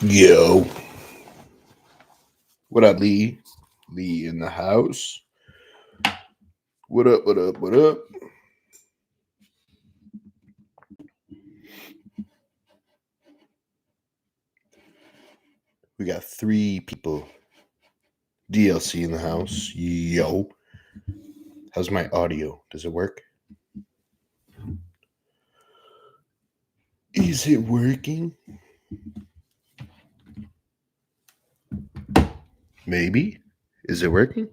Yo, what up, Lee? Lee in the house. What up? What up? What up? We got three people. DLC in the house. Yo, how's my audio? Does it work? Is it working? Maybe. Is it working?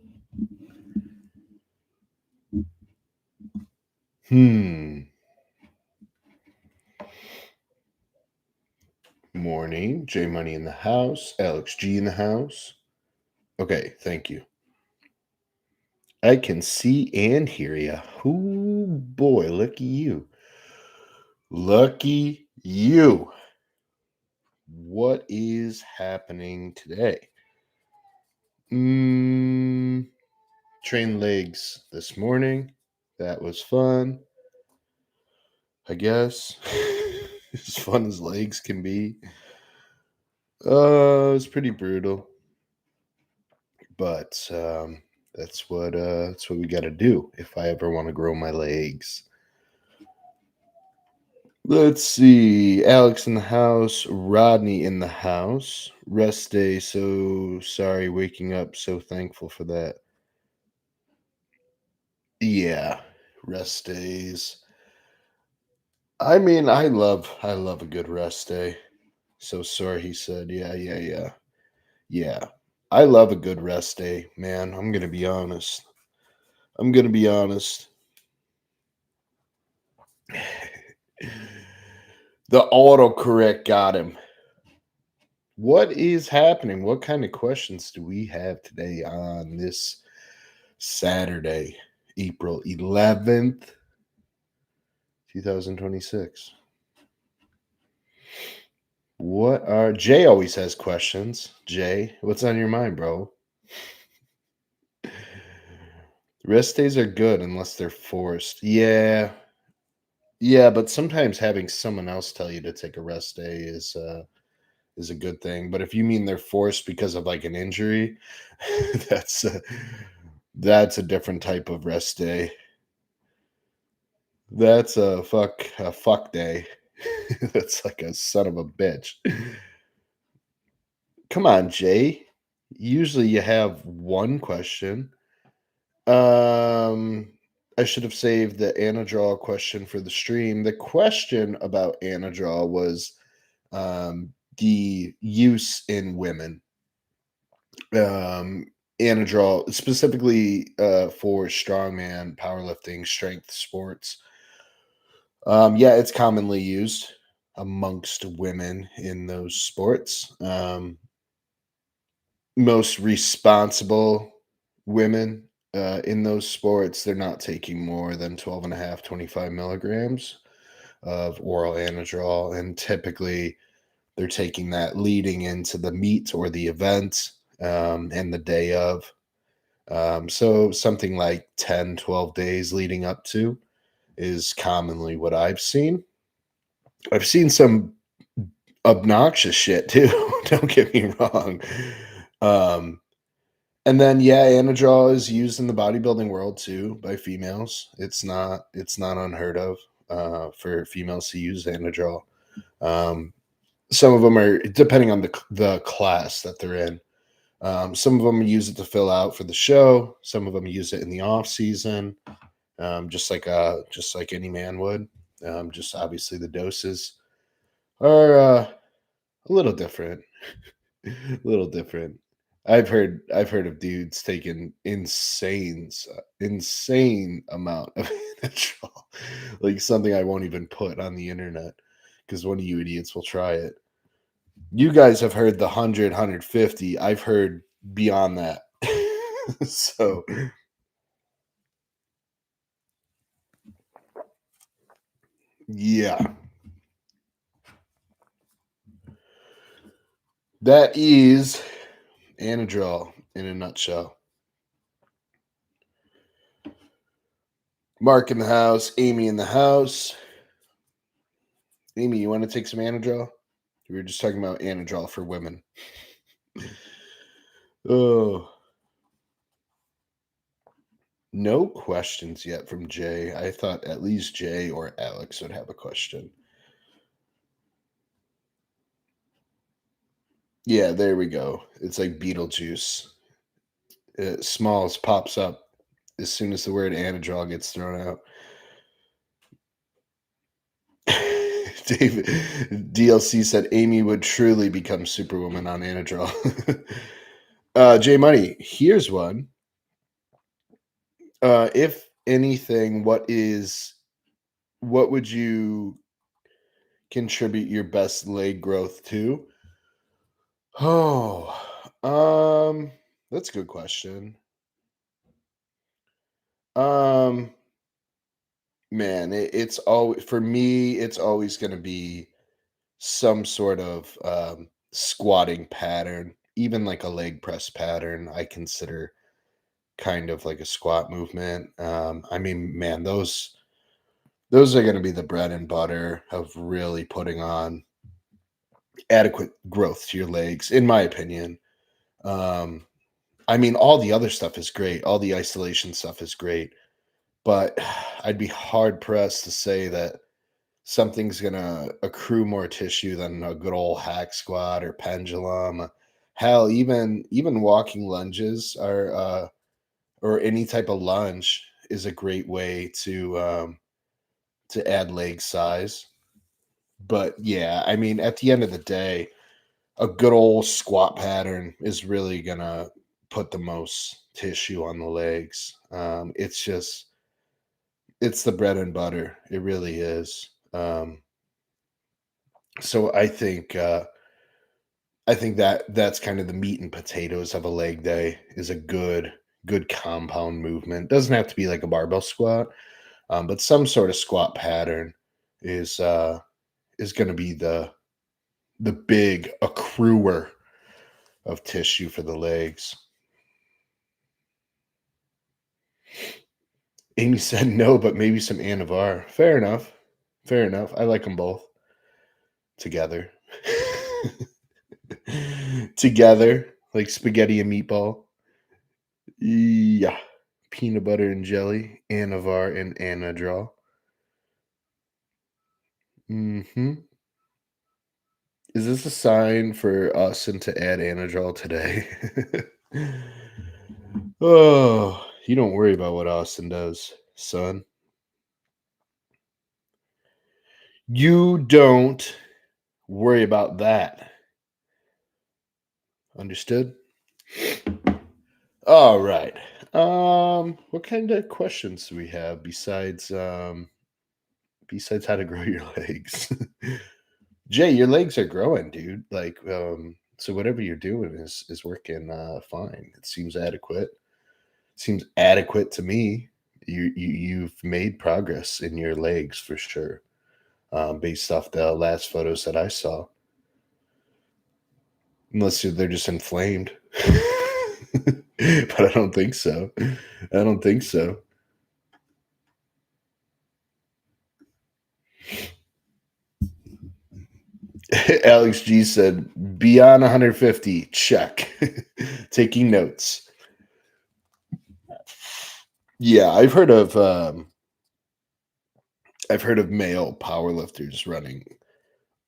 Morning. J Money in the house. Alex G in the house. Okay, thank you. I can see and hear you. Oh boy, lucky you. Lucky you. What is happening today? Train legs this morning. That was fun. I guess. As fun as legs can be. It was pretty brutal. But that's what we gotta do if I ever want to grow my legs. Let's see. Alex in the house, Rodney in the house. Rest day, so sorry waking up, so thankful for that. Yeah, rest days. I mean, I love a good rest day. So sorry, he said. Yeah. Yeah. I love a good rest day, man. I'm gonna be honest. I'm gonna be honest. The autocorrect got him. What is happening? What kind of questions do we have today on this Saturday, April 11th, 2026? What are Jay always has questions. Jay, what's on your mind, bro? Rest days are good unless they're forced. Yeah. Yeah, but sometimes having someone else tell you to take a rest day is a good thing. But if you mean they're forced because of like an injury, that's that's a different type of rest day. That's a fuck day. That's like a son of a bitch. Come on, Jay. Usually you have one question. Um, I should have saved the Anadrol question for the stream. The question about Anadrol was the use in women. Um, Anadrol specifically for strongman, powerlifting, strength sports. Yeah, it's commonly used amongst women in those sports. Most responsible women in those sports, they're not taking more than 12 and a half, 25 milligrams of oral anadrol. And typically they're taking that leading into the meet or the event and the day of. So something like 10, 12 days leading up to is commonly what I've seen. I've seen some obnoxious shit too. Don't get me wrong. Um, And then yeah, Anadrol is used in the bodybuilding world too by females. It's not unheard of for females to use Anadrol. Um, some of them are depending on the class that they're in. Some of them use it to fill out for the show. Some of them use it in the off season, just like any man would. Just obviously the doses are a little different. A little different. I've heard of dudes taking insane amount of Anadrol, like something I won't even put on the internet because one of you idiots will try it. You guys have heard the 100, 150. I've heard beyond that. So yeah, that is Anadrol in a nutshell. Mark in the house, Amy in the house. Amy, you want to take some Anadrol? We were just talking about Anadrol for women. Oh, no questions yet from Jay. I thought at least Jay or Alex would have a question. Yeah, there we go. It's like Beetlejuice. Smalls pops up as soon as the word Anadrol gets thrown out. David DLC said Amy would truly become Superwoman on Anadrol. J Money, here's one. If anything, what would you contribute your best leg growth to? Oh, that's a good question. Um, man, it's always for me. It's always going to be some sort of squatting pattern, even like a leg press pattern. I consider kind of like a squat movement. I mean, man, those are going to be the bread and butter of really putting on adequate growth to your legs, in my opinion. Um, I mean, all the other stuff is great. All the isolation stuff is great, but I'd be hard pressed to say that something's gonna accrue more tissue than a good old hack squat or pendulum. Hell, even walking lunges are or any type of lunge is a great way to add leg size. But yeah, I mean, at the end of the day, a good old squat pattern is really gonna put the most tissue on the legs. It's the bread and butter. It really is. So I think that that's kind of the meat and potatoes of a leg day is a good compound movement. Doesn't have to be like a barbell squat, but some sort of squat pattern is uh is going to be the big accruer of tissue for the legs. Amy said no, but maybe some Anavar. Fair enough. Fair enough. I like them both together. Together, like spaghetti and meatball. Yeah. Peanut butter and jelly, Anavar and Anadrol. Hmm. Is this a sign for Austin to add Anadrol today? Oh, you don't worry about what Austin does, son. You don't worry about that. Understood? All right. What kind of questions do we have besides how to grow your legs? Jay, your legs are growing, dude. Like, so whatever you're doing is working fine. It seems adequate. Seems adequate to me. You've made progress in your legs for sure, based off the last photos that I saw. Unless they're just inflamed, but I don't think so. I don't think so. Alex G said, beyond 150, check. Taking notes. Yeah, I've heard of male powerlifters running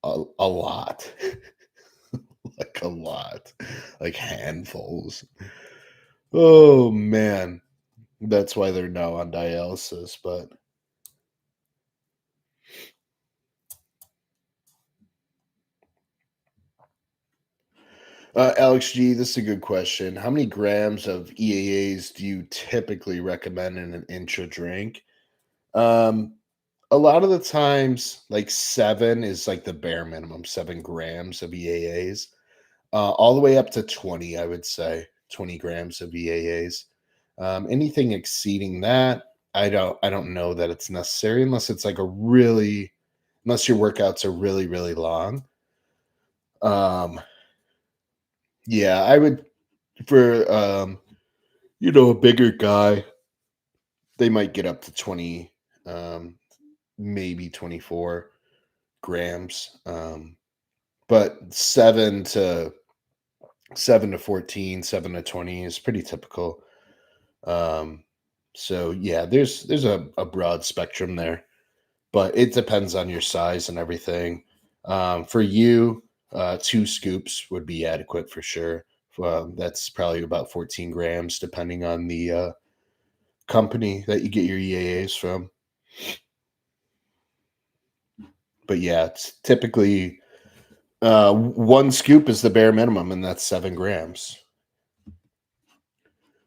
a lot. Like a lot. Like handfuls. Oh man. That's why they're now on dialysis, but Alex G, this is a good question. How many grams of EAAs do you typically recommend in an intra drink? Um, a lot of the times, like 7 is like the bare minimum, 7 grams of EAAs, all the way up to 20, I would say 20 grams of EAAs. Anything exceeding that, I don't know that it's necessary unless it's like unless your workouts are really, really long. Um, yeah, I would for a bigger guy, they might get up to 20, maybe 24 grams. but 7 to 14, 7 to 20 is pretty typical. Um, so yeah, there's a broad spectrum there, but it depends on your size and everything. For you, 2 scoops would be adequate for sure. That's probably about 14 grams, depending on the company that you get your EAAs from. But yeah, it's typically 1 scoop is the bare minimum, and that's 7 grams.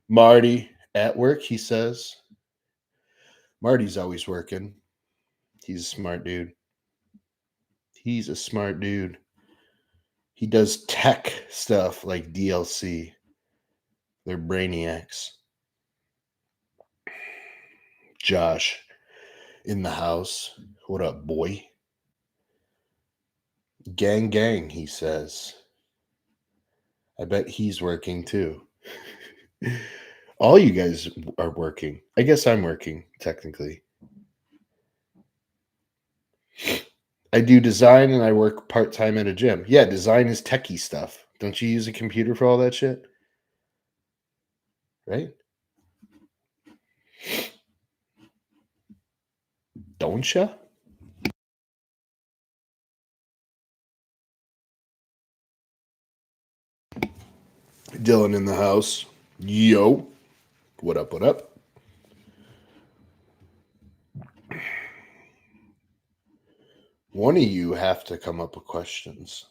Marty at work, he says. Marty's always working. He's a smart dude. He's a smart dude. He does tech stuff like DLC. They're brainiacs. Josh in the house. What up, boy? Gang, gang, he says. I bet he's working too. All you guys are working. I guess I'm working, technically. I do design and I work part time at a gym. Yeah, design is techie stuff. Don't you use a computer for all that shit? Right? Don't ya? Dylan in the house. Yo. What up? What up? One of you have to come up with questions,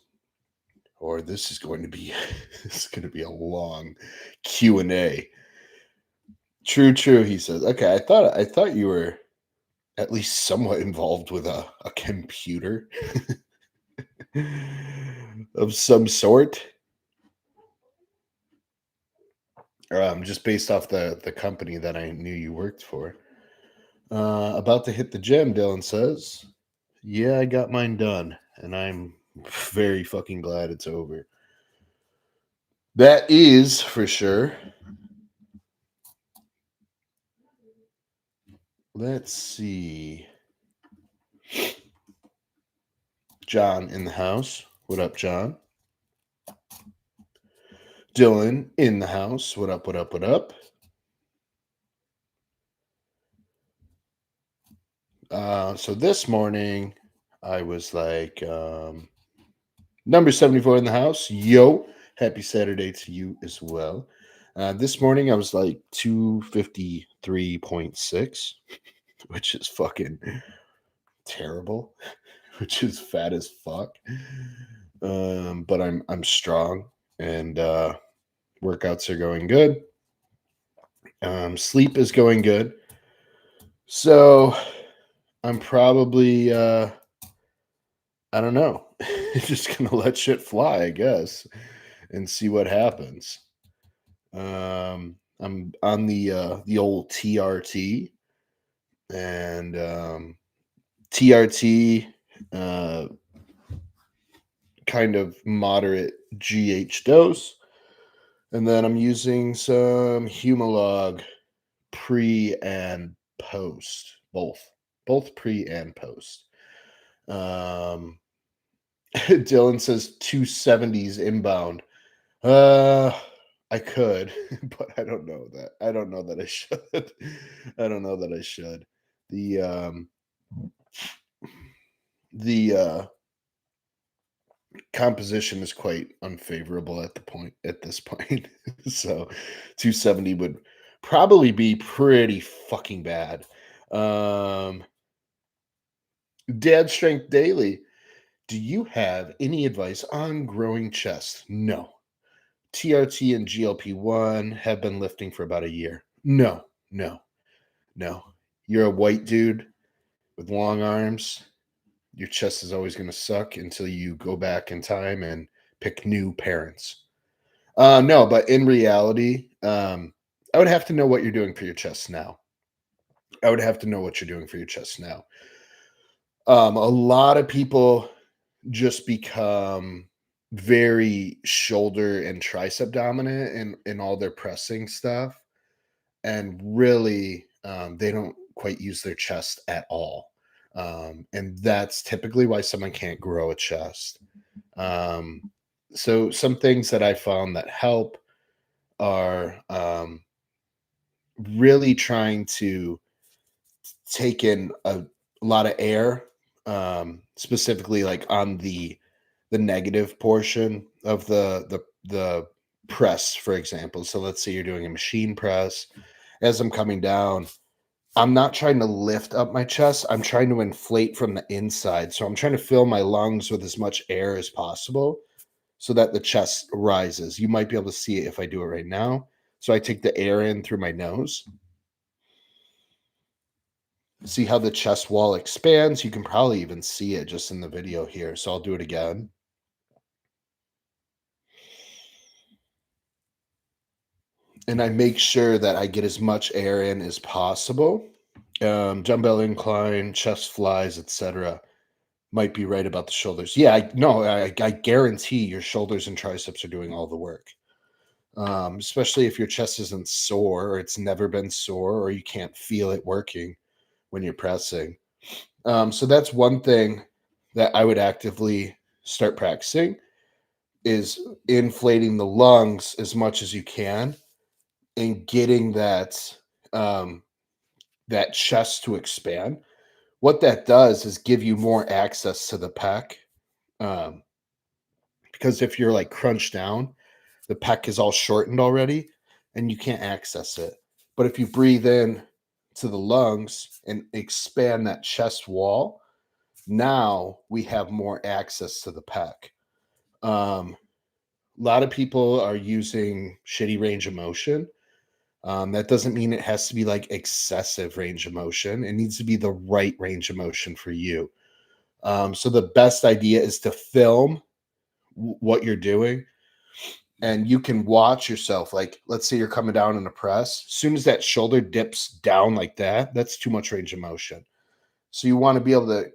or this is going to be this is going to be a long Q&A. True, true. He says. Okay, I thought you were at least somewhat involved with a computer of some sort. Just based off the company that I knew you worked for. About to hit the gym, Dylan says. Yeah, I got mine done, and I'm very fucking glad it's over. That is for sure. Let's see. John in the house. What up, John? Dylan in the house. What up, what up, what up? So this morning, I was like, number 74 in the house. Yo, happy Saturday to you as well. This morning, I was like 253.6, which is fucking terrible, which is fat as fuck. But I'm strong, and workouts are going good. Sleep is going good. So I'm probably I don't know. Just gonna let shit fly, I guess, and see what happens. I'm on the old TRT, and TRT uh kind of moderate GH dose. And then I'm using some Humalog pre and post, both pre and post. Um, Dylan says 270s inbound. Uh, I could, but I don't know that. I don't know that I should. I don't know that I should. The the composition is quite unfavorable at this point. So 270 would probably be pretty fucking bad. Um Dad Strength Daily. Do you have any advice on growing chest? No. TRT and GLP-1 have been lifting for about a year. No, no, no. You're a white dude with long arms. Your chest is always going to suck until you go back in time and pick new parents. No, but in reality, I would have to know what you're doing for your chest now. I would have to know what you're doing for your chest now. A lot of people just become very shoulder and tricep dominant in all their pressing stuff, and really they don't quite use their chest at all. And that's typically why someone can't grow a chest. Um, so some things that I found that help are really trying to take in a lot of air, specifically like on the negative portion of the press, for example. So let's say you're doing a machine press. As I'm coming down, I'm not trying to lift up my chest. I'm trying to inflate from the inside. So I'm trying to fill my lungs with as much air as possible so that the chest rises. You might be able to see it if I do it right now. So I take the air in through my nose. See how the chest wall expands? You can probably even see it just in the video here. So I'll do it again. And I make sure that I get as much air in as possible. Dumbbell incline, chest flies, etc. Might be right about the shoulders. Yeah, no, I guarantee your shoulders and triceps are doing all the work. Especially if your chest isn't sore or it's never been sore or you can't feel it working when you're pressing. So that's one thing that I would actively start practicing is inflating the lungs as much as you can and getting um, that chest to expand. What that does is give you more access to the pec. Um, because if you're like crunched down, the pec is all shortened already and you can't access it. But if you breathe in to the lungs and expand that chest wall, now we have more access to the pec. A lot of people are using shitty range of motion. That doesn't mean it has to be like excessive range of motion. It needs to be the right range of motion for you. So the best idea is to film what you're doing and you can watch yourself. Like, let's say you're coming down in a press. As soon as that shoulder dips down like that, that's too much range of motion. So you want to be able to,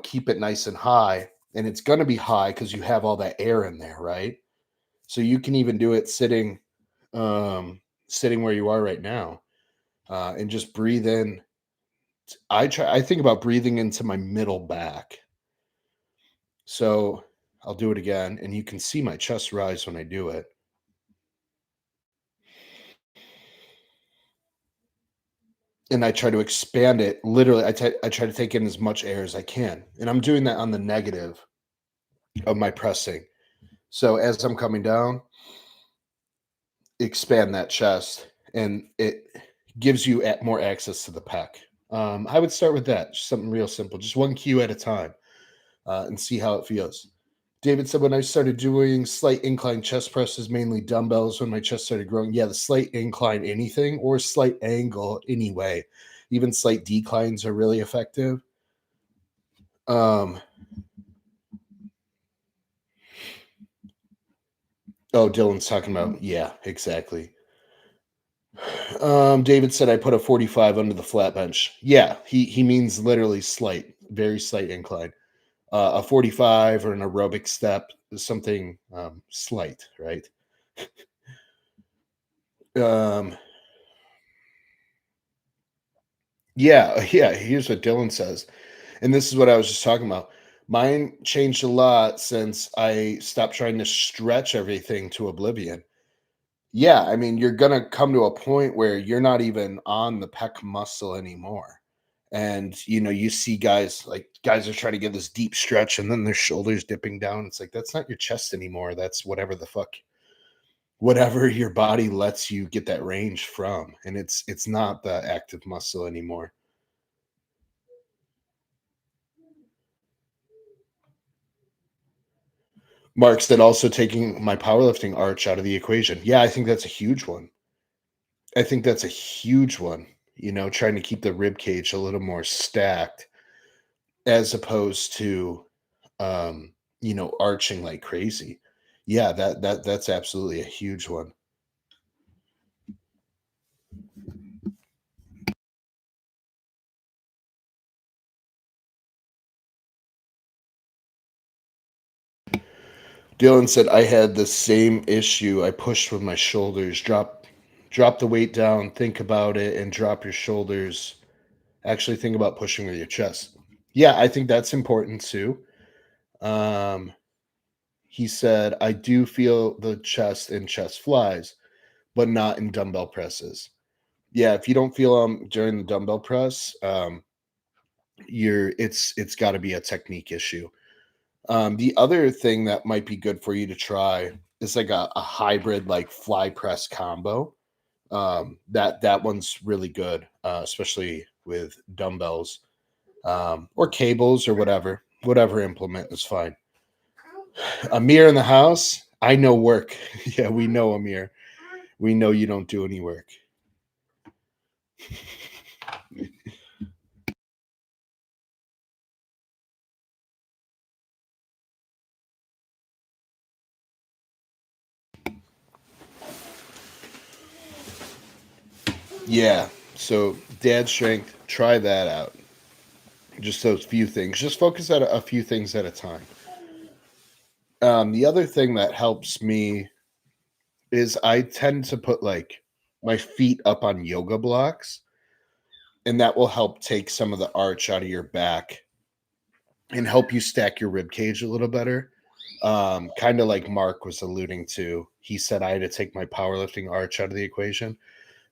keep it nice and high. And it's going to be high because you have all that air in there, right? So you can even do it sitting where you are right now, and just breathe in. I think about breathing into my middle back. So I'll do it again, and you can see my chest rise when I do it. And I try to expand it. Literally, I try to take in as much air as I can, and I'm doing that on the negative of my pressing. So as I'm coming down, expand that chest, and it gives you more access to the pec. I would start with that, just something real simple, just one cue at a time, and see how it feels. David said, when I started doing slight incline chest presses, mainly dumbbells, when my chest started growing. Yeah, the slight incline, anything, or slight angle, anyway. Even slight declines are really effective. Um, oh, Dylan's talking about, yeah, exactly. David said I put a 45 under the flat bench. Yeah, he means literally slight, very slight incline. A 45 or an aerobic step is something slight, right? Um, yeah, yeah. Here's what Dylan says, and this is what I was just talking about. Mine changed a lot since I stopped trying to stretch everything to oblivion. Yeah, I mean, you're gonna come to a point where you're not even on the pec muscle anymore. And you see guys are trying to get this deep stretch and then their shoulders dipping down. It's like that's not your chest anymore. That's whatever your body lets you get that range from. And it's not the active muscle anymore. Mark said also taking my powerlifting arch out of the equation. Yeah, I think that's a huge one. I think that's a huge one. Trying to keep the rib cage a little more stacked as opposed to arching like crazy. Yeah, that's absolutely a huge one. Dylan said I had the same issue. I pushed with my shoulders. Drop the weight down, think about it, and drop your shoulders. Actually think about pushing with your chest. Yeah, I think that's important too. Um He said, I do feel the chest in chest flies, but not in dumbbell presses. Yeah, if you don't feel them during the dumbbell press, it's got to be a technique issue. The other thing that might be good for you to try is like a hybrid like fly press combo. That one's really good, especially with dumbbells, or cables or whatever implement is fine. Amir in the house. I know work. Yeah, we know Amir. We know you don't do any work. Yeah. So dad strength, try that out. Just those few things. Just focus at a few things at a time. The other thing that helps me is I tend to put like my feet up on yoga blocks, and that will help take some of the arch out of your back and help you stack your rib cage a little better. Kind of like Mark was alluding to. He said I had to take my powerlifting arch out of the equation.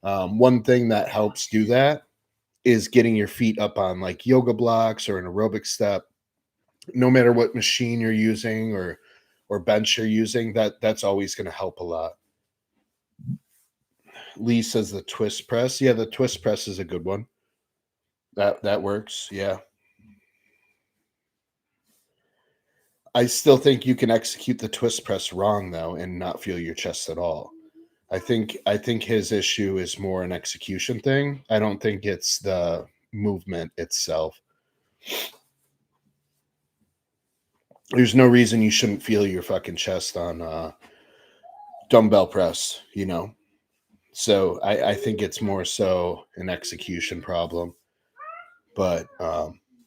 One thing that helps do that is getting your feet up on like yoga blocks or an aerobic step, no matter what machine you're using or bench you're using. That's always going to help a lot. Lee says the twist press. Yeah, the twist press is a good one. That works. Yeah. I still think you can execute the twist press wrong though and not feel your chest at all. I think his issue is more an execution thing. I don't think it's the movement itself. There's no reason you shouldn't feel your fucking chest on dumbbell press, you know. So I think it's more so an execution problem. But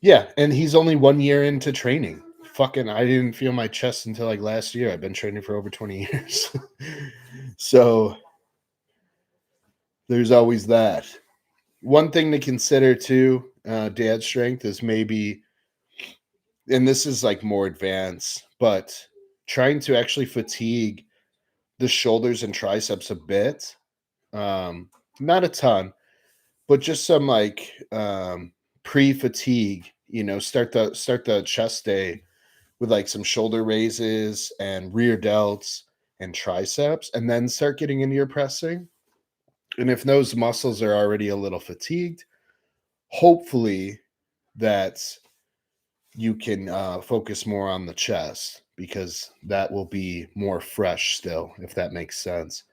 yeah, and he's only 1 year into training. Fucking, I didn't feel my chest until like last year. I've been training for over 20 years. So there's always that. One thing to consider too, dad strength is maybe, and this is like more advanced, but trying to actually fatigue the shoulders and triceps a bit. Not a ton, but just some like pre-fatigue, start the chest day with like some shoulder raises and rear delts and triceps, and then start getting into your pressing. And if those muscles are already a little fatigued, hopefully that you can focus more on the chest because that will be more fresh still, if that makes sense.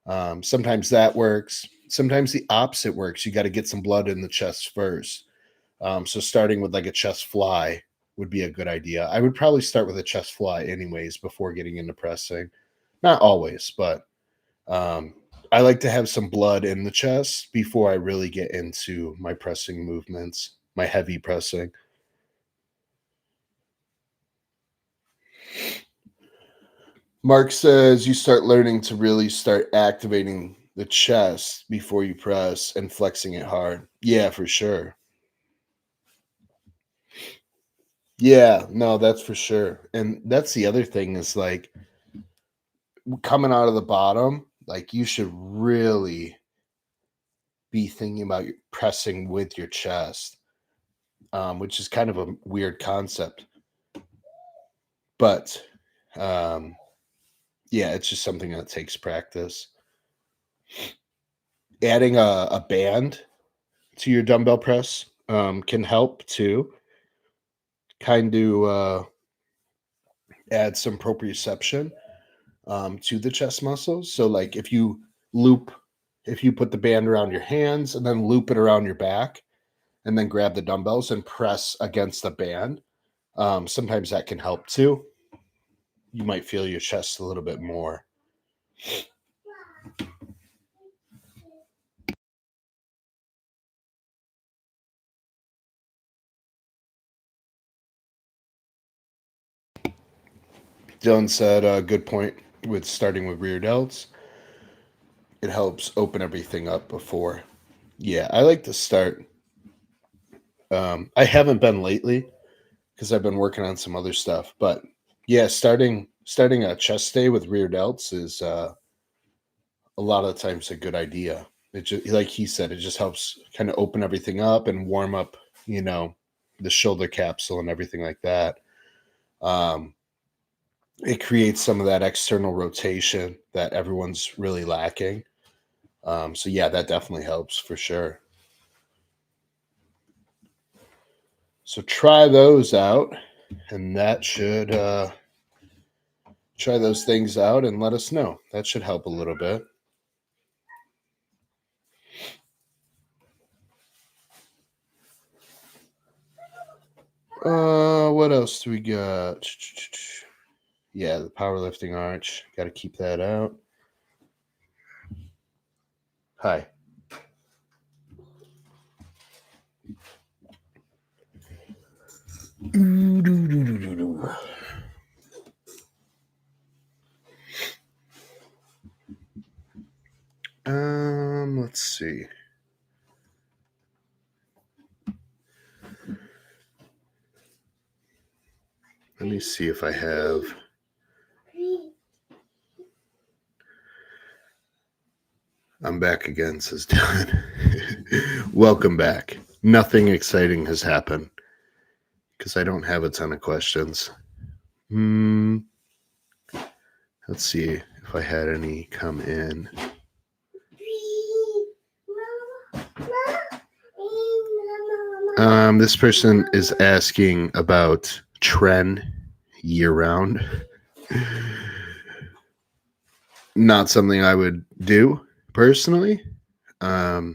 Sometimes that works. Sometimes the opposite works. You got to get some blood in the chest first. So starting with like a chest fly would be a good idea. I would probably start with a chest fly anyways before getting into pressing. Not always, but um, I like to have some blood in the chest before I really get into my pressing movements, my heavy pressing. Mark says you start learning to really start activating the chest before you press and flexing it hard. Yeah, for sure. Yeah, no, that's for sure. And that's the other thing is like coming out of the bottom, like you should really be thinking about pressing with your chest, which is kind of a weird concept. But um, yeah, it's just something that takes practice. Adding a band to your dumbbell press can help too. Kind of add some proprioception to the chest muscles. So, like loop, if you put the band around your hands and then loop it around your back, and then grab the dumbbells and press against the band, sometimes that can help too. You might feel your chest a little bit more. Dylan said, good point with starting with rear delts. It helps open everything up before. Yeah, I like to start. I haven't been lately because I've been working on some other stuff, but Yeah, starting a chest day with rear delts is a lot of the times a good idea. It just like he said, it just helps kind of open everything up and warm up, you know, the shoulder capsule and everything like that. Um, it creates some of that external rotation that everyone's really lacking. So yeah, that definitely helps for sure. So try those out, and that should try those things out and let us know. That should help a little bit. What else do we got? Yeah, the powerlifting arch. Got to keep that out. Hi. Let's see. Let me see if I have. I'm back again, says Dylan. Welcome back. Nothing exciting has happened because I don't have a ton of questions. Let's see if I had any come in. This person is asking about tren year round. Not something I would do personally. No,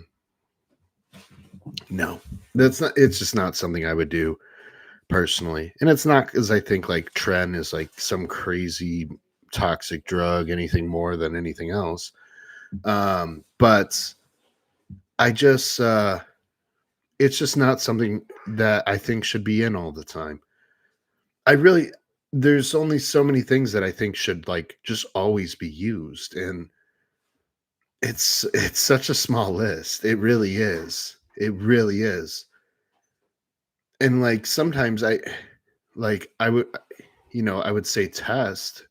that's not. It's just not something I would do personally, and it's not because I think like tren is like some crazy toxic drug, anything more than anything else. But I just, it's just not something that I think should be in all the time. I really, there's only so many things that I think should like just always be used, and it's such a small list. It really is. It really is. And like sometimes I would, I would say test,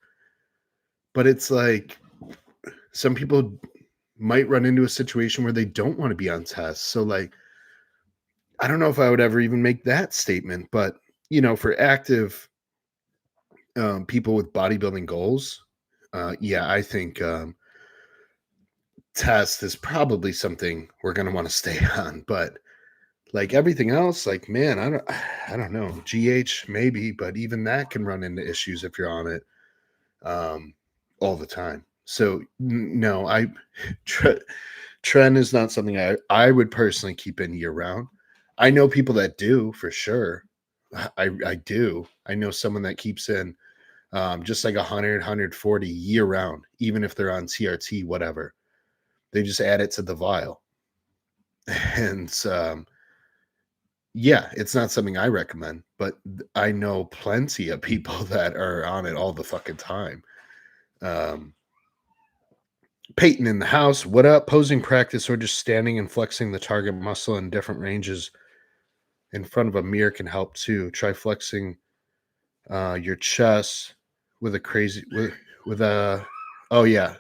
but it's like some people might run into a situation where they don't want to be on test. So like I don't know if I would ever even make that statement, but for active people with bodybuilding goals, yeah, I think test is probably something we're going to want to stay on. But like everything else, like man, I don't know. GH maybe, but even that can run into issues if you're on it all the time. So no, tren is not something I would personally keep in year round. I know people that do for sure. I do. I know someone that keeps in just like 100, year round, even if they're on TRT, whatever. They just add it to the vial. And yeah, it's not something I recommend, but I know plenty of people that are on it all the fucking time. Um, Peyton in the house, what up? Posing practice or just standing and flexing the target muscle in different ranges in front of a mirror can help too. Try flexing your chest with a crazy with a oh yeah.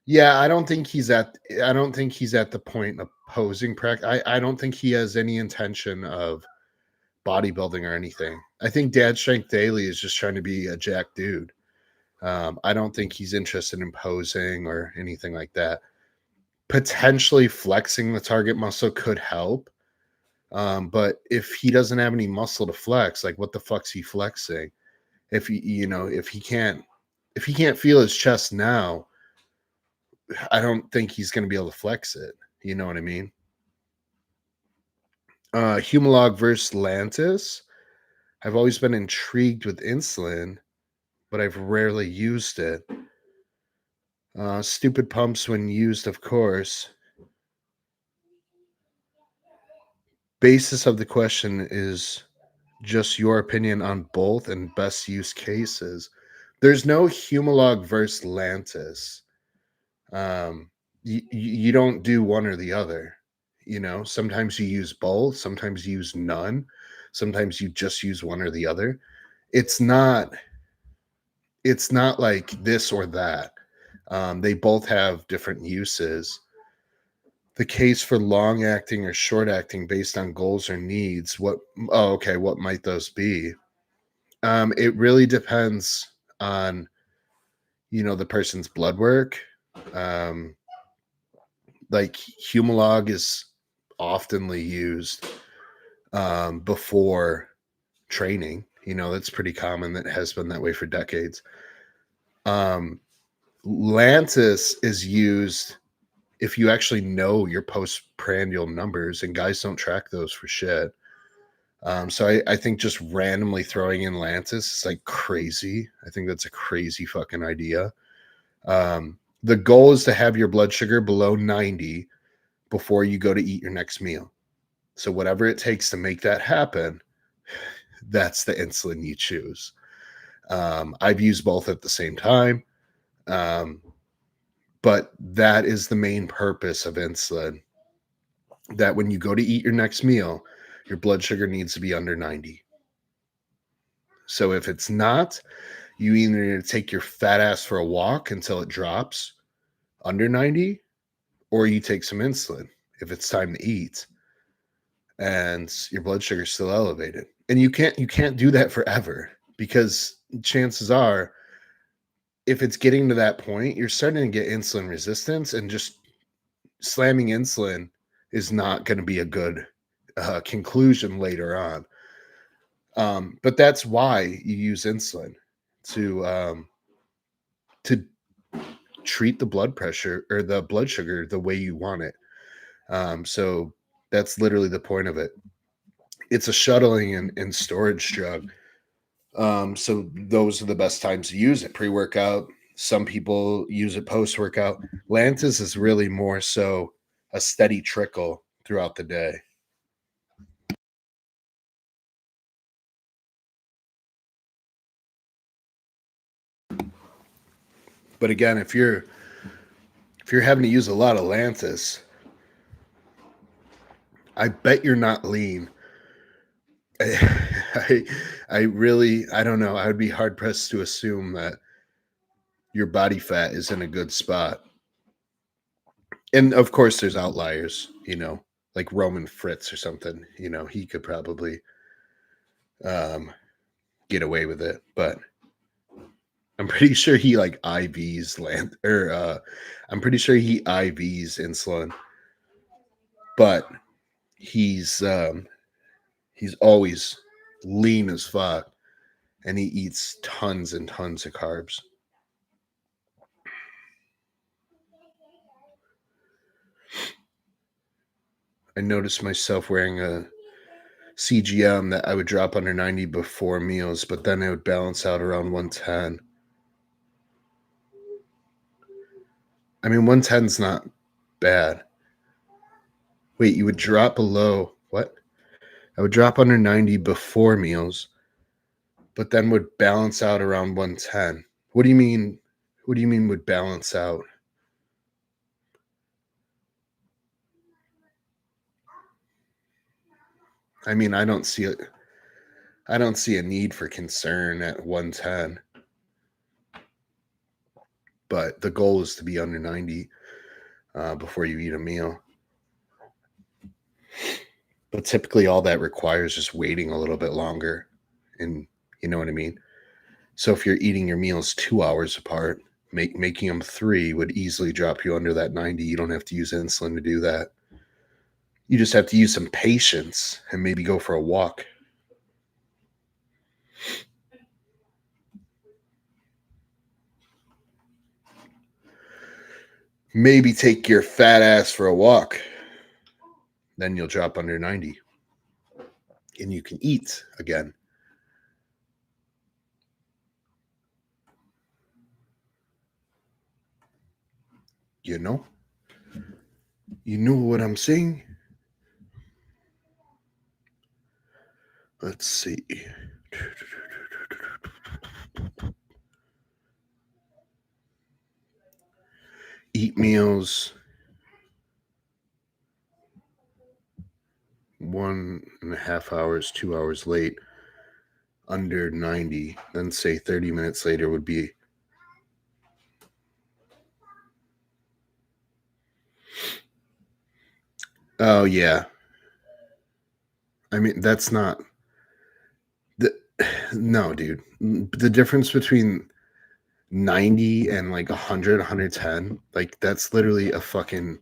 Yeah, I don't think he's at the point of posing practice. I don't think he has any intention of bodybuilding or anything. I think Dad Strength Daily is just trying to be a jack dude. I don't think he's interested in posing or anything like that. Potentially flexing the target muscle could help. But if he doesn't have any muscle to flex, like what the fuck's he flexing? If he, if he can't feel his chest now, I don't think he's going to be able to flex it. You know what I mean? Humalog versus Lantus. I've always been intrigued with insulin, but I've rarely used it. Stupid pumps when used, of course. Basis of the question is just your opinion on both and best use cases. There's no Humalog versus Lantus. You don't do one or the other. Sometimes you use both, sometimes you use none, sometimes you just use one or the other. It's not. it's not like this or that. They both have different uses. The case for long acting or short acting based on goals or needs. Okay, what might those be? It really depends on, the person's blood work. Um, like Humalog is oftenly used before training. That's pretty common. That has been that way for decades. Um, Lantus is used if you actually know your postprandial numbers, and guys don't track those for shit. So I think just randomly throwing in Lantus is like crazy. I think that's a crazy fucking idea. The goal is to have your blood sugar below 90 before you go to eat your next meal. So whatever it takes to make that happen, that's the insulin you choose. I've used both at the same time. Um, but that is the main purpose of insulin, that when you go to eat your next meal, your blood sugar needs to be under 90. So if it's not, you either need to take your fat ass for a walk until it drops under 90, or you take some insulin if it's time to eat and your blood sugar is still elevated. And you can't do that forever, because chances are, if it's getting to that point, you're starting to get insulin resistance, and just slamming insulin is not going to be a good conclusion later on. But that's why you use insulin to treat the blood pressure or the blood sugar the way you want it. So that's literally the point of it. It's a shuttling and storage drug. So those are the best times to use it. Pre-workout. Some people use it post-workout. Lantus is really more so a steady trickle throughout the day. But again, if you're having to use a lot of Lantus, I bet you're not lean. I, I don't know. I would be hard pressed to assume that your body fat is in a good spot. And of course, there's outliers, like Roman Fritz or something. He could probably um, get away with it, but I'm pretty sure he like IVs land or I'm pretty sure he IVs insulin, but he's um, he's always lean as fuck, and he eats tons and tons of carbs. I noticed myself wearing a CGM that I would drop under 90 before meals, but then it would balance out around 110. I mean, 110's not bad. Wait, you would drop below what? I would drop under 90 before meals, but then would balance out around 110. What do you mean? What do you mean would balance out? I mean, I don't see it. I don't see a need for concern at 110, but the goal is to be under 90 before you eat a meal. But typically, all that requires just waiting a little bit longer, and you know what I mean. So if you're eating your meals 2 hours apart, making them 3 would easily drop you under that 90. You don't have to use insulin to do that. You just have to use some patience and maybe go for a walk. Maybe take your fat ass for a walk. Then you'll drop under 90 and you can eat again. You know? You know what I'm saying? Let's see. Eat meals 1.5 hours, 2 hours late. under 90, then say 30 minutes later would be oh yeah. I mean, that's not the no, dude. The difference between 90 and like 100, 110, like that's literally a fucking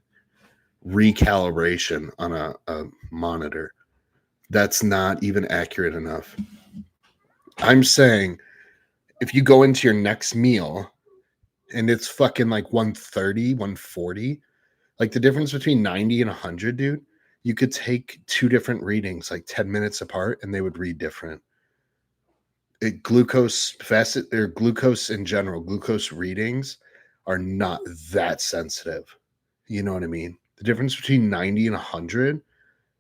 recalibration on a monitor. That's not even accurate enough. I'm saying if you go into your next meal and it's fucking like 130, 140, like the difference between 90 and 100, dude, you could take two different readings like 10 minutes apart and they would read different. Glucose facet or glucose in general, glucose readings are not that sensitive. You know what I mean? The difference between 90 and 100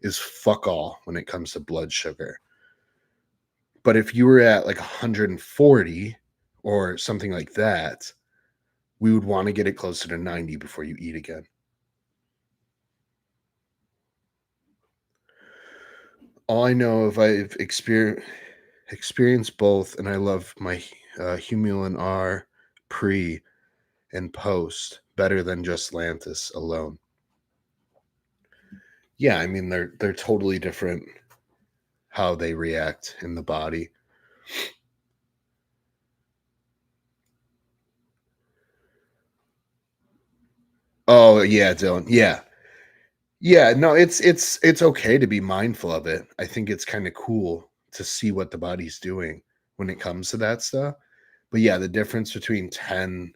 is fuck all when it comes to blood sugar. But if you were at like 140 or something like that, we would want to get it closer to 90 before you eat again. All I know if I've experienced both, and I love my Humulin R pre and post better than just Lantus alone. Yeah, I mean they're totally different how they react in the body. Oh yeah, Dylan. Yeah. Yeah, no, it's okay to be mindful of it. I think it's kind of cool to see what the body's doing when it comes to that stuff. But yeah, the difference between 10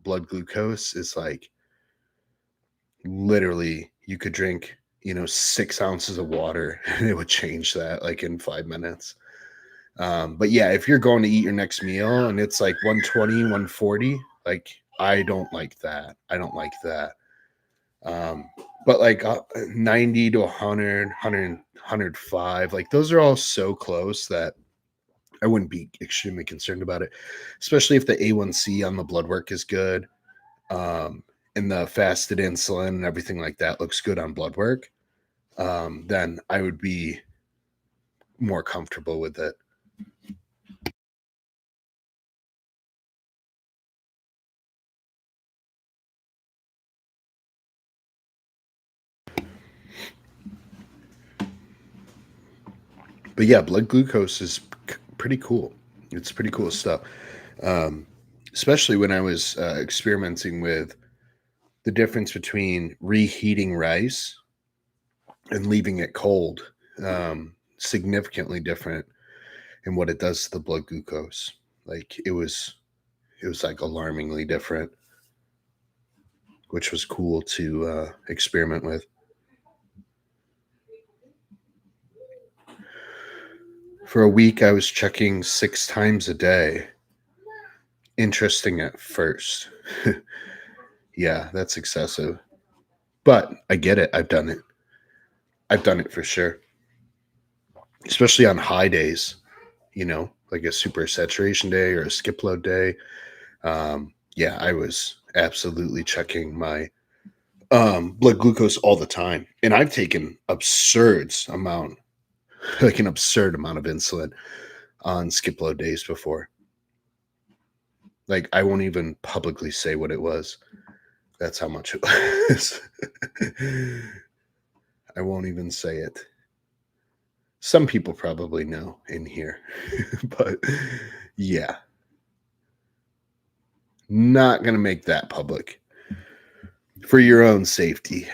blood glucose is like literally you could drink, 6 ounces of water and it would change that like in 5 minutes. But yeah, if you're going to eat your next meal and it's like 120, 140, like I don't like that. I don't like that. Um, but like 90 to 100, 105, like those are all so close that I wouldn't be extremely concerned about it, especially if the A1C on the blood work is good. And the fasted insulin and everything like that looks good on blood work. Then I would be more comfortable with it. But yeah, blood glucose is pretty cool. It's pretty cool stuff. Um, Especially when I was experimenting with the difference between reheating rice and leaving it cold. Significantly different in what it does to the blood glucose. Like it was like alarmingly different, which was cool to experiment with. For a week, I was checking 6 times a day. Interesting at first. Yeah, that's excessive. But I get it. I've done it. I've done it for sure. Especially on high days, like a super saturation day or a skip load day. Yeah, I was absolutely checking my blood glucose all the time. And I've taken like an absurd amount of insulin on skip load days before. Like I won't even publicly say what it was. That's how much it was. I won't even say it. Some people probably know in here, but yeah, not going to make that public for your own safety.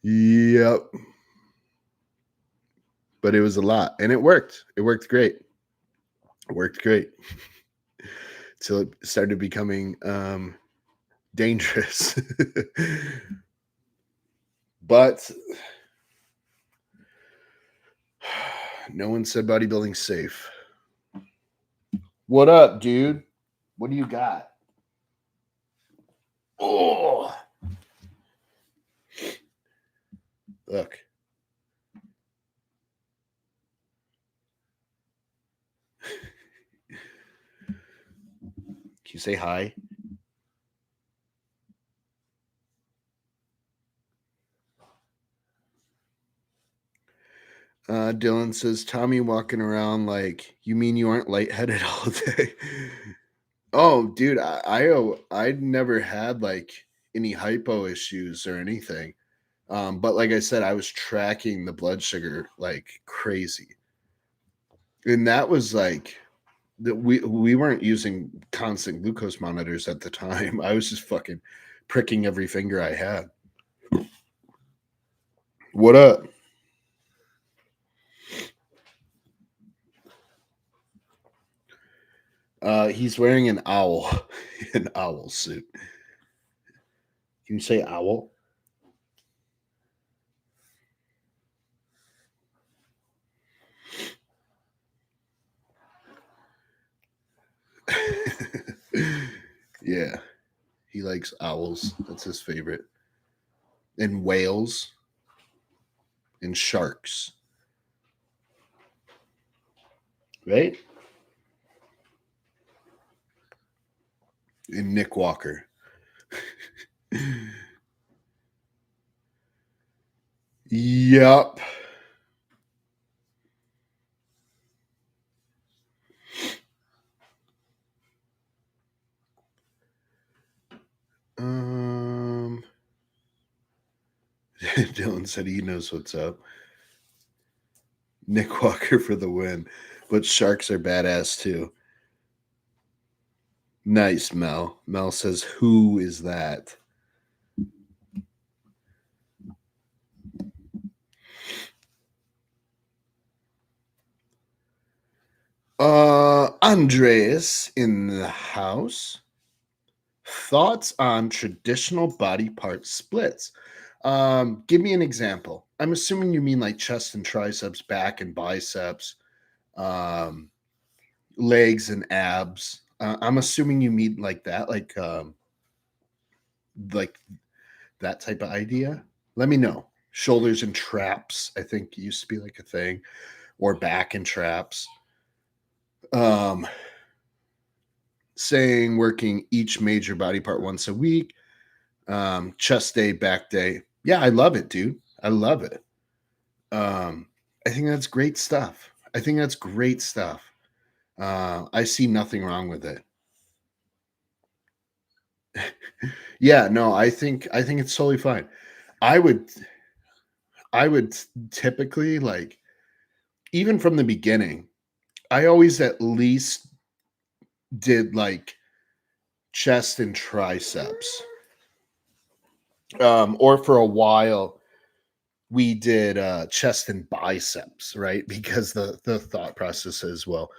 Yep. But it was a lot and it worked. It worked great. It worked great till it started becoming dangerous. But no one said bodybuilding's safe. What up, dude? What do you got? Oh, look. Can you say hi? Dylan says, Tommy walking around like, you mean you aren't lightheaded all day? Oh, dude, I'd never had like any hypo issues or anything. But like I said, I was tracking the blood sugar like crazy. And that was like that we weren't using constant glucose monitors at the time. I was just fucking pricking every finger I had. What up? He's wearing an owl, an owl suit. Can you say owl? Yeah, he likes owls. That's his favorite. And whales and sharks, right? And Nick Walker. Yup. Um, Dylan said he knows what's up. Nick Walker for the win, but sharks are badass too. Nice, Mel. Mel says, "Who is that?" Andreas in the house. Thoughts on traditional body part splits? Give me an example. I'm assuming you mean like chest and triceps, back and biceps, um, legs and abs. I'm assuming you mean like that, like that type of idea. Let me know. Shoulders and traps, I think used to be like a thing, or back and traps. Um, saying working each major body part once a week, chest day, back day. Yeah, I love it, dude. I love it. Um, I think that's great stuff. I think that's great stuff. I see nothing wrong with it. Yeah, no, I think it's totally fine. I would I would typically like even from the beginning, I always at least did like chest and triceps. Or for a while we did chest and biceps, right? Because the thought process is, well,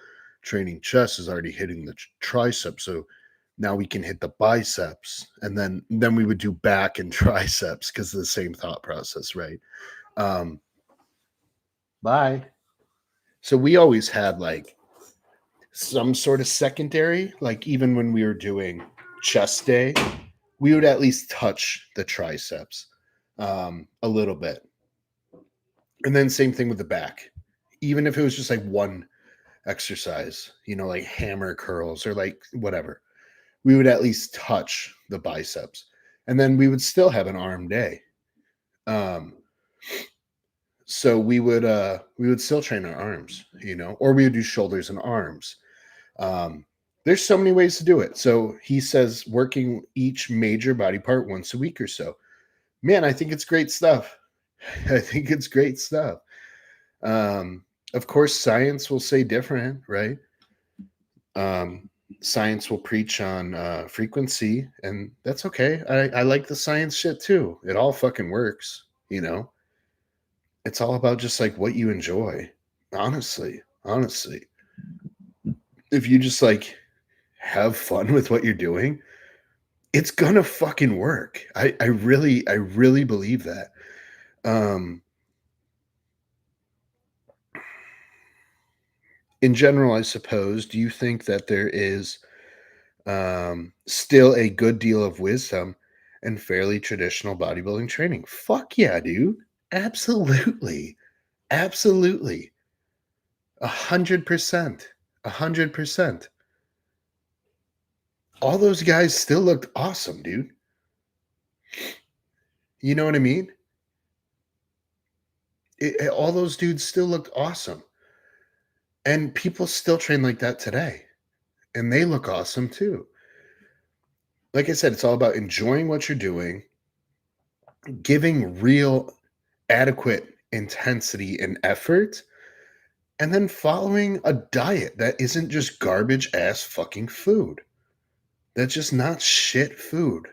training chest is already hitting the tricep, so now we can hit the biceps, and then we would do back and triceps because of the same thought process, right? Um, Bye. So we always had like some sort of secondary, like even when we were doing chest day, we would at least touch the triceps a little bit. And then same thing with the back. Even if it was just like one exercise, like hammer curls or like whatever, we would at least touch the biceps. And then we would still have an arm day. Um, so we would still train our arms, or we would do shoulders and arms. Um, there's so many ways to do it. So he says working each major body part once a week or so. Man, I think it's great stuff. I think it's great stuff. Um, of course, science will say different, right? Um, Science will preach on frequency, and that's okay. I like the science shit too. It all fucking works. It's all about just like what you enjoy. Honestly, if you just like have fun with what you're doing, it's gonna fucking work. I really believe that. Um, in general, I suppose, do you think that there is still a good deal of wisdom and fairly traditional bodybuilding training? Fuck yeah, dude. Absolutely. Absolutely. 100%. 100%. All those guys still looked awesome, dude. You know what I mean? All those dudes still looked awesome, and people still train like that today, and they look awesome too. Like I said, it's all about enjoying what you're doing, giving real adequate intensity and effort, and then following a diet that isn't just garbage ass fucking food. That's just not shit food,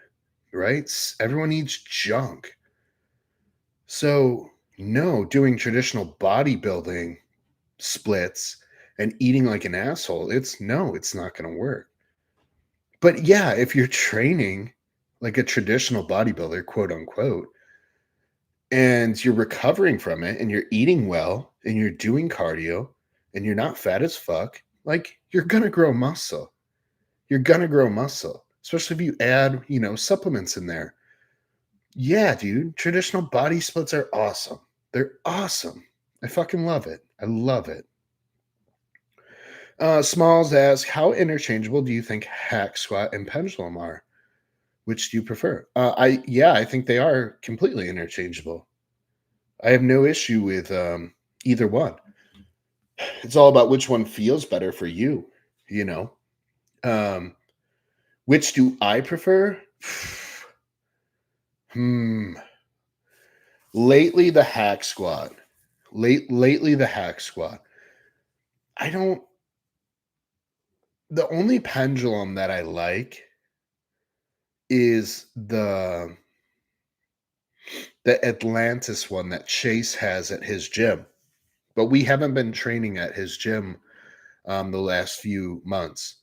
right? Everyone eats junk. So, no, doing traditional bodybuilding splits and eating like an asshole, it's not going to work. But yeah, if you're training like a traditional bodybuilder, quote unquote, and you're recovering from it and you're eating well and you're doing cardio and you're not fat as fuck, like you're going to grow muscle. You're going to grow muscle, especially if you add, supplements in there. Yeah, dude, traditional body splits are awesome. They're awesome. I fucking love it. I love it. Smalls asks, how interchangeable do you think hack squat and pendulum are? Which do you prefer? I think they are completely interchangeable. I have no issue with either one. It's all about which one feels better for you, you know. Um, which do I prefer? Hmm. Lately, the hack squat. Lately, the hack squat. I don't. The only pendulum that I like is the Atlantis one that Chase has at his gym. But we haven't been training at his gym the last few months.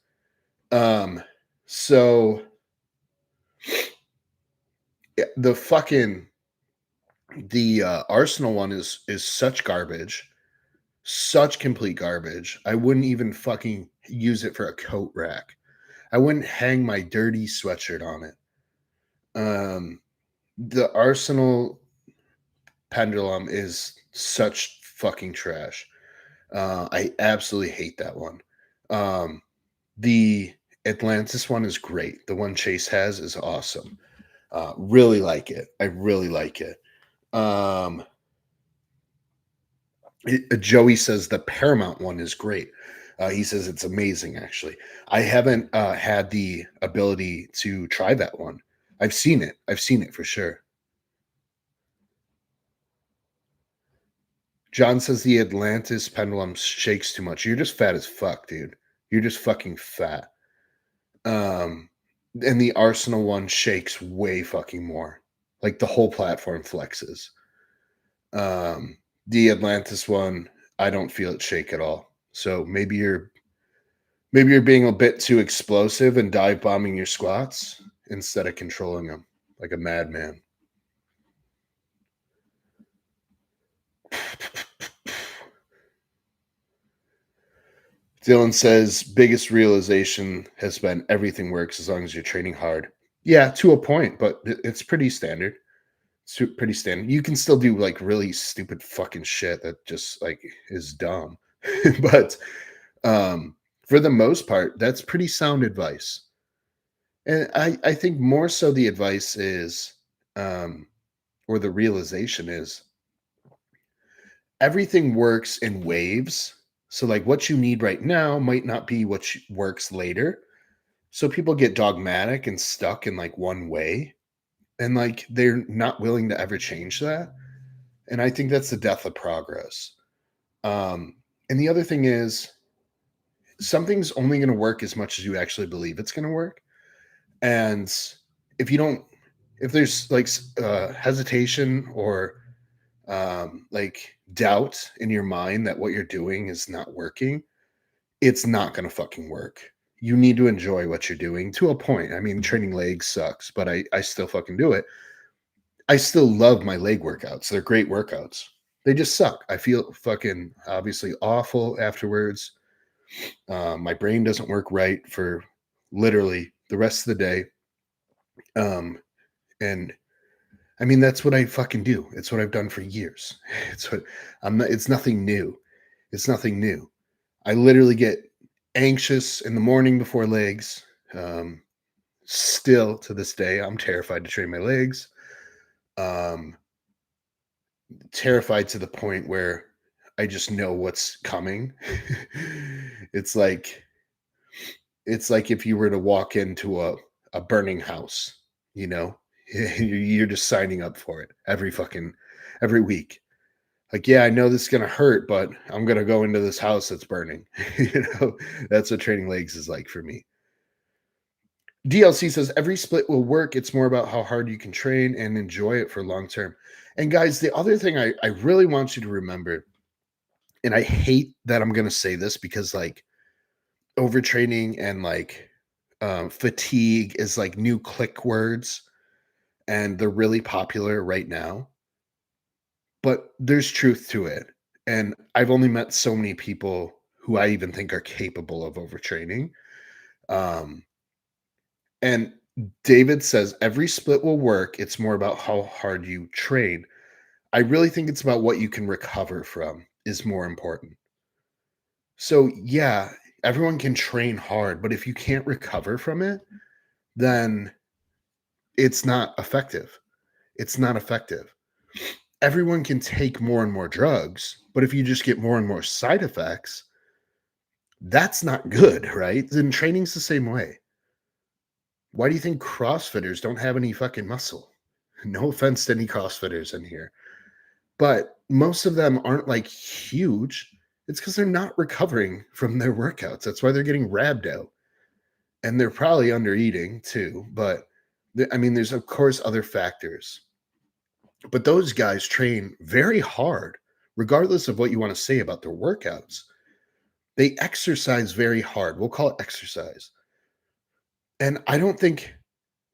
Um, so the fucking the Arsenal one is such garbage, such complete garbage. I wouldn't even fucking use it for a coat rack. I wouldn't hang my dirty sweatshirt on it. The Arsenal pendulum is such fucking trash. I absolutely hate that one. Um, the Atlantis one is great. The one Chase has is awesome. Really like it. I really like it. Um, Joey says the Paramount one is great. He says it's amazing, actually. I haven't had the ability to try that one. I've seen it. I've seen it for sure. John says the Atlantis pendulum shakes too much. You're just fat as fuck, dude. You're just fucking fat. Um, and the Arsenal one shakes way fucking more. Like the whole platform flexes. Um, the Atlantis one, I don't feel it shake at all. So maybe you're being a bit too explosive and dive bombing your squats instead of controlling them like a madman. Dylan says biggest realization has been everything works as long as you're training hard. Yeah, to a point, but it's pretty standard. Pretty standard. You can still do like really stupid fucking shit that just like is dumb. But um for the most part, that's pretty sound advice. And I think more so the advice is um or the realization is everything works in waves. So like what you need right now might not be what works later. So people get dogmatic and stuck in like one way and like they're not willing to ever change that. And I think that's the death of progress. And the other thing is something's only going to work as much as you actually believe it's going to work. And if you don't, if there's like hesitation or like doubt in your mind that what you're doing is not working, it's not going to fucking work. You need to enjoy what you're doing to a point. I mean, training legs sucks, but I still fucking do it. I still love my leg workouts. They're great workouts. They just suck. I feel fucking obviously awful afterwards. My brain doesn't work right for literally the rest of the day. And I mean, that's what I fucking do. It's what I've done for years. It's what I'm not, it's nothing new. It's nothing new. I literally get anxious in the morning before legs. Um, Still to this day, I'm terrified to train my legs. Um, terrified to the point where I just know what's coming. It's like it's like if you were to walk into a burning house, you know? You're just signing up for it every week. Like, yeah, I know this is gonna hurt, but I'm gonna go into this house that's burning. You know, that's what training legs is like for me. DLC says every split will work. It's more about how hard you can train and enjoy it for long term. And guys, the other thing I really want you to remember, and I hate that I'm gonna say this because like overtraining and like fatigue is like new click words and they're really popular right now, but there's truth to it. And I've only met so many people who I even think are capable of overtraining. Um, and David says every split will work. It's more about how hard you train. I really think it's about what you can recover from is more important. So, yeah, everyone can train hard, but if you can't recover from it, then it's not effective. It's not effective. Everyone can take more and more drugs, but if you just get more and more side effects, that's not good, right? Then training's the same way. Why do you think CrossFitters don't have any fucking muscle? No offense to any CrossFitters in here, but most of them aren't like huge. It's because they're not recovering from their workouts. That's why they're getting rhabdo. And they're probably under eating too. But I mean, there's of course other factors. But those guys train very hard, regardless of what you want to say about their workouts. They exercise very hard. We'll call it exercise. And I don't think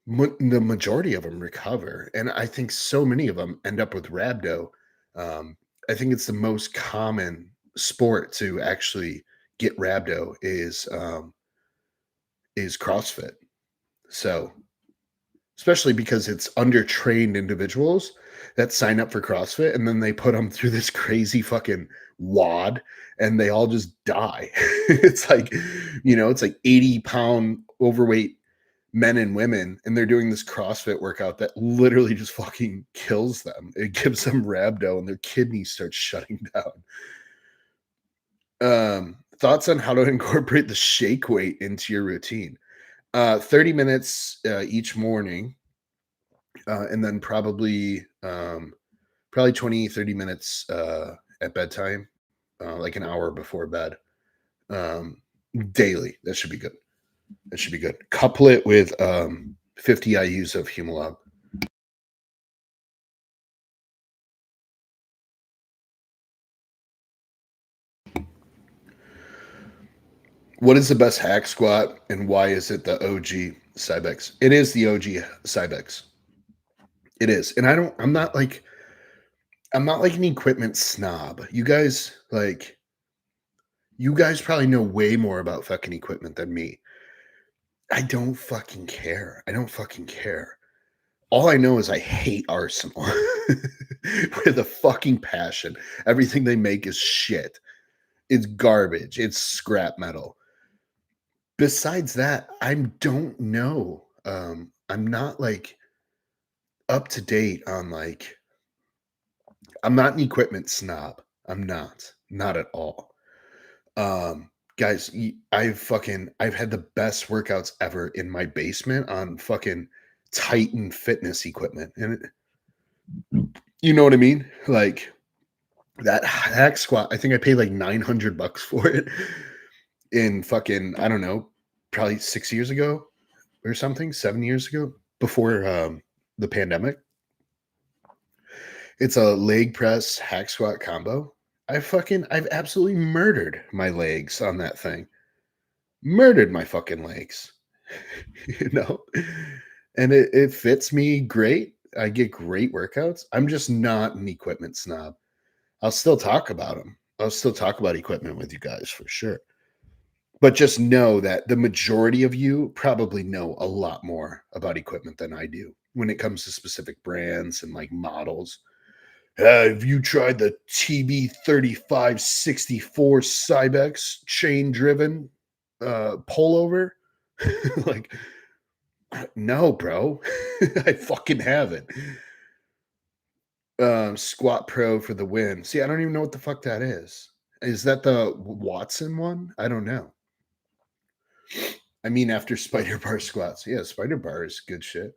the majority of them recover. And I think so many of them end up with rhabdo. Um, I think it's the most common sport to actually get rhabdo is CrossFit. So especially because it's undertrained individuals that sign up for CrossFit and then they put them through this crazy fucking wad and they all just die. It's like, it's like 80-pound overweight men and women, and they're doing this CrossFit workout that literally just fucking kills them. It gives them rhabdo and their kidneys start shutting down. Thoughts on how to incorporate the shake weight into your routine? 30 minutes each morning, and then probably 20-30 minutes at bedtime, like an hour before bed, um, daily. That should be good. That should be good. Couple it with 50 IUs of Humalog. What is the best hack squat and why is it the OG Cybex? It is the OG Cybex. It is. And I'm not like an equipment snob. You guys probably know way more about fucking equipment than me. I don't fucking care. I don't fucking care. All I know is I hate Arsenal with a fucking passion. Everything they make is shit. It's garbage. It's scrap metal. Besides that, I don't know. I'm not like up to date on like I'm not an equipment snob. I'm not at all. Guys, I've had the best workouts ever in my basement on fucking Titan fitness equipment. And you know what I mean? Like that hack squat, I think I paid like $900 for it in fucking, I don't know, probably 6 years ago or something, 7 years ago before the pandemic. It's a leg press hack squat combo. I've absolutely murdered my legs on that thing. Murdered my fucking legs. you know? And it fits me great. I get great workouts. I'm just not an equipment snob. I'll still talk about them. I'll still talk about equipment with you guys for sure. But just know that the majority of you probably know a lot more about equipment than I do when it comes to specific brands and like models. Have you tried the TB3564 Cybex chain driven pullover? Like, no, bro. I fucking haven't. Squat Pro for the win. See, I don't even know what the fuck that is. Is that the Watson one? I don't know. I mean, after Spider Bar squats. Yeah, Spider Bar is good shit.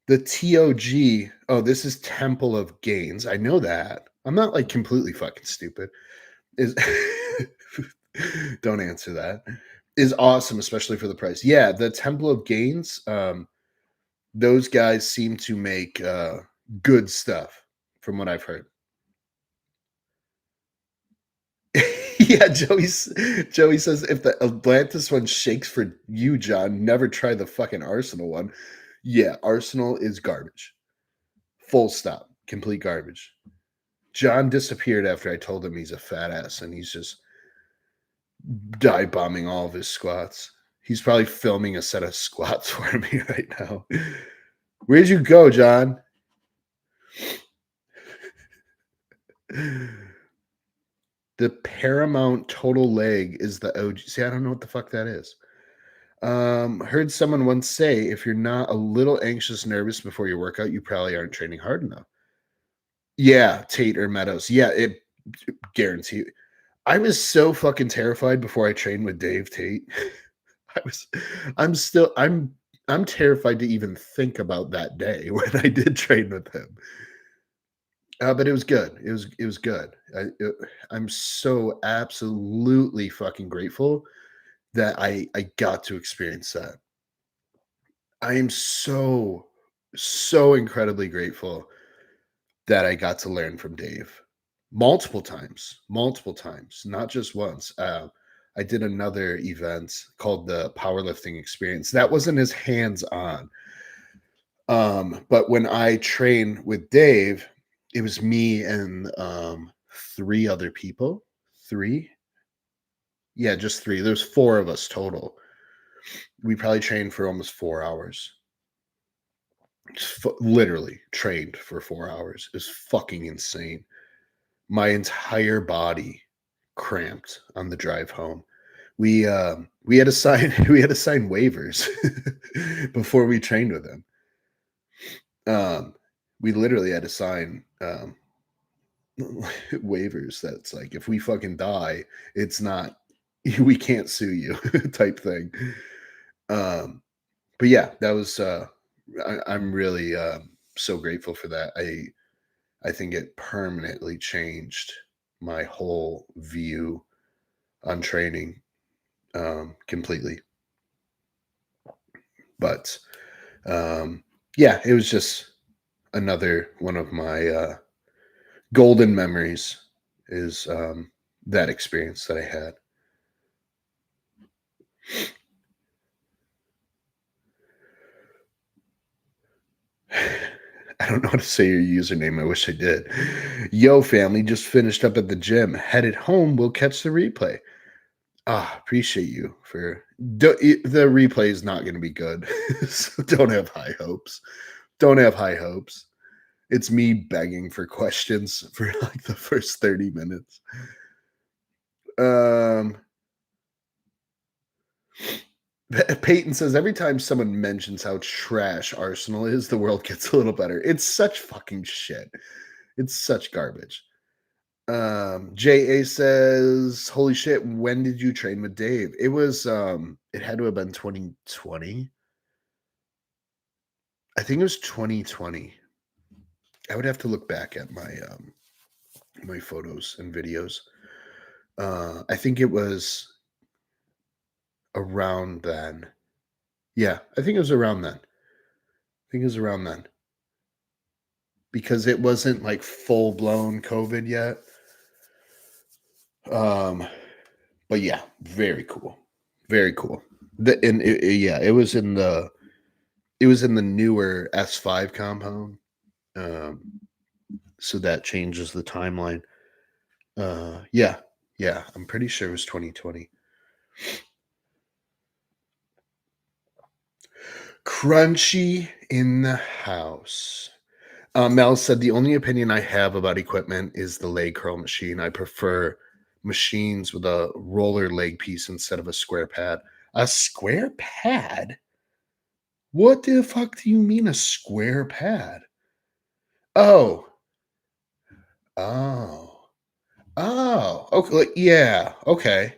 The TOG. Oh, this is Temple of Gains. I know that. I'm not like completely fucking stupid. Is don't answer that. Is awesome, especially for the price. Yeah, the Temple of Gains. Those guys seem to make good stuff, from what I've heard. Yeah, Joey says if the Atlantis one shakes for you, John, never try the fucking Arsenal one. Yeah, Arsenal is garbage. Full stop. Complete garbage. John disappeared after I told him he's a fat ass and he's just dive bombing all of his squats. He's probably filming a set of squats for me right now. Where'd you go, John? The Paramount Total Leg is the OG. See, I don't know what the fuck that is. Heard someone once say if you're not a little anxious, nervous before your workout, you probably aren't training hard enough. Yeah, Tate or Meadows. Yeah, it guarantee. I was so fucking terrified before I trained with Dave Tate. I was I'm still I'm terrified to even think about that day when I did train with him. But it was good. It was good. I'm so absolutely fucking grateful that I got to experience that. I am so incredibly grateful that I got to learn from Dave multiple times, not just once. I did another event called the Powerlifting Experience. That wasn't as hands on. But when I trained with Dave, it was me and three other people. Three? Yeah, just three. There's four of us total. We probably trained for almost 4 hours. Literally trained for 4 hours. It was fucking insane. My entire body cramped on the drive home. We had to sign we had to sign waivers before we trained with him. We literally had to sign waivers that's like if we fucking die, it's not we can't sue you type thing. Um, but yeah, that was I'm really so grateful for that. I think it permanently changed my whole view on training completely. But yeah, it was just another one of my golden memories is that experience that I had. I don't know how to say your username. I wish I did. Yo, family, just finished up at the gym. Headed home. We'll catch the replay. Appreciate you for the replay is not going to be good. So don't have high hopes. Don't have high hopes. It's me begging for questions for like the first 30 minutes. Um Peyton says every time someone mentions how trash Arsenal is, the world gets a little better. It's such fucking shit. It's such garbage. JA says, "Holy shit, when did you train with Dave?" It was it had to have been 2020. I think it was 2020. I would have to look back at my photos and videos. I think it was around then. Yeah, I think it was around then. I think it was around then. Because it wasn't like full blown COVID yet. Um, but yeah, very cool, very cool. Yeah, it was in the newer S5 compound. Um, so that changes the timeline. Yeah, yeah, I'm pretty sure it was 2020. Crunchy in the house. Mel said the only opinion I have about equipment is the leg curl machine. I prefer machines with a roller leg piece instead of a square pad. A square pad? What the fuck do you mean a square pad? Oh, Oh. Oh, okay, like, yeah, okay.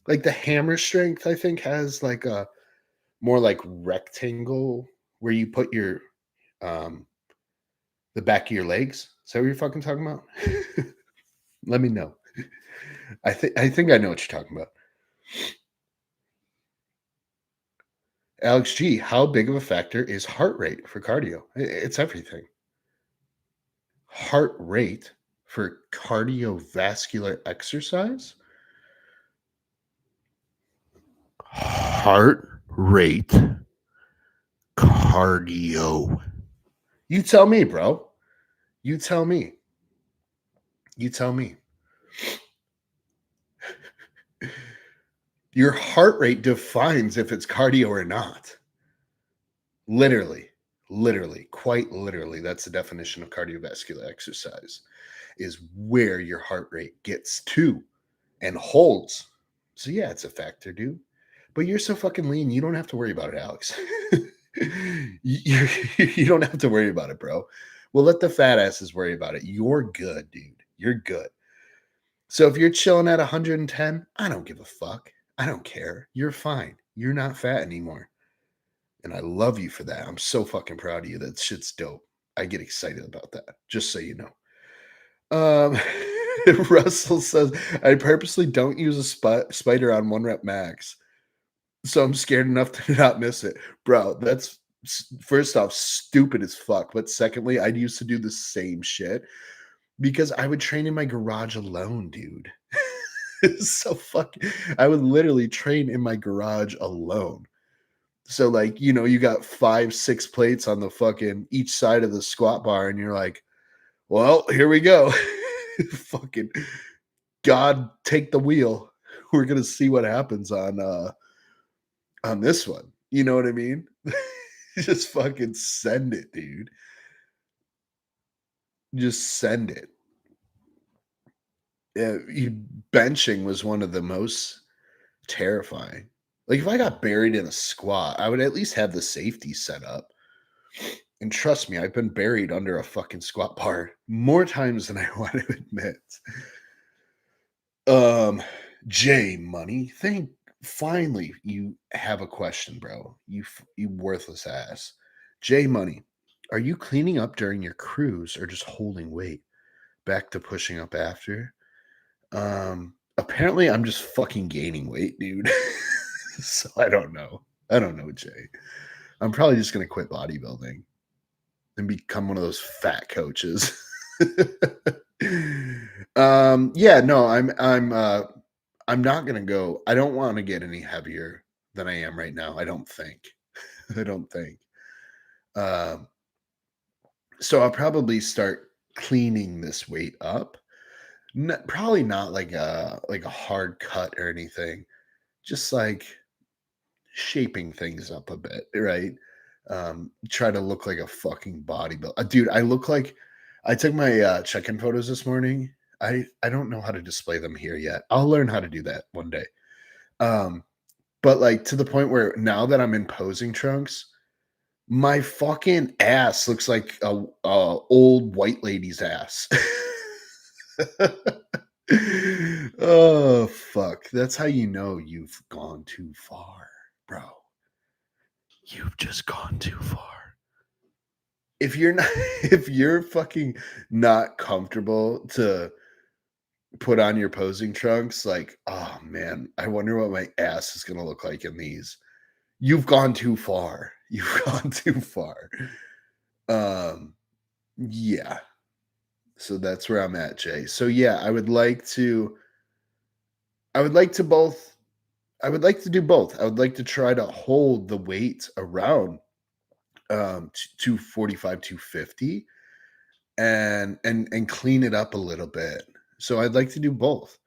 Like, the hammer strength, I think, has, like, a more, like, rectangle where you put your, um the back of your legs? Is that what you're fucking talking about? Let me know. I think I know what you're talking about. Alex G, how big of a factor is heart rate for cardio? It's everything. Heart rate for cardiovascular exercise? Heart rate cardio. You tell me, bro. You tell me. You tell me. Your heart rate defines if it's cardio or not. Literally, literally, quite literally, that's the definition of cardiovascular exercise is where your heart rate gets to and holds. So yeah, it's a factor, dude. But you're so fucking lean, you don't have to worry about it, Alex. you, you don't have to worry about it, bro. We'll let the fat asses worry about it. You're good, dude. You're good. So if you're chilling at 110, I don't give a fuck. I don't care. You're fine. You're not fat anymore. And I love you for that. I'm so fucking proud of you. That shit's dope. I get excited about that, just so you know. Um, Russell says, I purposely don't use a spider on 1 rep max. So I'm scared enough to not miss it. Bro, that's first off stupid as fuck. But secondly, I used to do the same shit because I would train in my garage alone, dude. It's so fucking I would literally train in my garage alone. So like, you got 5, 6 plates on the fucking each side of the squat bar, and you're like, well, here we go. Fucking God take the wheel. We're gonna see what happens on this one. You know what I mean? Just fucking send it, dude. Just send it. Yeah, benching was one of the most terrifying. Like if I got buried in a squat, I would at least have the safety set up. And trust me, I've been buried under a fucking squat bar more times than I want to admit. Um, J Money, think finally you have a question, bro. You worthless ass. J Money, are you cleaning up during your cruise or just holding weight? Back to pushing up after. Apparently I'm just fucking gaining weight, dude. So I don't know. I don't know, Jay. I'm probably just gonna quit bodybuilding and become one of those fat coaches. Yeah, no, I'm not gonna go. I don't want to get any heavier than I am right now. I don't think. I don't think. Um, so I'll probably start cleaning this weight up. Probably not like a hard cut or anything. Just like shaping things up a bit, right? Try to look like a fucking bodybuilder. Dude, I took my check-in photos this morning. I don't know how to display them here yet. I'll learn how to do that one day. Um, but like to the point where now that I'm in posing trunks, my fucking ass looks like a old white lady's ass. Oh fuck. That's how you know you've gone too far, bro. You've just gone too far. If you're not if you're fucking not comfortable to put on your posing trunks, like, oh man, I wonder what my ass is gonna look like in these. You've gone too far. You've gone too far. Um, yeah. So that's where I'm at, Jay. So yeah, I would like to both I would like to do both. I would like to try to hold the weight around 245, 250 and clean it up a little bit. So I'd like to do both.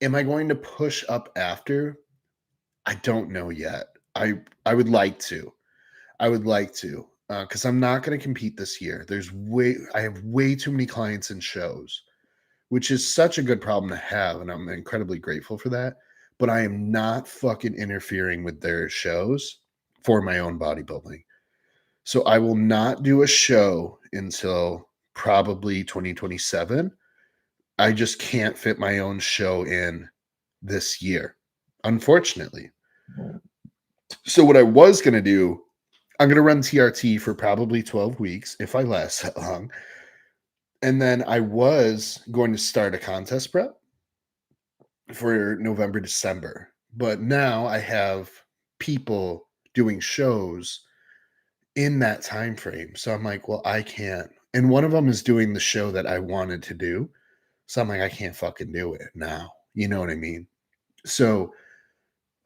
Am I going to push up after? I don't know yet. I would like to. I would like to because I'm not going to compete this year. I have way too many clients and shows, which is such a good problem to have, and I'm incredibly grateful for that. But I am not fucking interfering with their shows for my own bodybuilding. So I will not do a show until probably 2027 I just can't fit my own show in this year, unfortunately. So what I was gonna do, I'm gonna run TRT for probably 12 weeks if I last that long. And then I was going to start a contest prep for November, December. But now I have people doing shows in that time frame. So I'm like, well, I can't. And one of them is doing the show that I wanted to do. So I'm like, I can't fucking do it now. You know what I mean? So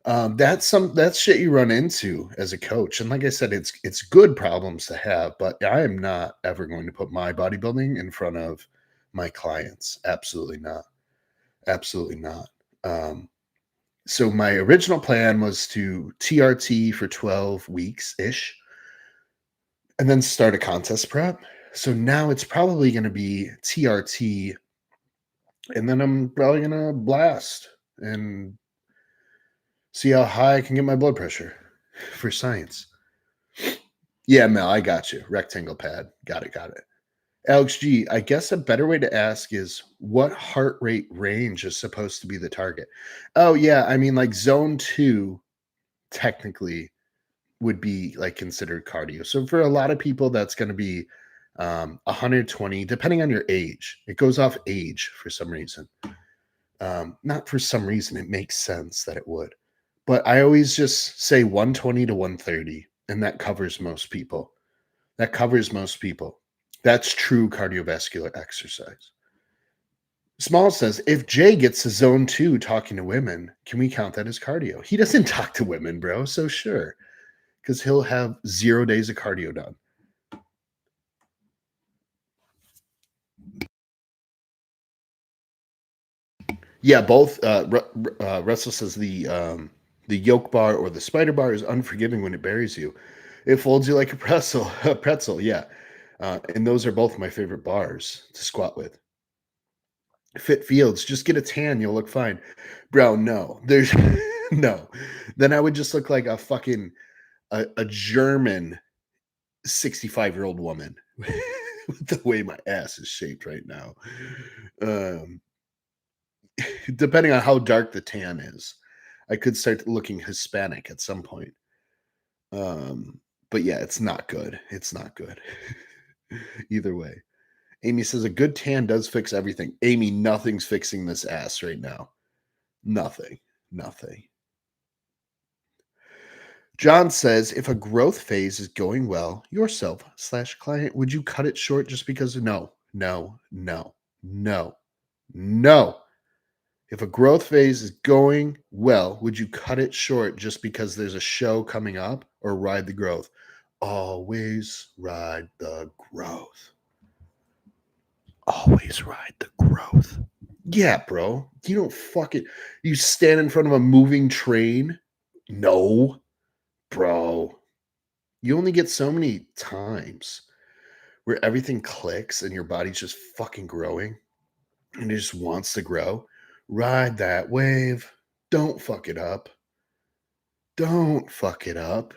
that's shit you run into as a coach. And like I said, it's good problems to have, but I am not ever going to put my bodybuilding in front of my clients. Absolutely not. Absolutely not. So my original plan was to TRT for 12 weeks ish and then start a contest prep. So now it's probably going to be TRT and then I'm probably going to blast and see how high I can get my blood pressure for science. Yeah, Mel, I got you. Rectangle pad. Got it. Got it. Alex G, I guess a better way to ask is what heart rate range is supposed to be the target? Oh, yeah. I mean, like zone two, technically, would be like considered cardio. So for a lot of people, that's going to be 120, depending on your age. It goes off age for some reason. Not for some reason, it makes sense that it would. But I always just say 120 to 130, and that covers most people. That covers most people. That's true cardiovascular exercise. Small says, if Jay gets to zone two talking to women, can we count that as cardio? He doesn't talk to women, bro. So sure, because he'll have 0 days of cardio done. Yeah, both. Russell says the yoke bar or the spider bar is unforgiving when it buries you. It folds you like a pretzel. A pretzel, yeah. And those are both my favorite bars to squat with. Fit Fields, just get a tan, you'll look fine, bro. No, there's no. Then I would just look like a fucking a German 65-year-old woman with the way my ass is shaped right now. Um, depending on how dark the tan is, I could start looking Hispanic at some point. Um, but yeah, it's not good. It's not good. Either way. Amy says a good tan does fix everything. Amy, nothing's fixing this ass right now. Nothing. Nothing. John says if a growth phase is going well, yourself slash client, would you cut it short just because? No, no, no, no, no. If a growth phase is going well, would you cut it short just because there's a show coming up or ride the growth? Always ride the growth. Always ride the growth. Yeah, bro. You don't fucking you stand in front of a moving train? No, bro. You only get so many times where everything clicks and your body's just fucking growing and it just wants to grow. Ride that wave. Don't fuck it up. Don't fuck it up.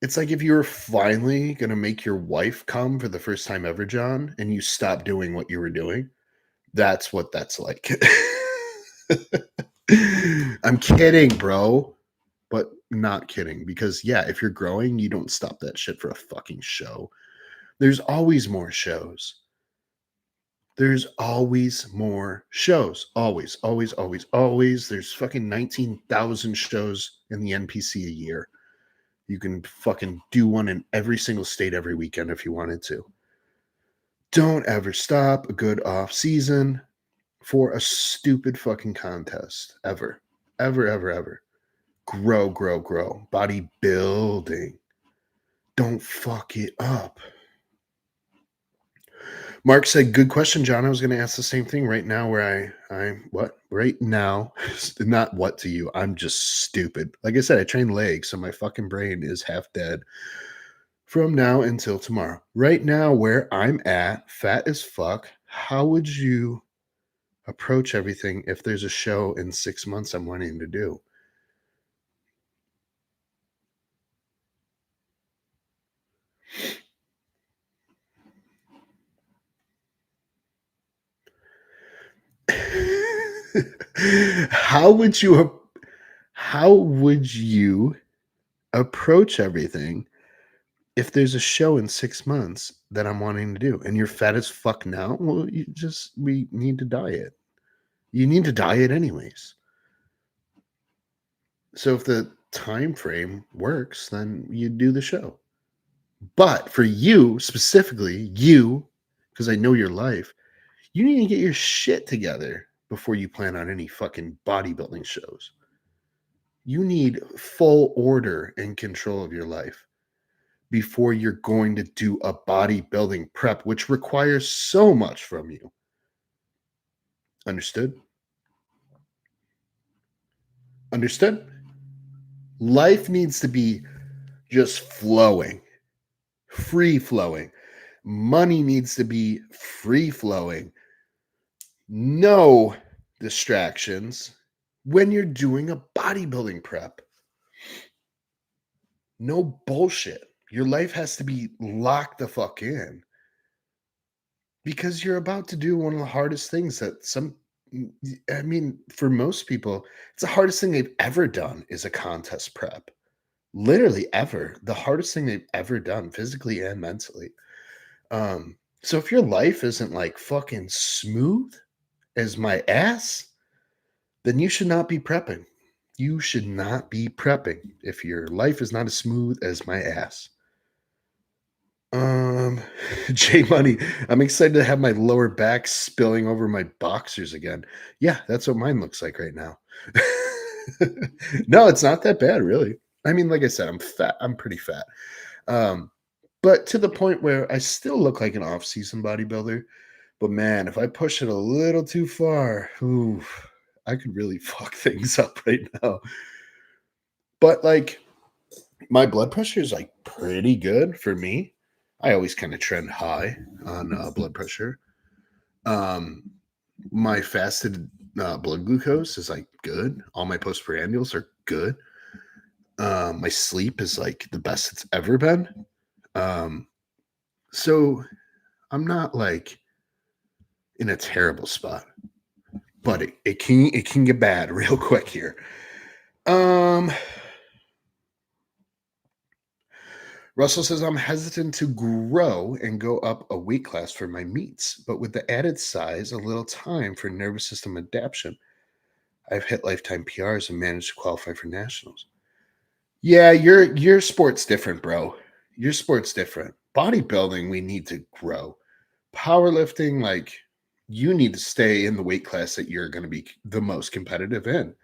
It's like if you were finally going to make your wife come for the first time ever, John, and you stop doing what you were doing. That's what that's like. I'm kidding, bro. But not kidding because, yeah, if you're growing, you don't stop that shit for a fucking show. There's always more shows. There's always more shows. Always, always, always, always. There's fucking 19,000 shows in the NPC a year. You can fucking do one in every single state every weekend if you wanted to. Don't ever stop a good off season for a stupid fucking contest. Ever. Ever, ever, ever. Grow, grow, grow. Bodybuilding. Don't fuck it up. Mark said, "Good question, John. I was going to ask the same thing right now. Where I what right now? Not what to you. I'm just stupid. Like I said, I train legs, so my fucking brain is half dead from now until tomorrow. Right now, where I'm at, fat as fuck. How would you approach everything if there's a show in 6 months I'm wanting to do?" How would you how would you approach everything if there's a show in 6 months that I'm wanting to do and you're fat as fuck now? Well, we need to diet. You need to diet anyways. So if the time frame works, then you do the show. But for you specifically, because I know your life, you need to get your shit together before you plan on any fucking bodybuilding shows. You need full order and control of your life before you're going to do a bodybuilding prep, which requires so much from you. Understood? Understood? Life needs to be just flowing, free flowing. Money needs to be free flowing. No distractions when you're doing a bodybuilding prep. No bullshit. Your life has to be locked the fuck in because you're about to do one of the hardest things that I mean, for most people, it's the hardest thing they've ever done is a contest prep. Literally ever. The hardest thing they've ever done physically and mentally. So if your life isn't like fucking smooth as my ass, then you should not be prepping. You should not be prepping if your life is not as smooth as my ass. Um, J Money, I'm excited to have my lower back spilling over my boxers again. Yeah, that's what mine looks like right now. No, it's not that bad, really. I mean, like I said, I'm fat. I'm pretty fat. Um, but to the point where I still look like an off-season bodybuilder. But man, if I push it a little too far, ooh, I could really fuck things up right now. But like my blood pressure is like pretty good for me. I always kind of trend high on blood pressure. Um, my fasted blood glucose is like good. All my postprandials are good. My sleep is like the best it's ever been. Um, so I'm not like in a terrible spot, but it can get bad real quick here. Um, Russell says, I'm hesitant to grow and go up a weight class for my meets, but with the added size, a little time for nervous system adaptation. I've hit lifetime PRs and managed to qualify for nationals. Yeah, your sport's different, bro. Your sport's different. Bodybuilding, we need to grow. Powerlifting, like you need to stay in the weight class that you're going to be the most competitive in.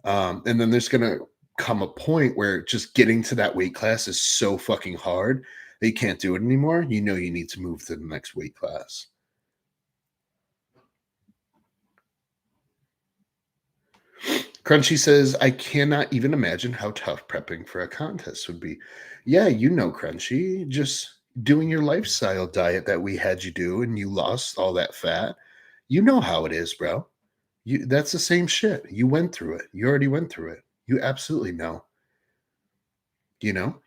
And then there's going to come a point where just getting to that weight class is so fucking hard that you can't do it anymore. You know, you need to move to the next weight class. Crunchy says, I cannot even imagine how tough prepping for a contest would be. Yeah, you know, Crunchy, just doing your lifestyle diet that we had you do and you lost all that fat. You know how it is, bro. That's the same shit. You went through it. You already went through it. You absolutely know. You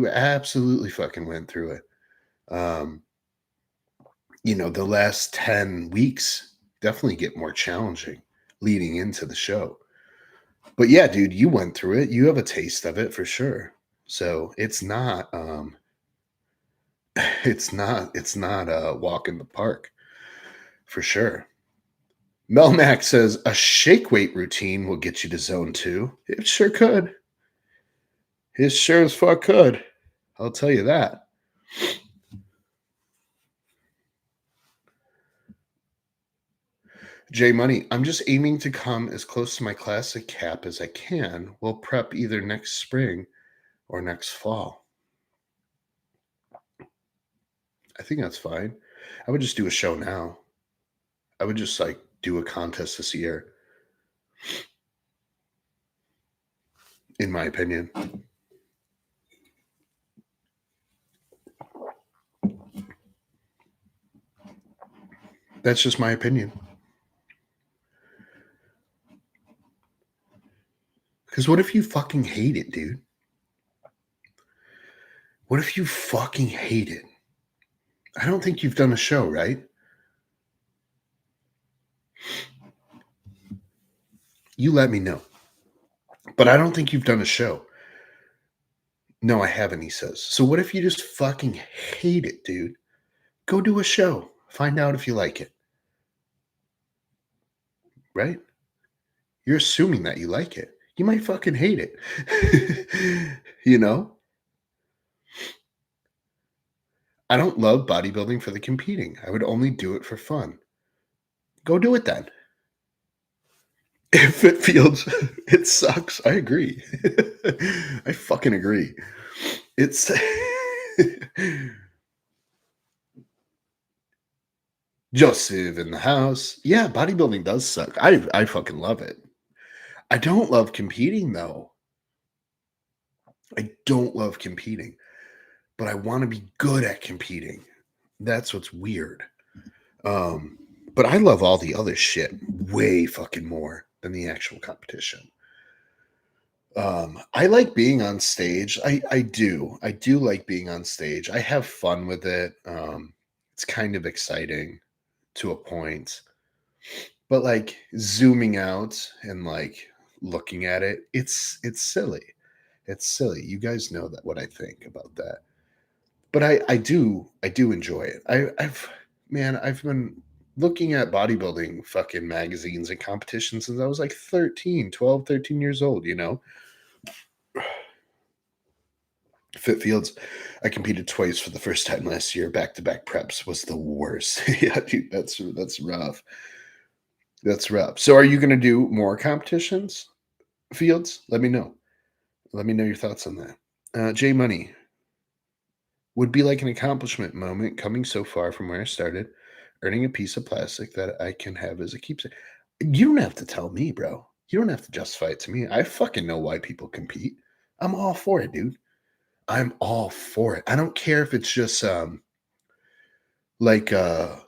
absolutely fucking went through it. Um, the last 10 weeks definitely get more challenging leading into the show. But yeah, dude, you went through it. You have a taste of it for sure. So it's not a walk in the park for sure. Melmac says a shake weight routine will get you to zone 2. It sure could. It sure as fuck could. I'll tell you that. J Money, I'm just aiming to come as close to my classic cap as I can. We'll prep either next spring or next fall. I think that's fine. I would just do a show now. I would just like do a contest this year, in my opinion. That's just my opinion. Because what if you fucking hate it, dude? What if you fucking hate it? I don't think you've done a show, right? You let me know. But I don't think you've done a show. No, I haven't, he says. So what if you just fucking hate it, dude? Go do a show. Find out if you like it, right? You're assuming that you like it. You might fucking hate it. you know? I don't love bodybuilding for the competing. I would only do it for fun. Go do it then. If it feels it sucks, I agree. I fucking agree. It's Joseph in the house. Yeah, bodybuilding does suck. I fucking love it. I don't love competing though. I don't love competing, but I want to be good at competing. That's what's weird. Um, but I love all the other shit way fucking more than the actual competition. I like being on stage. I do. I do like being on stage. I have fun with it. It's kind of exciting to a point. But like zooming out and like looking at it, it's silly. It's silly. You guys know that what I think about that. But I do enjoy it. I've been looking at bodybuilding fucking magazines and competitions since I was like 13 years old, you know? Fit Fields, I competed twice for the first time last year. Back to back preps was the worst. Yeah, dude, that's rough. That's rough. So, are you going to do more competitions, Fields? Let me know. Let me know your thoughts on that. J Money would be like an accomplishment moment coming so far from where I started, earning a piece of plastic that I can have as a keepsake. You don't have to tell me, bro. You don't have to justify it to me. I fucking know why people compete. I'm all for it, dude. I'm all for it. I don't care if it's just like a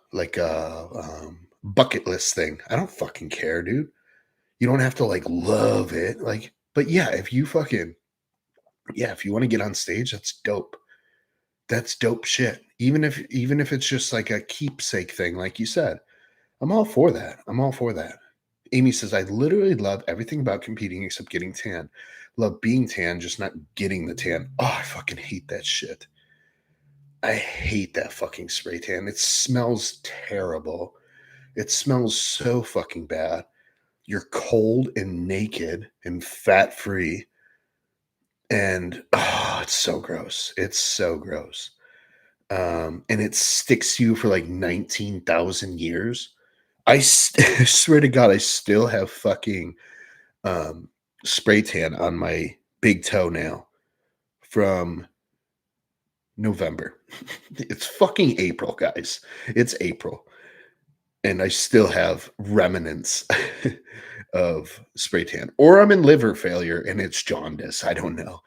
bucket list thing. I don't fucking care, dude. You don't have to like love it. Like, but yeah, if you want to get on stage, that's dope. That's dope shit. Even if it's just like a keepsake thing, like you said. I'm all for that. I'm all for that. Amy says, I literally love everything about competing except getting tan. Love being tan, just not getting the tan. Oh, I fucking hate that shit. I hate that fucking spray tan. It smells terrible. It smells so fucking bad. You're cold and naked and fat free. And oh, it's so gross. It's so gross. And it sticks to you for like 19,000 years. I swear to God, I still have fucking spray tan on my big toenail from November. It's fucking April, guys. It's April. And I still have remnants of spray tan. Or I'm in liver failure and it's jaundice. I don't know.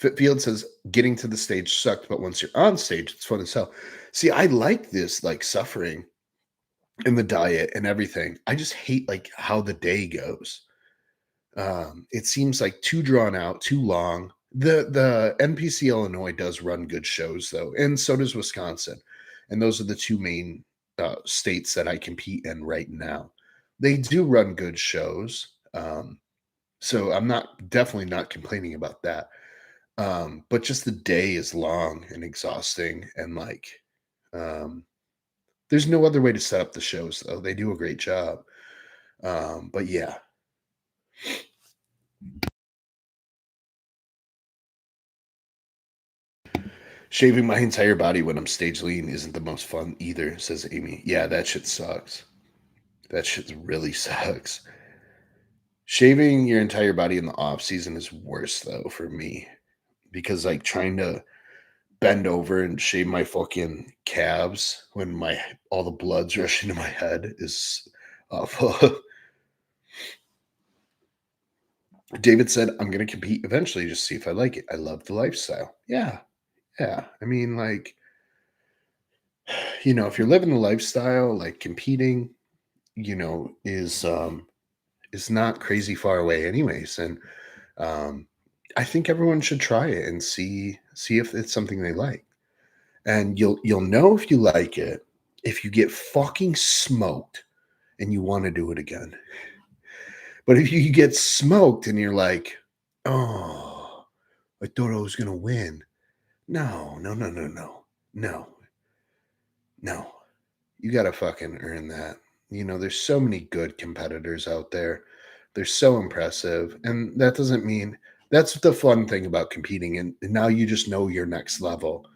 Fitfield says getting to the stage sucked, but once you're on stage, it's fun as hell. See, I like this like suffering and the diet and everything. I just hate like how the day goes. It seems like too drawn out, too long. The NPC Illinois does run good shows though, and so does Wisconsin, and those are the two main states that I compete in right now. They do run good shows, so I'm not definitely not complaining about that. But just the day is long and exhausting, and like, um, there's no other way to set up the shows though. They do a great job. But yeah, shaving my entire body when I'm stage lean isn't the most fun either, says Amy. Yeah, that shit sucks. That shit really sucks. Shaving your entire body in the off season is worse though for me because like trying to bend over and shave my fucking calves when my all the blood's rushing to my head is awful. David said, I'm gonna compete eventually, just see if I like it. I love the lifestyle. Yeah, yeah. I mean, like, if you're living the lifestyle, like competing, is not crazy far away anyways. And um I think everyone should try it and see if it's something they like. And you'll know if you like it if you get fucking smoked and you want to do it again. But if you get smoked and you're like, oh, I thought I was going to win. No, no, no, no, no, no, no. You got to fucking earn that. There's so many good competitors out there. They're so impressive. And that doesn't mean that's the fun thing about competing. And now you just know your next level.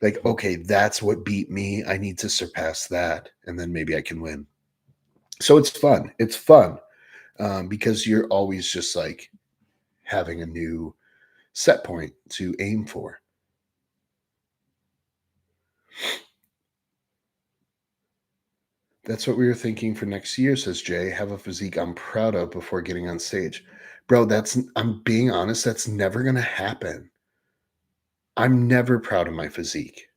Like, okay, that's what beat me. I need to surpass that. And then maybe I can win. So it's fun. It's fun because you're always just like having a new set point to aim for. That's what we were thinking for next year, says Jay. Have a physique I'm proud of before getting on stage. Bro, I'm being honest, that's never going to happen. I'm never proud of my physique.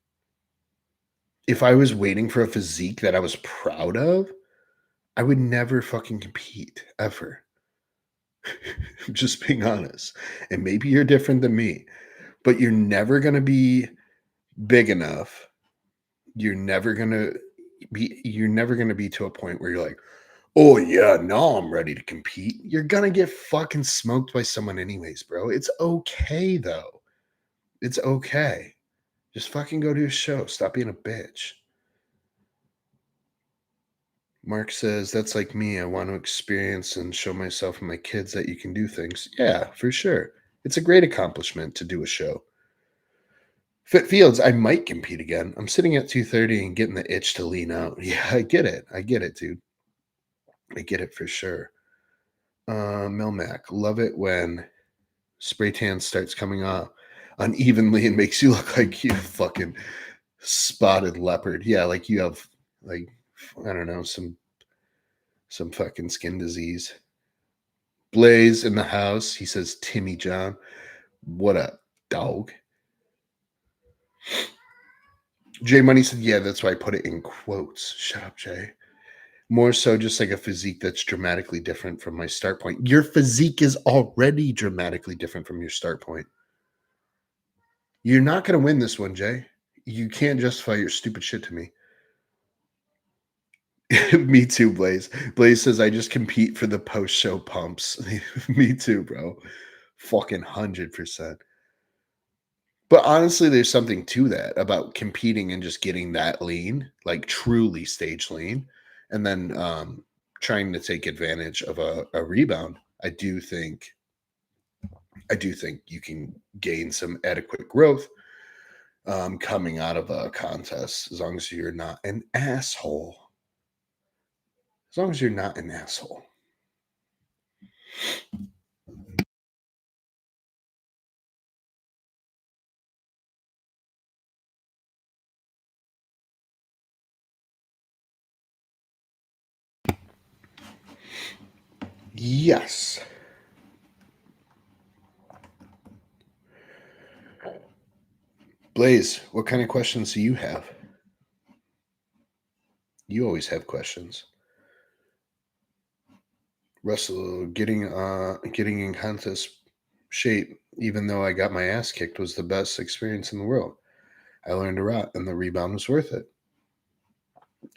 If I was waiting for a physique that I was proud of, I would never fucking compete ever. I'm just being honest. And maybe you're different than me, but you're never going to be big enough. You're never going to be to a point where you're like, oh yeah, now I'm ready to compete. You're gonna get fucking smoked by someone anyways, bro. It's okay though. It's okay. Just fucking go to a show. Stop being a bitch. Mark says, that's like me. I want to experience and show myself and my kids that you can do things. Yeah, for sure. It's a great accomplishment to do a show. Fit Fields, I might compete again. I'm sitting at 230 and getting the itch to lean out. Yeah, I get it. I get it, dude. I get it for sure. Melmac, love it when spray tan starts coming off unevenly and makes you look like you fucking spotted leopard. Yeah, like you have like I don't know, some fucking skin disease. Blaze in the house. He says Timmy John. What up, dog? Jay Money said, yeah, that's why I put it in quotes. Shut up, Jay. More so just like a physique that's dramatically different from my start point. Your physique is already dramatically different from your start point. You're not going to win this one, Jay. You can't justify your stupid shit to me. Me too, Blaze. Blaze says, I just compete for the post show pumps. Me too, bro. Fucking 100%. But honestly, there's something to that about competing and just getting that lean, like truly stage lean, and then trying to take advantage of a rebound. I do think you can gain some adequate growth coming out of a contest as long as you're not an asshole. As long as you're not an asshole. Yes. Blaze, what kind of questions do you have? You always have questions. Russell, getting in contest shape, even though I got my ass kicked, was the best experience in the world. I learned a lot, and the rebound was worth it.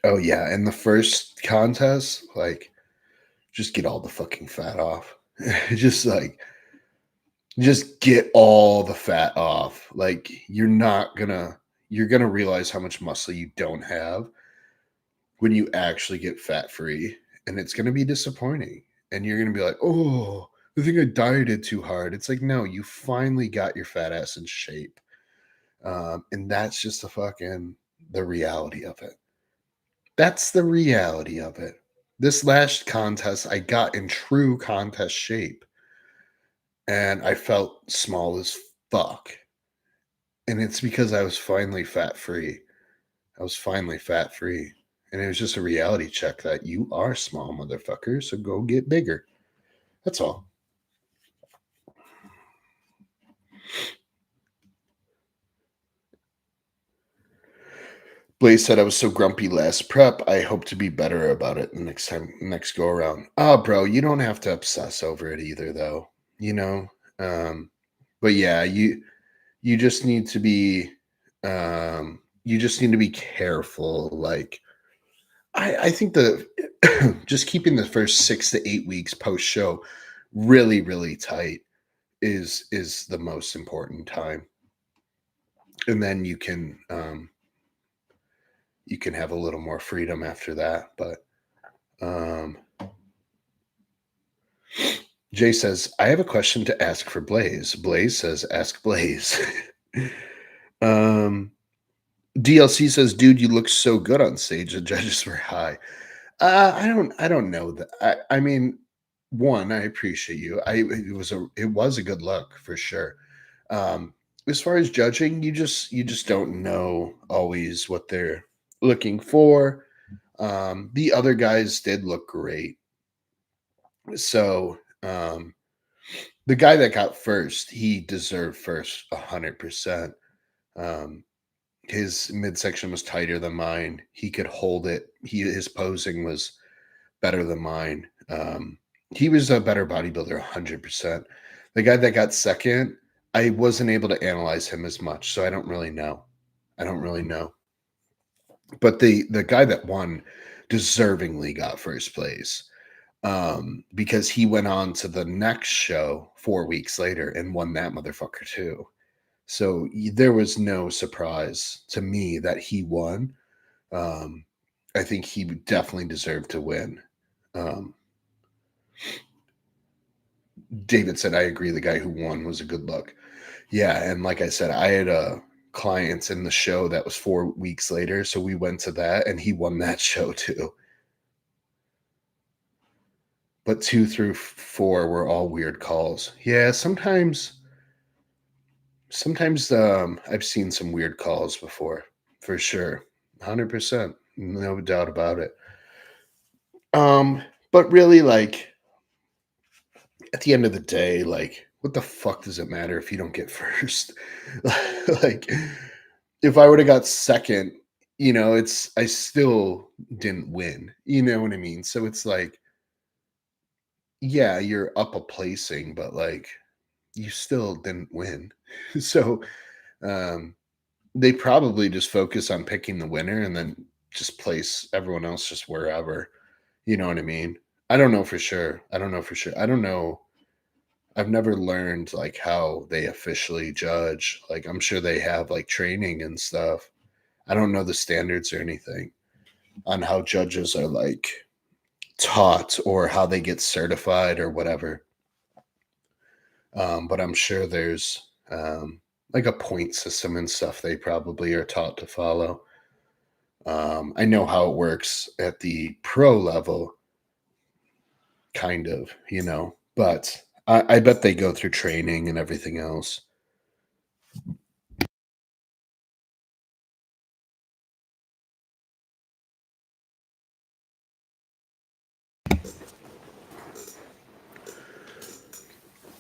Oh yeah, in the first contest, like, just get all the fucking fat off. just get all the fat off. Like, you're gonna realize how much muscle you don't have when you actually get fat free, and it's gonna be disappointing. And you're gonna be like, oh, I think I dieted too hard. It's like, no, you finally got your fat ass in shape. And that's just the reality of it. That's the reality of it. This last contest, I got in true contest shape and I felt small as fuck. And it's because I was finally fat free. I was finally fat free. And it was just a reality check that you are small, motherfucker. So go get bigger. That's all. Blaze said I was so grumpy last prep. I hope to be better about it next go around. Oh, bro, you don't have to obsess over it either, though. You know, but yeah, you just need to be. you just need to be careful. Like, I think the just keeping the first 6 to 8 weeks post show really, really tight is the most important time, and then you can have a little more freedom after that. But um, Jay says, I have a question to ask for Blaze. Blaze says, ask Blaze. um, DLC says, dude, you look so good on stage. The judges were high. I don't know that. I mean, one, I appreciate you. It was a good look for sure. Um, as far as judging, you just don't know always what they're looking for. The other guys did look great. So the guy that got first, he deserved first 100%. Um, his midsection was tighter than mine. He could hold it. His posing was better than mine. He was a better bodybuilder, 100%. The guy that got second, I wasn't able to analyze him as much, so I don't really know. I don't really know. But the guy that won deservingly got first place, because he went on to the next show 4 weeks later and won that motherfucker too. So there was no surprise to me that he won. Um, I think he definitely deserved to win. Um, David said, I agree. The guy who won was a good look. Yeah. And like I said, I had clients in the show that was 4 weeks later. So we went to that and he won that show too. But 2 through 4 were all weird calls. Yeah. Sometimes I've seen some weird calls before for sure. 100%. No doubt about it. But really, like, at the end of the day, like, what the fuck does it matter if you don't get first? Like, if I would have got second, I still didn't win. You know what I mean? So it's like, yeah, you're up a placing, but like, you still didn't win. So, um, they probably just focus on picking the winner and then just place everyone else just wherever. You know what I mean? I don't know for sure. I don't know for sure. I don't know. I've never learned like how they officially judge. Like I'm sure they have like training and stuff. I don't know the standards or anything on how judges are like taught or how they get certified or whatever. But I'm sure there's like a point system and stuff they probably are taught to follow. I know how it works at the pro level, kind of, but I bet they go through training and everything else.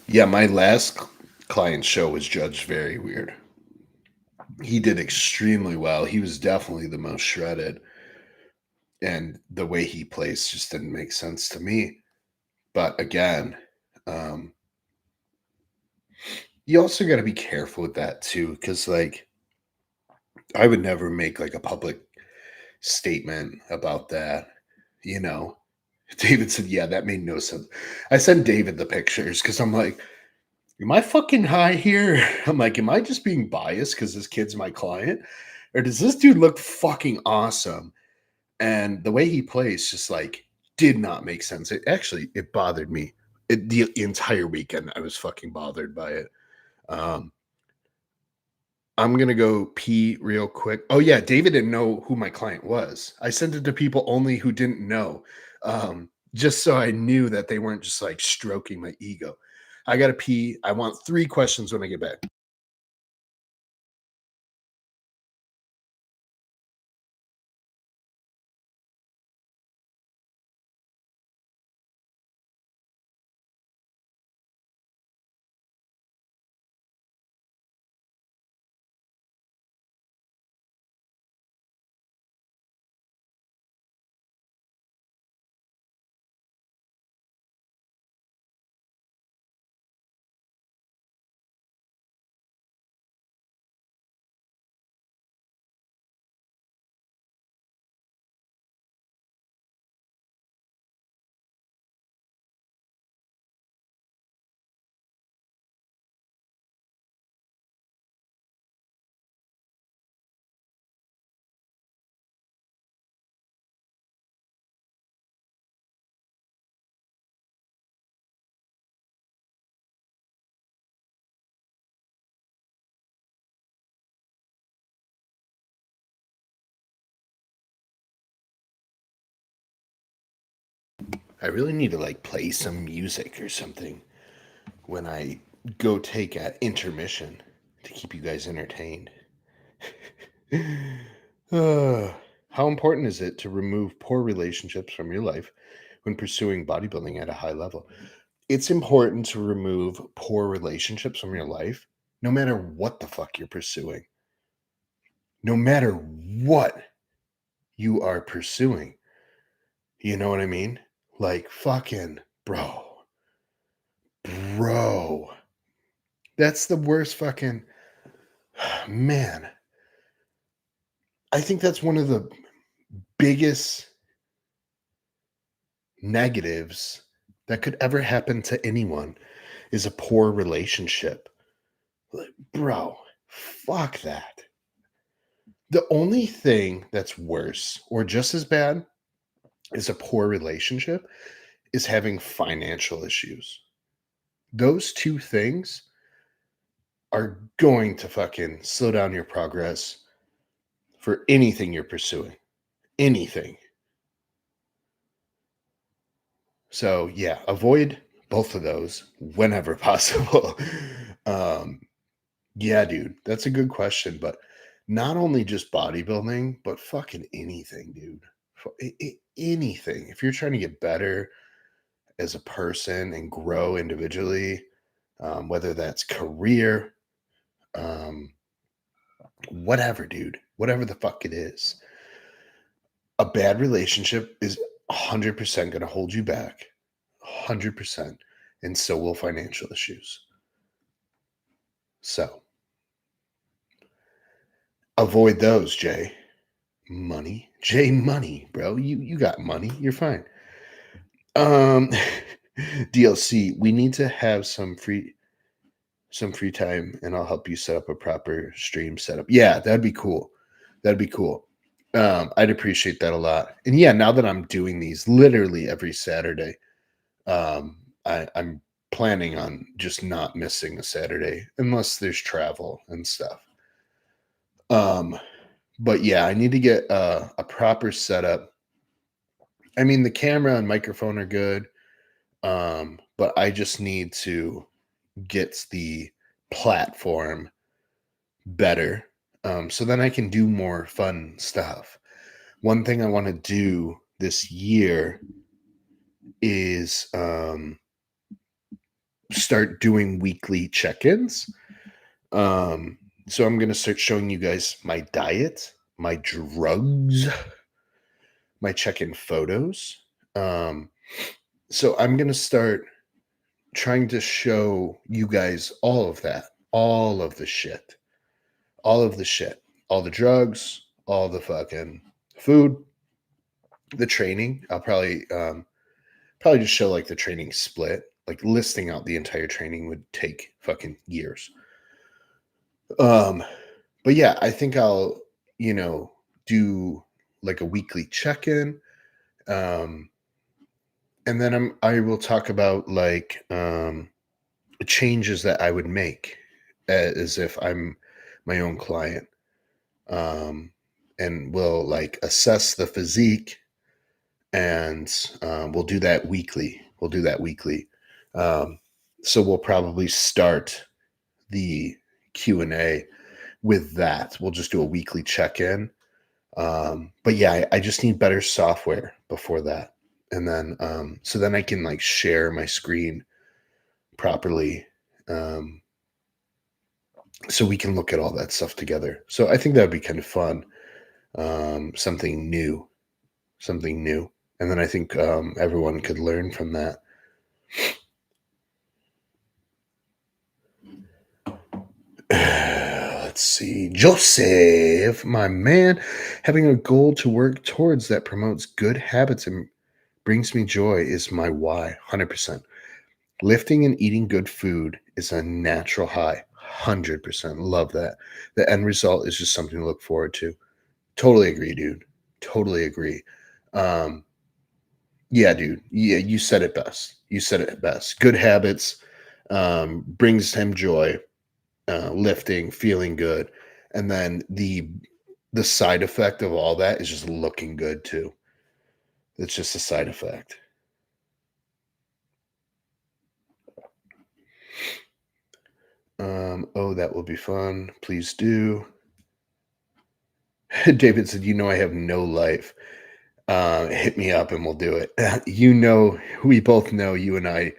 Yeah, my last client show was judged very weird. He did extremely well. He was definitely the most shredded, and the way he placed just didn't make sense to me. But again, um, you also got to be careful with that too, because like I would never make like a public statement about that. You know, David said, "Yeah, that made no sense." I sent David the pictures because I'm like, "Am I fucking high here?" I'm like, "Am I just being biased because this kid's my client, or does this dude look fucking awesome?" And the way he plays just like did not make sense. It bothered me. The entire weekend, I was fucking bothered by it. Um, I'm gonna go pee real quick. Oh yeah, David didn't know who my client was. I sent it to people only who didn't know, just so I knew that they weren't just like stroking my ego. I gotta pee. I want 3 questions when I get back. I really need to like play some music or something when I go take at intermission to keep you guys entertained. Uh, how important is it to remove poor relationships from your life when pursuing bodybuilding at a high level? It's important to remove poor relationships from your life no matter what the fuck you're pursuing. No matter what you are pursuing. You know what I mean? Like, fucking, bro. That's the worst fucking, man. I think that's one of the biggest negatives that could ever happen to anyone is a poor relationship. Like, bro, fuck that. The only thing that's worse or just as bad as a poor relationship is having financial issues. Those two things are going to fucking slow down your progress for anything you're pursuing. Anything. So, yeah, avoid both of those whenever possible. um, yeah, dude, that's a good question. But not only just bodybuilding, but fucking anything, dude. Anything. If you're trying to get better as a person and grow individually, whether that's career, um, whatever, dude, whatever the fuck it is, a bad relationship is 100% going to hold you back. 100%. And so will financial issues. So avoid those, Jay. Money. Jay, money, bro. You got money. You're fine. Um DLC, we need to have some free time and I'll help you set up a proper stream setup. Yeah, that'd be cool. That'd be cool. I'd appreciate that a lot. And yeah, now that I'm doing these literally every Saturday, I'm planning on just not missing a Saturday unless there's travel and stuff. Um, but yeah, I need to get a proper setup. I mean, the camera and microphone are good, but I just need to get the platform better, so then I can do more fun stuff. One thing I want to do this year is start doing weekly check-ins. So I'm gonna start showing you guys my diet, my drugs, my check-in photos. Um, so I'm gonna start trying to show you guys all of that, all of the shit, all of the shit, all the drugs, all the fucking food, the training. I'll probably just show like the training split. Like listing out the entire training would take fucking years. Um, but yeah, I think I'll, you know, do like a weekly check-in. Um, and then I will talk about like changes that I would make as if I'm my own client. Um, and we'll like assess the physique and we'll do that weekly. We'll do that weekly. Um, so we'll probably start the Q&A with that. We'll just do a weekly check-in. But yeah, I just need better software before that. And then, so then I can like share my screen properly. So we can look at all that stuff together. So I think that would be kind of fun. Something new, something new. And then I think, everyone could learn from that. Let's see. Joseph, my man, having a goal to work towards that promotes good habits and brings me joy is my why. 100%. Lifting and eating good food is a natural high. 100%. Love that. The end result is just something to look forward to. Totally agree, dude. Totally agree. Um, yeah, dude. Yeah, you said it best. You said it best. Good habits brings him joy. Lifting, feeling good, and then the side effect of all that is just looking good too. It's just a side effect. Oh, that will be fun. Please do. David said, I have no life. Hit me up and we'll do it. We both know you and I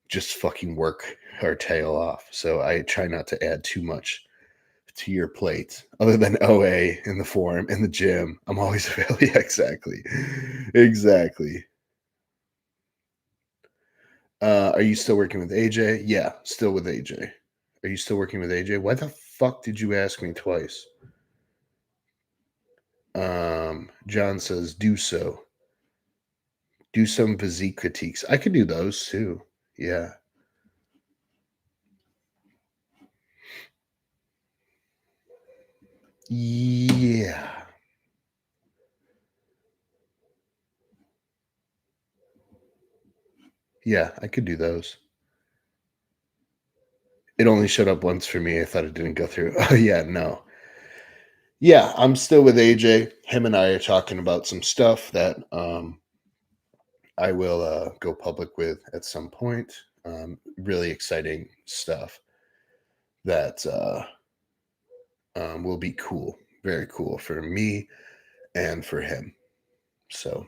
just fucking work our tail off. So I try not to add too much to your plate other than OA in the forum in the gym. I'm always available. Yeah, exactly. Exactly. Are you still working with AJ? Yeah, still with AJ. Are you still working with AJ? Why the fuck did you ask me twice? John says, do so. Do some physique critiques. I could do those too. Yeah. Yeah. Yeah, I could do those. It only showed up once for me. I thought it didn't go through. Oh, yeah, no. Yeah, I'm still with AJ. Him and I are talking about some stuff that I will go public with at some point. Really exciting stuff that will be cool. Very cool for me and for him. So,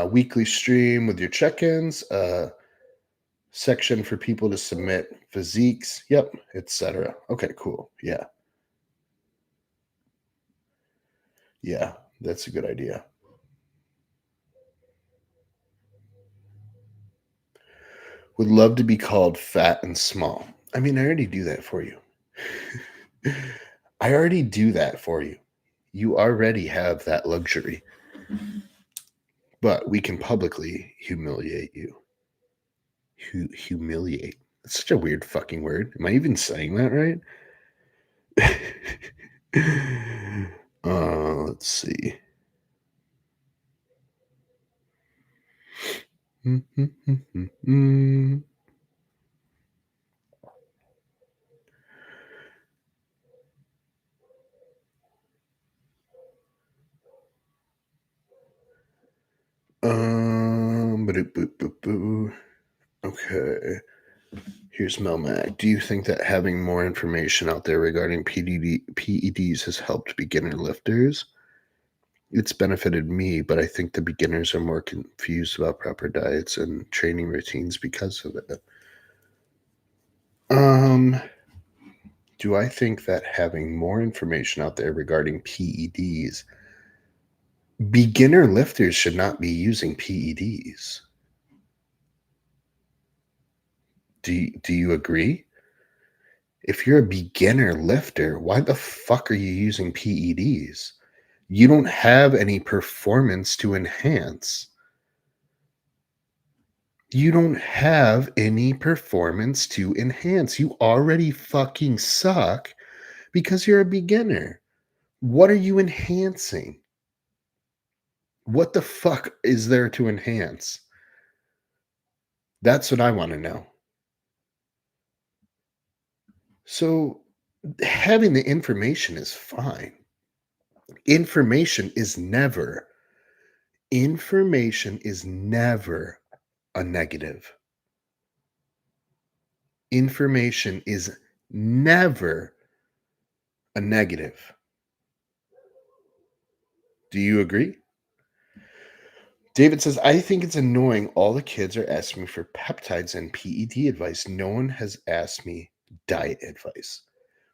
weekly stream with your check ins, section for people to submit physiques. Yep, etc. Okay, cool. Yeah. Yeah, that's a good idea. Would love to be called fat and small. I mean, I already do that for you. I already do that for you. You already have that luxury. But we can publicly humiliate you. Humiliate. That's such a weird fucking word. Am I even saying that right? Let's see. Okay. Here's Melmac. Do you think that having more information out there regarding PEDs has helped beginner lifters? It's benefited me, but I think the beginners are more confused about proper diets and training routines because of it. Um, do I think that having more information out there regarding PEDs, beginner lifters should not be using PEDs? Do you agree? If you're a beginner lifter, why the fuck are you using PEDs? You don't have any performance to enhance. You don't have any performance to enhance. You already fucking suck because you're a beginner. What are you enhancing? What the fuck is there to enhance? That's what I want to know. So, having the information is fine. Information is never a negative. Information is never a negative. Do you agree? David says, I think it's annoying all the kids are asking me for peptides and PED advice. No one has asked me diet advice.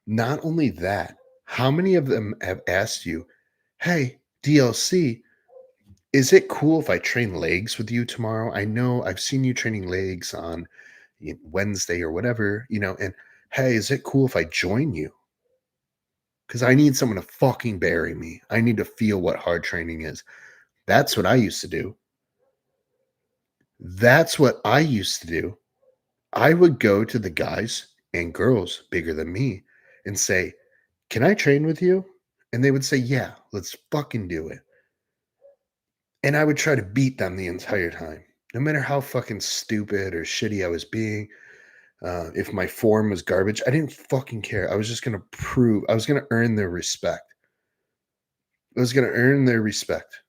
Not only that, how many of them have asked you, hey, DLC, is it cool if I train legs with you tomorrow? I know I've seen you training legs on Wednesday or whatever, and hey, is it cool if I join you? Because I need someone to fucking bury me. I need to feel what hard training is. That's what I used to do. That's what I used to do. I would go to the guys and girls bigger than me and say, can I train with you? And they would say, yeah, let's fucking do it. And I would try to beat them the entire time, no matter how fucking stupid or shitty I was being. If my form was garbage, I didn't fucking care. I was just going to I was going to earn their respect. I was going to earn their respect.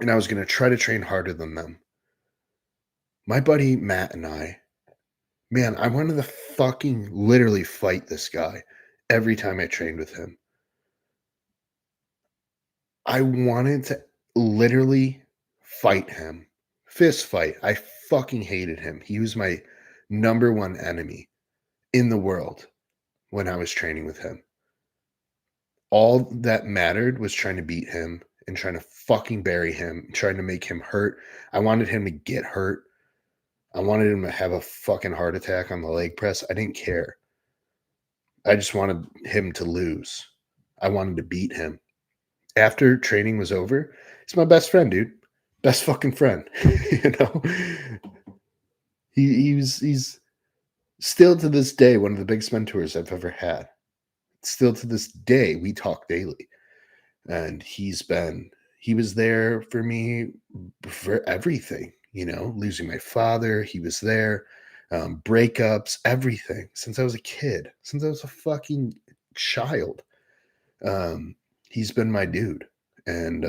And I was going to try to train harder than them. My buddy Matt and I, man, I wanted to fucking literally fight this guy every time I trained with him. I wanted to literally fight him. Fist fight. I fucking hated him. He was my number one enemy in the world when I was training with him. All that mattered was trying to beat him and trying to fucking bury him, trying to make him hurt. I wanted him to get hurt. I wanted him to have a fucking heart attack on the leg press. I didn't care. I just wanted him to lose. I wanted to beat him. After training was over, he's my best friend, dude. Best fucking friend. you know, he's still to this day one of the biggest mentors I've ever had. Still to this day, we talk daily, and he was there for me for everything. You know, losing my father, he was there. Breakups, everything since I was a kid, since I was a fucking child. Um, he's been my dude, and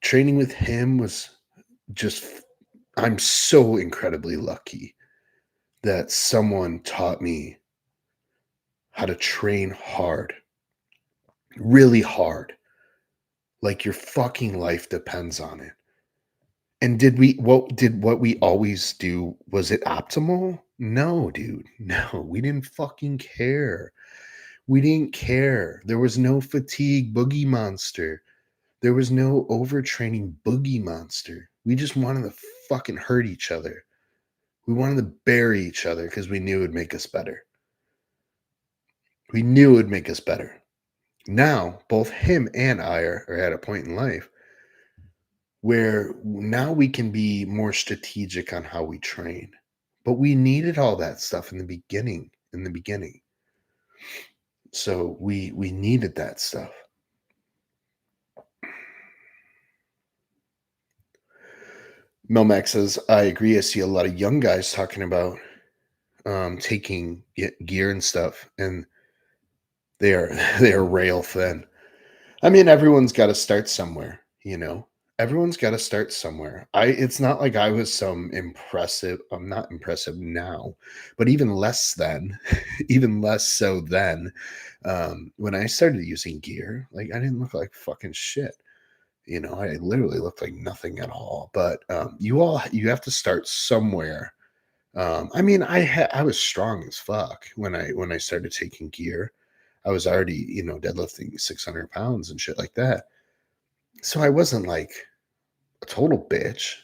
training with him was just I'm so incredibly lucky that someone taught me how to train hard, really hard, like your fucking life depends on it. And did what we always do, was it optimal? No, dude. No, we didn't fucking care. We didn't care. There was no fatigue boogie monster. There was no overtraining boogie monster. We just wanted to fucking hurt each other. We wanted to bury each other because we knew it would make us better. We knew it would make us better. Now, both him and I are at a point in life where now we can be more strategic on how we train. But we needed all that stuff in the beginning. So we needed that stuff. Melmac says, I agree. I see a lot of young guys talking about taking gear and stuff, and they are they are rail thin. I mean, everyone's got to start somewhere, you know. Everyone's got to start somewhere. It's not like I was some impressive. I'm not impressive now, but even less then, even less so then. When I started using gear, like I didn't look like fucking shit. You know, I literally looked like nothing at all. But you have to start somewhere. I mean, I was strong as fuck when I started taking gear. I was already, you know, deadlifting 600 pounds and shit like that. So I wasn't like a total bitch.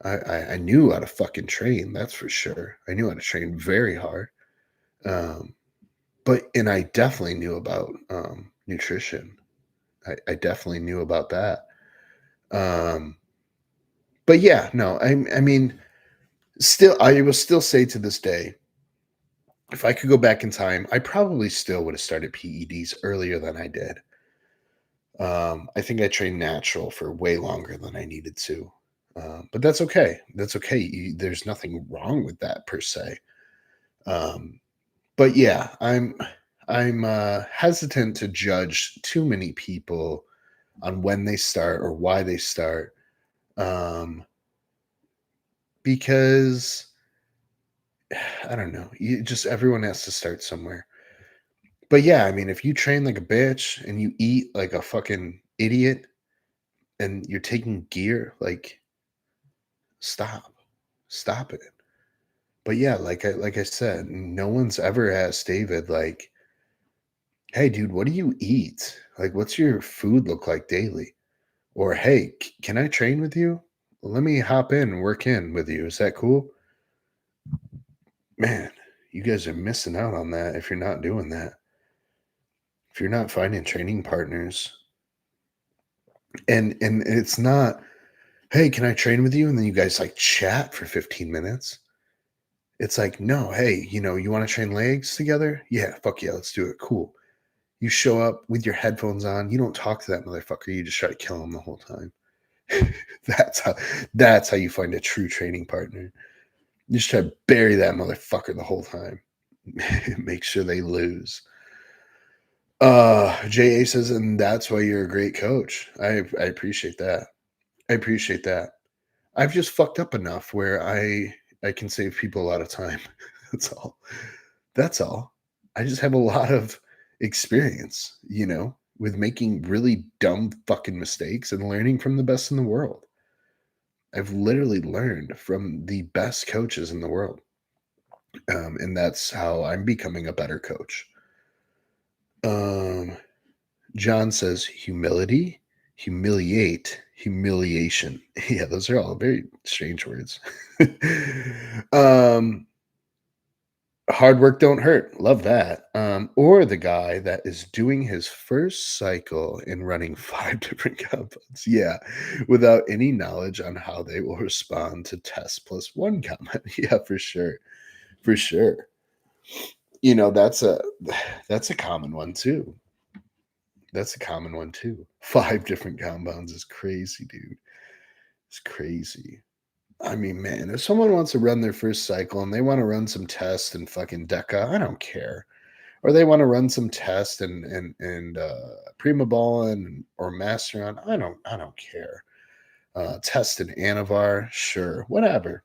I knew how to fucking train, that's for sure. I knew how to train very hard. Um, and I definitely knew about nutrition. I definitely knew about that. Um, but yeah, no, I mean, still, I will still say to this day, if I could go back in time, I probably still would have started PEDs earlier than I did. I think I trained natural for way longer than I needed to. But that's okay. That's okay. There's nothing wrong with that per se. Um, but yeah, I'm hesitant to judge too many people on when they start or why they start, um, because I don't know. You just everyone has to start somewhere. But yeah, I mean, if you train like a bitch and you eat like a fucking idiot and you're taking gear, like stop, stop it. But yeah, like I said, no one's ever asked David like, "Hey, dude, what do you eat? Like, what's your food look like daily?" Or, "Hey, can I train with you? Let me hop in and work in with you. Is that cool?" Man, you guys are missing out on that if you're not doing that. If you're not finding training partners, and it's not, "Hey, can I train with you?" And then you guys like chat for 15 minutes. It's like, "No, hey, you know, you want to train legs together? Yeah, fuck yeah, let's do it. Cool." You show up with your headphones on, you don't talk to that motherfucker, you just try to kill him the whole time. That's how that's how you find a true training partner. You just try to bury that motherfucker the whole time. Make sure they lose. JA says, and that's why you're a great coach. I appreciate that. I appreciate that. I've just fucked up enough where I can save people a lot of time. That's all. That's all. I just have a lot of experience, with making really dumb fucking mistakes and learning from the best in the world. I've literally learned from the best coaches in the world. And that's how I'm becoming a better coach. Um, John says humility, humiliate, humiliation. Yeah, those are all very strange words. um, Hard work don't hurt. Love that. Or the guy that is doing his first cycle and running 5 different compounds. Yeah, without any knowledge on how they will respond to test plus one comment. Yeah, for sure. For sure. That's a that's a common one too. That's a common one too. 5 different compounds is crazy, dude. It's crazy. I mean, man, if someone wants to run their first cycle and they want to run some tests and fucking Deca, I don't care. Or they want to run some tests and Prima Ballin or Masteron, I don't care. Test an Anavar, sure, whatever,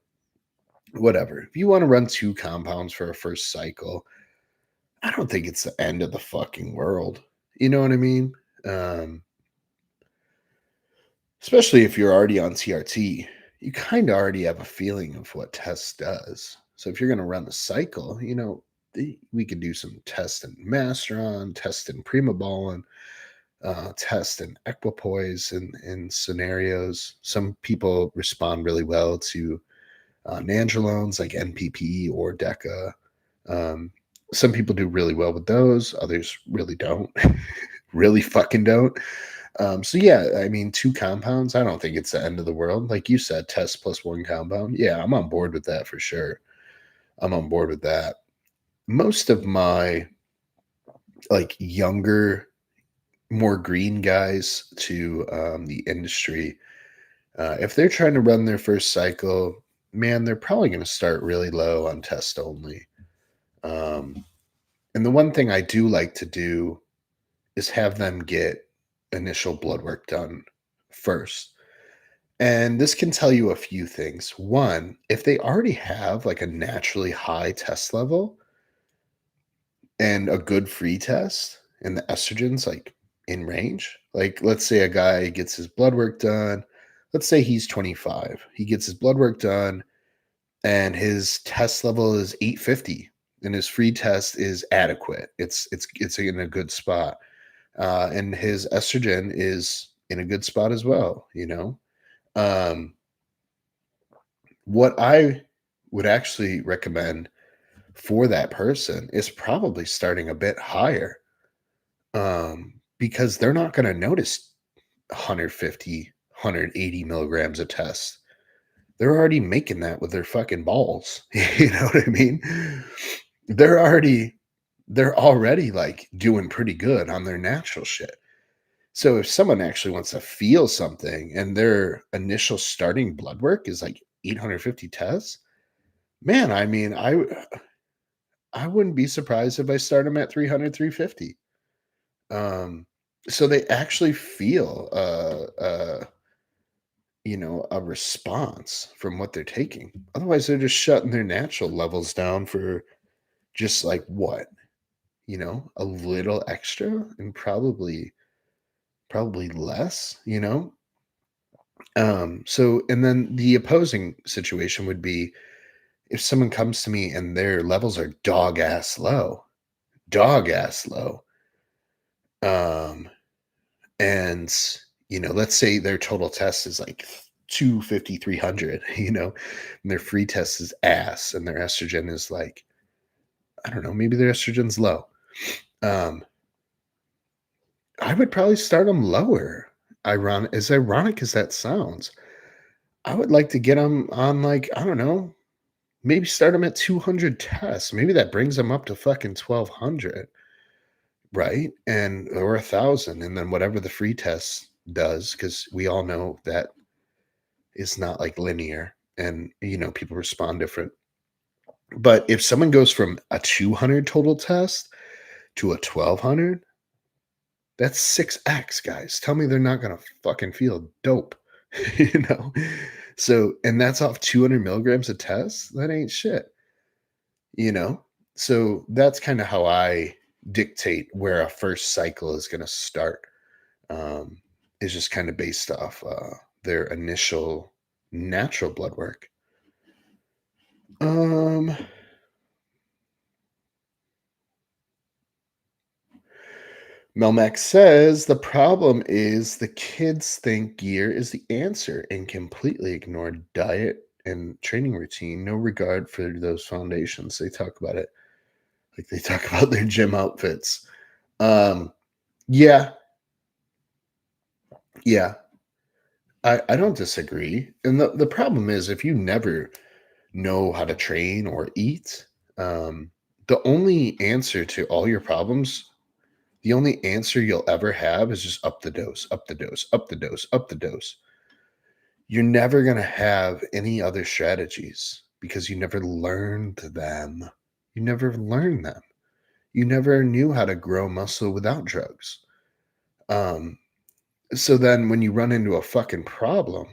whatever. If you want to run 2 compounds for a first cycle, I don't think it's the end of the fucking world. You know what I mean? Um, Especially if you're already on TRT, you kind of already have a feeling of what test does. So if you're going to run the cycle, we could do some test in Masteron, test in Prima Ballin, test in Equipoise in scenarios. Some people respond really well to Nandrolones like NPP or DECA. Um, some people do really well with those, others really don't. Really fucking don't. So yeah, I mean, 2 compounds, I don't think it's the end of the world. Like you said, test plus 1 compound. Yeah, I'm on board with that for sure. I'm on board with that. Most of my like younger, more green guys to the industry, if they're trying to run their first cycle, man, they're probably going to start really low on test only. Um, and the one thing I do like to do is have them get initial blood work done first. And this can tell you a few things. One, if they already have like a naturally high test level and a good free test, and the estrogen's like in range, like let's say a guy gets his blood work done. Let's say he's 25. He gets his blood work done and his test level is 850 and his free test is adequate. It's in a good spot. And his estrogen is in a good spot as well. Um, what I would actually recommend for that person is probably starting a bit higher, because they're not going to notice 150, 180 milligrams of test. They're already making that with their fucking balls. You know what I mean? They're already they're already like doing pretty good on their natural shit. So if someone actually wants to feel something and their initial starting blood work is like 850 tests, man, I mean, I wouldn't be surprised if I start them at 300, 350. Um, so they actually feel a response from what they're taking. Otherwise, they're just shutting their natural levels down for just like what, a little extra and probably less. So and then the opposing situation would be if someone comes to me and their levels are dog ass low, um, and let's say their total test is like 250, 300, and their free test is ass, and their estrogen is like, I don't know, maybe their estrogen's low. Um, I would probably start them lower. Ironic as that sounds, I would like to get them on like, I don't know, maybe start them at 200 tests. Maybe that brings them up to fucking 1,200, right? And or 1,000, and then whatever the free test does, because we all know that is not like linear, and people respond different. But if someone goes from a 200 total test to a 1,200, that's 6x, guys. Tell me they're not gonna fucking feel dope, you know? So, and that's off 200 milligrams of test. That ain't shit, you know? So that's kind of how I dictate where a first cycle is going to start. Um, is just kind of based off their initial natural blood work. Um, Melmac says the problem is the kids think gear is the answer and completely ignore diet and training routine, no regard for those foundations. They talk about it like they talk about their gym outfits. Um, yeah, yeah, I don't disagree. And the problem is if you never know how to train or eat, the only answer to all your problems, the only answer you'll ever have is just up the dose, up the dose, up the dose, up the dose. You're never going to have any other strategies because you never learned them. You never learned them. You never knew how to grow muscle without drugs. Um, so then when you run into a fucking problem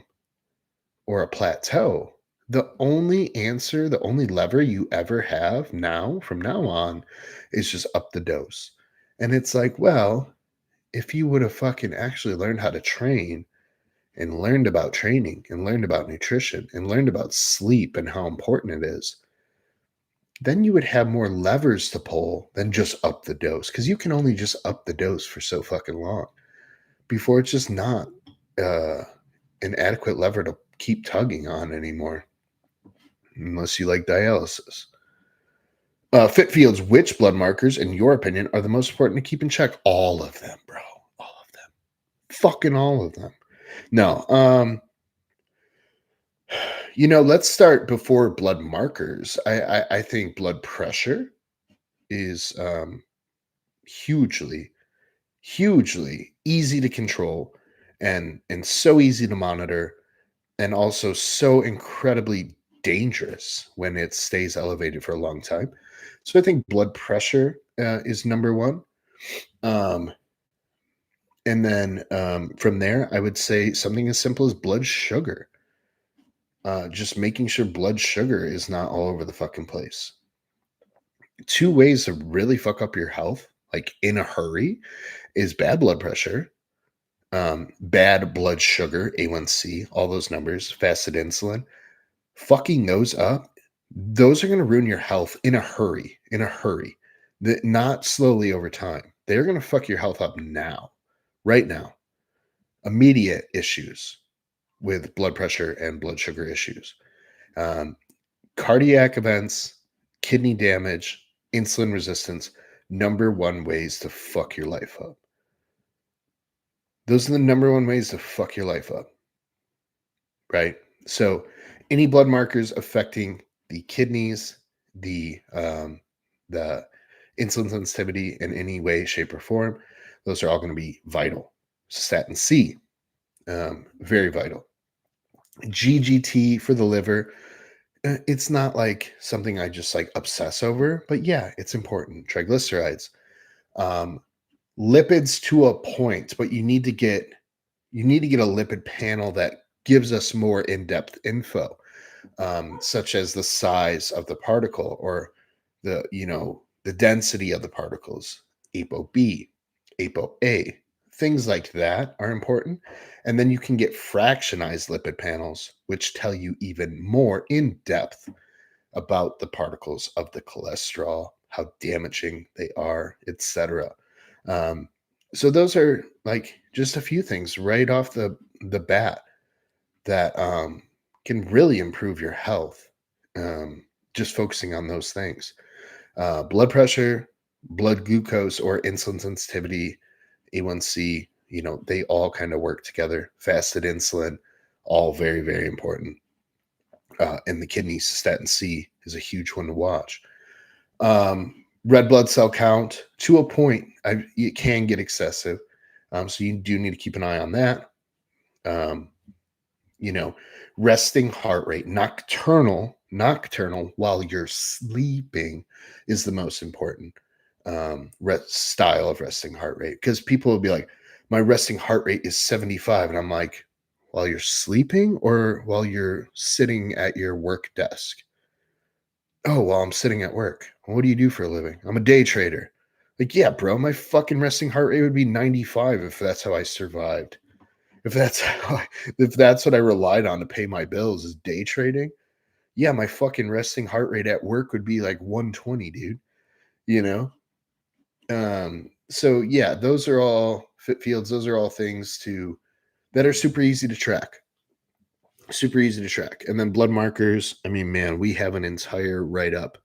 or a plateau, the only answer, the only lever you ever have now, from now on, is just up the dose. And it's like, well, if you would have fucking actually learned how to train and learned about training and learned about nutrition and learned about sleep and how important it is, then you would have more levers to pull than just up the dose because you can only just up the dose for so fucking long before it's just not uh, an adequate lever to keep tugging on anymore, unless you like dialysis. Fitfield's, which blood markers, in your opinion, are the most important to keep in check? All of them, bro. All of them. Fucking all of them. No. Let's start before blood markers. I think blood pressure is hugely, hugely easy to control and so easy to monitor and also so incredibly dangerous when it stays elevated for a long time. So I think blood pressure is number one. Um, and then from there, I would say something as simple as blood sugar. Just making sure blood sugar is not all over the fucking place. Two ways to really fuck up your health, like in a hurry, is bad blood pressure, bad blood sugar, A1C, all those numbers, fasted insulin. Fucking those up, those are going to ruin your health in a hurry, in a hurry, not slowly over time. They're going to fuck your health up now, right now. Immediate issues with blood pressure and blood sugar issues. Um, Cardiac events, kidney damage, insulin resistance, number one ways to fuck your life up. Those are the number one ways to fuck your life up, right? So, any blood markers affecting the kidneys, the insulin sensitivity in any way, shape, or form, those are all going to be vital. Statin C, very vital. GGT for the liver, it's not like something I just like obsess over, but yeah, it's important. Triglycerides, um, lipids to a point, but you need to get a lipid panel that gives us more in-depth info, such as the size of the particle or the density of the particles, ApoB, ApoA, things like that are important. And then you can get fractionized lipid panels, which tell you even more in depth about the particles of the cholesterol, how damaging they are, etc. Um, so those are like just a few things right off the bat that can really improve your health. Just focusing on those things: blood pressure, blood glucose, or insulin sensitivity, A1C. They all kind of work together. Fasted insulin, all very very important. And the kidney cystatin C is a huge one to watch. Red blood cell count to a point, it can get excessive. So you do need to keep an eye on that. Um, you know, Resting heart rate, nocturnal while you're sleeping is the most important style of resting heart rate. Because people will be like, my resting heart rate is 75. And I'm like, while you're sleeping or while you're sitting at your work desk? Oh, well, I'm sitting at work. What do you do for a living? I'm a day trader. Like, yeah, bro, my fucking resting heart rate would be 95 if that's how I survived. If that's how if that's what I relied on to pay my bills is day trading. Yeah, my fucking resting heart rate at work would be like 120, dude. You know? So yeah, those are all fit fields, those are all things to that are super easy to track. Super easy to track. And then blood markers. I mean, man, we have an entire write up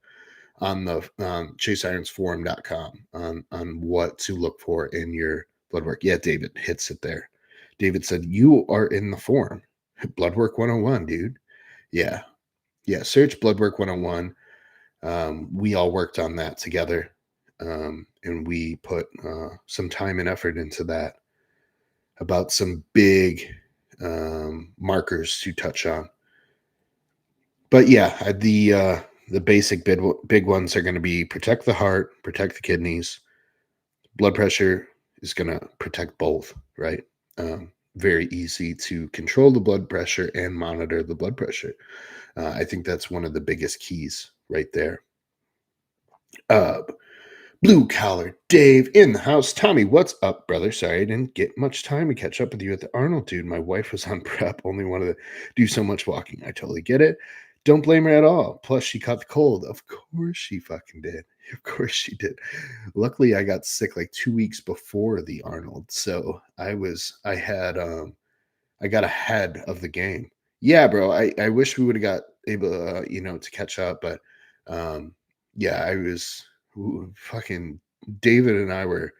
on the chaseironsforum.com on what to look for in your blood work. Yeah, David hits it there. David said, "You are in the forum. Blood work 101, dude." Yeah. Yeah. Search blood work 101. We all worked on that together. And we put some time and effort into that about some big markers to touch on. But yeah, the basic big ones are going to be protect the heart, protect the kidneys. Blood pressure is going to protect both, right? Very easy to control the blood pressure and monitor the blood pressure. I think that's one of the biggest keys right there. Uh, Blue collar Dave in the house. Tommy, what's up, brother? Sorry, I didn't get much time to catch up with you at the Arnold, dude. My wife was on prep, only wanted to do so much walking. I totally get it. Don't blame her at all. Plus, she caught the cold. Of course she fucking did. Of course she did. Luckily, I got sick like 2 weeks before the Arnold. So I got ahead of the game. Yeah, bro. I wish we would have got able, to catch up, but yeah, fucking David and I were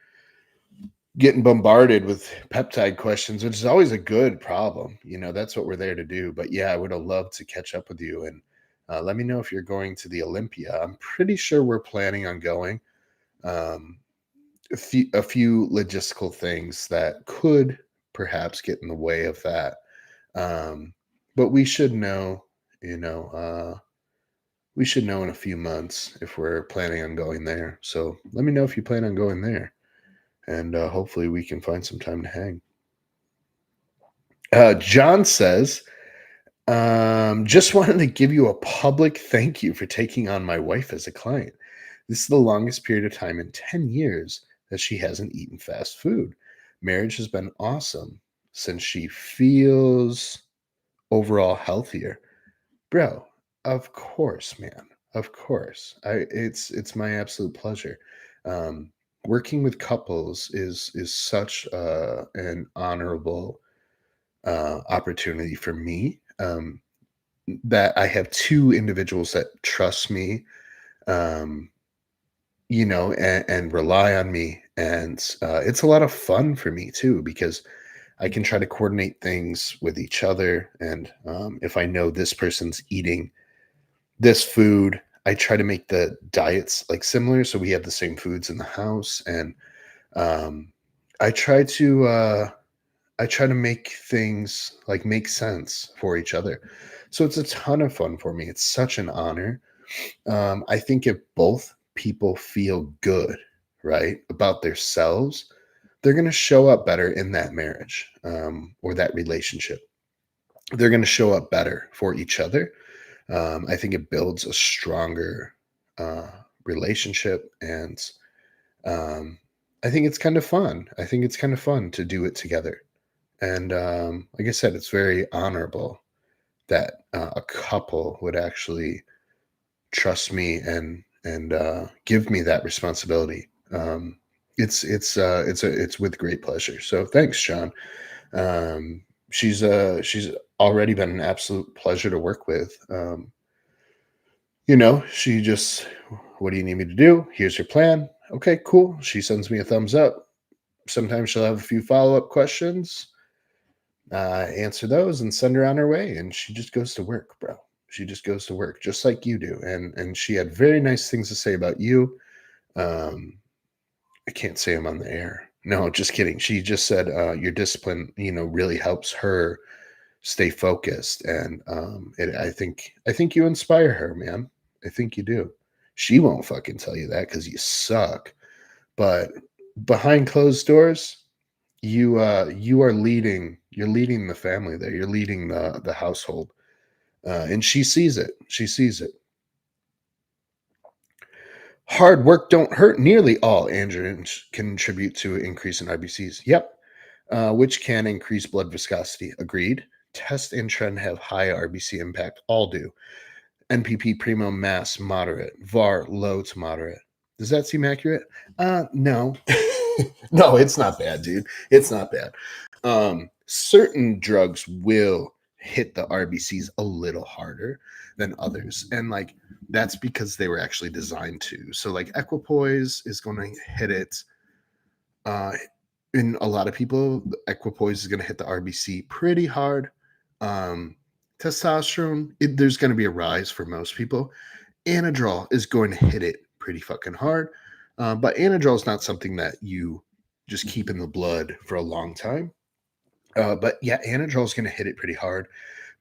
getting bombarded with peptide questions, which is always a good problem. That's what we're there to do. But yeah, I would have loved to catch up with you and let me know if you're going to the Olympia. I'm pretty sure we're planning on going. Um, a few logistical things that could perhaps get in the way of that. But we should know, you know, we should know in a few months if we're planning on going there. So let me know if you plan on going there, and hopefully we can find some time to hang. John says, just wanted to give you a public thank you for taking on my wife as a client. This is the longest period of time in 10 years that she hasn't eaten fast food. Marriage has been awesome since she feels overall healthier. Bro, of course, man. Of course. It's my absolute pleasure. Um, Working with couples is such an honorable opportunity for me. That I have two individuals that trust me, um, and rely on me, and it's a lot of fun for me too because I can try to coordinate things with each other, and if I know this person's eating this food, I try to make the diets like similar so we have the same foods in the house, and um, I try to make things like make sense for each other. So it's a ton of fun for me. It's such an honor. I think if both people feel good, right, about themselves, they're going to show up better in that marriage or that relationship. They're going to show up better for each other. I think it builds a stronger uh, relationship, and um, I think it's kind of fun. I think it's kind of fun to do it together. And like I said, it's very honorable that a couple would actually trust me and give me that responsibility. It's with great pleasure. So thanks, Sean. Um, she's already been an absolute pleasure to work with. She just, what do you need me to do? Here's your plan. Okay, cool. She sends me a thumbs up. Sometimes she'll have a few follow up questions, answer those, and send her on her way. And she just goes to work, bro. She just goes to work, just like you do. And she had very nice things to say about you. Um, I can't say them on the air. No, just kidding. She just said your discipline, really helps her stay focused, and I think you inspire her, man. I think you do. She won't fucking tell you that because you suck, but behind closed doors, You are leading the family there. You're leading the household. And she sees it. She sees it. Hard work don't hurt. Nearly all androgens contribute to an increase in RBCs. Yep. Which can increase blood viscosity. Agreed. Test and trend have high RBC impact. All do. NPP primo mass moderate. VAR low to moderate. Does that seem accurate? No. No, it's not bad, dude. It's not bad. Certain drugs will hit the RBCs a little harder than others. And like that's because they were actually designed to. So like equipoise is going to hit it. Uh, in a lot of people, equipoise is going to hit the RBC pretty hard. Um, testosterone, there's going to be a rise for most people. Anadrol is going to hit it pretty fucking hard. But Anadrol is not something that you just keep in the blood for a long time. But yeah, Anadrol is going to hit it pretty hard.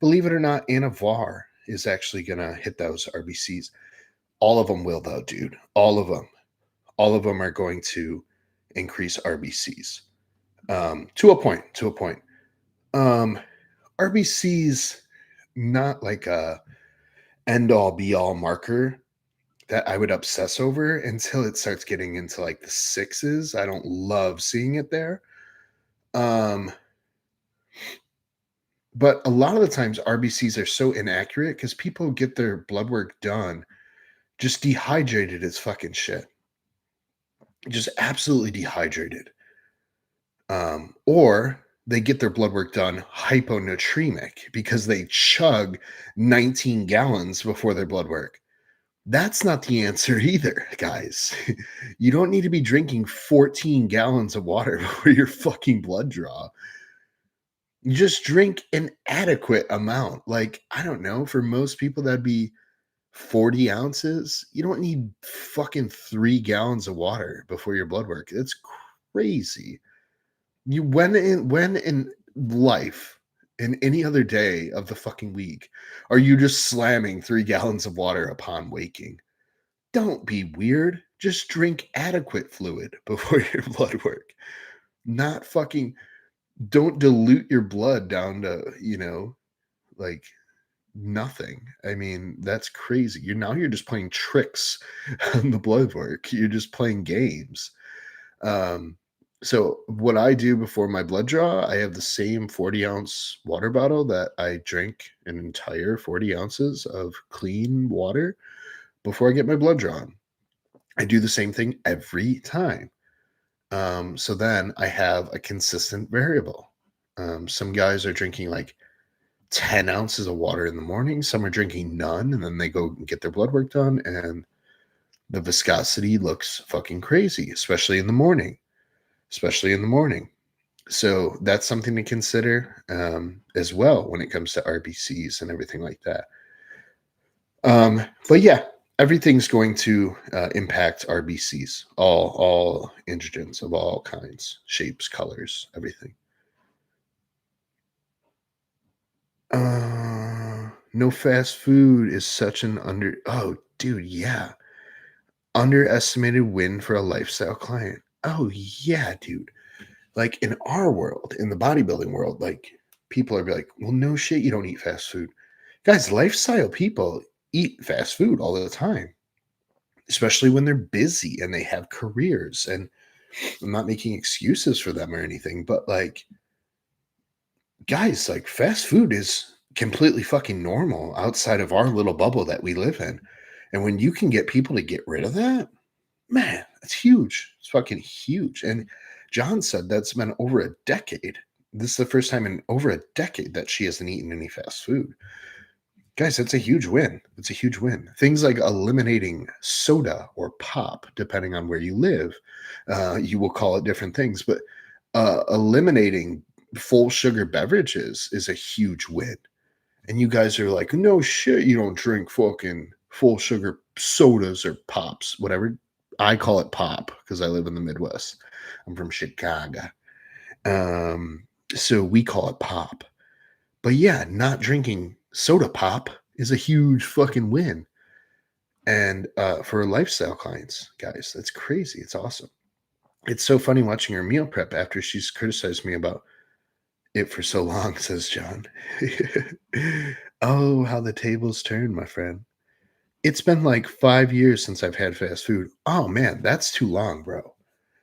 Believe it or not, Anavar is actually going to hit those RBCs. All of them will, though, dude. All of them. All of them are going to increase RBCs to a point. To a point. RBCs not like a end all be all marker that I would obsess over until it starts getting into like the sixes. I don't love seeing it there. Um, but a lot of the times RBCs are so inaccurate because people get their blood work done just dehydrated as fucking shit. Just absolutely dehydrated. Or they get their blood work done hyponatremic because they chug 19 gallons before their blood work. That's not the answer either, guys. You don't need to be drinking 14 gallons of water before your fucking blood draw. You just drink an adequate amount. Like, I don't know, for most people, that'd be 40 ounces. You don't need fucking 3 gallons of water before your blood work. That's crazy. You when in life, in any other day of the fucking week, are you just slamming 3 gallons of water upon waking? Don't be weird. Just drink adequate fluid before your blood work. Not fucking don't dilute your blood down to, like nothing. I mean, that's crazy. You're just playing tricks on the blood work. You're just playing games. Um, so what I do before my blood draw, I have the same 40-ounce water bottle that I drink an entire 40 ounces of clean water before I get my blood drawn. I do the same thing every time. So then I have a consistent variable. Some guys are drinking like 10 ounces of water in the morning. Some are drinking none, and then they go and get their blood work done, and the viscosity looks fucking crazy, especially in the morning. Especially in the morning. So that's something to consider as well when it comes to RBCs and everything like that. But yeah, everything's going to impact RBCs, all androgens of all kinds, shapes, colors, everything. No fast food is such an oh dude, yeah. Underestimated win for a lifestyle client. Oh yeah, dude. Like in our world, in the bodybuilding world, like people are like, well, no shit, you don't eat fast food. Guys, lifestyle people eat fast food all the time, especially when they're busy and they have careers. And I'm not making excuses for them or anything, but like, guys, like fast food is completely fucking normal outside of our little bubble that we live in. And when you can get people to get rid of that, man, that's huge. It's fucking huge. And John said that's been over a decade. This is the first time in over a decade that she hasn't eaten any fast food. Guys, that's a huge win. It's a huge win. Things like eliminating soda or pop, depending on where you live, you will call it different things, but eliminating full sugar beverages is a huge win. And you guys are like, no shit, you don't drink fucking full sugar sodas or pops, whatever. I call it pop because I live in the Midwest. I'm from Chicago. So we call it pop. But yeah, not drinking soda pop is a huge fucking win. And for lifestyle clients, guys, that's crazy. It's awesome. It's so funny watching her meal prep after she's criticized me about it for so long, says John. Oh, how the tables turn, my friend. It's been like 5 years since I've had fast food. Oh, man, that's too long, bro.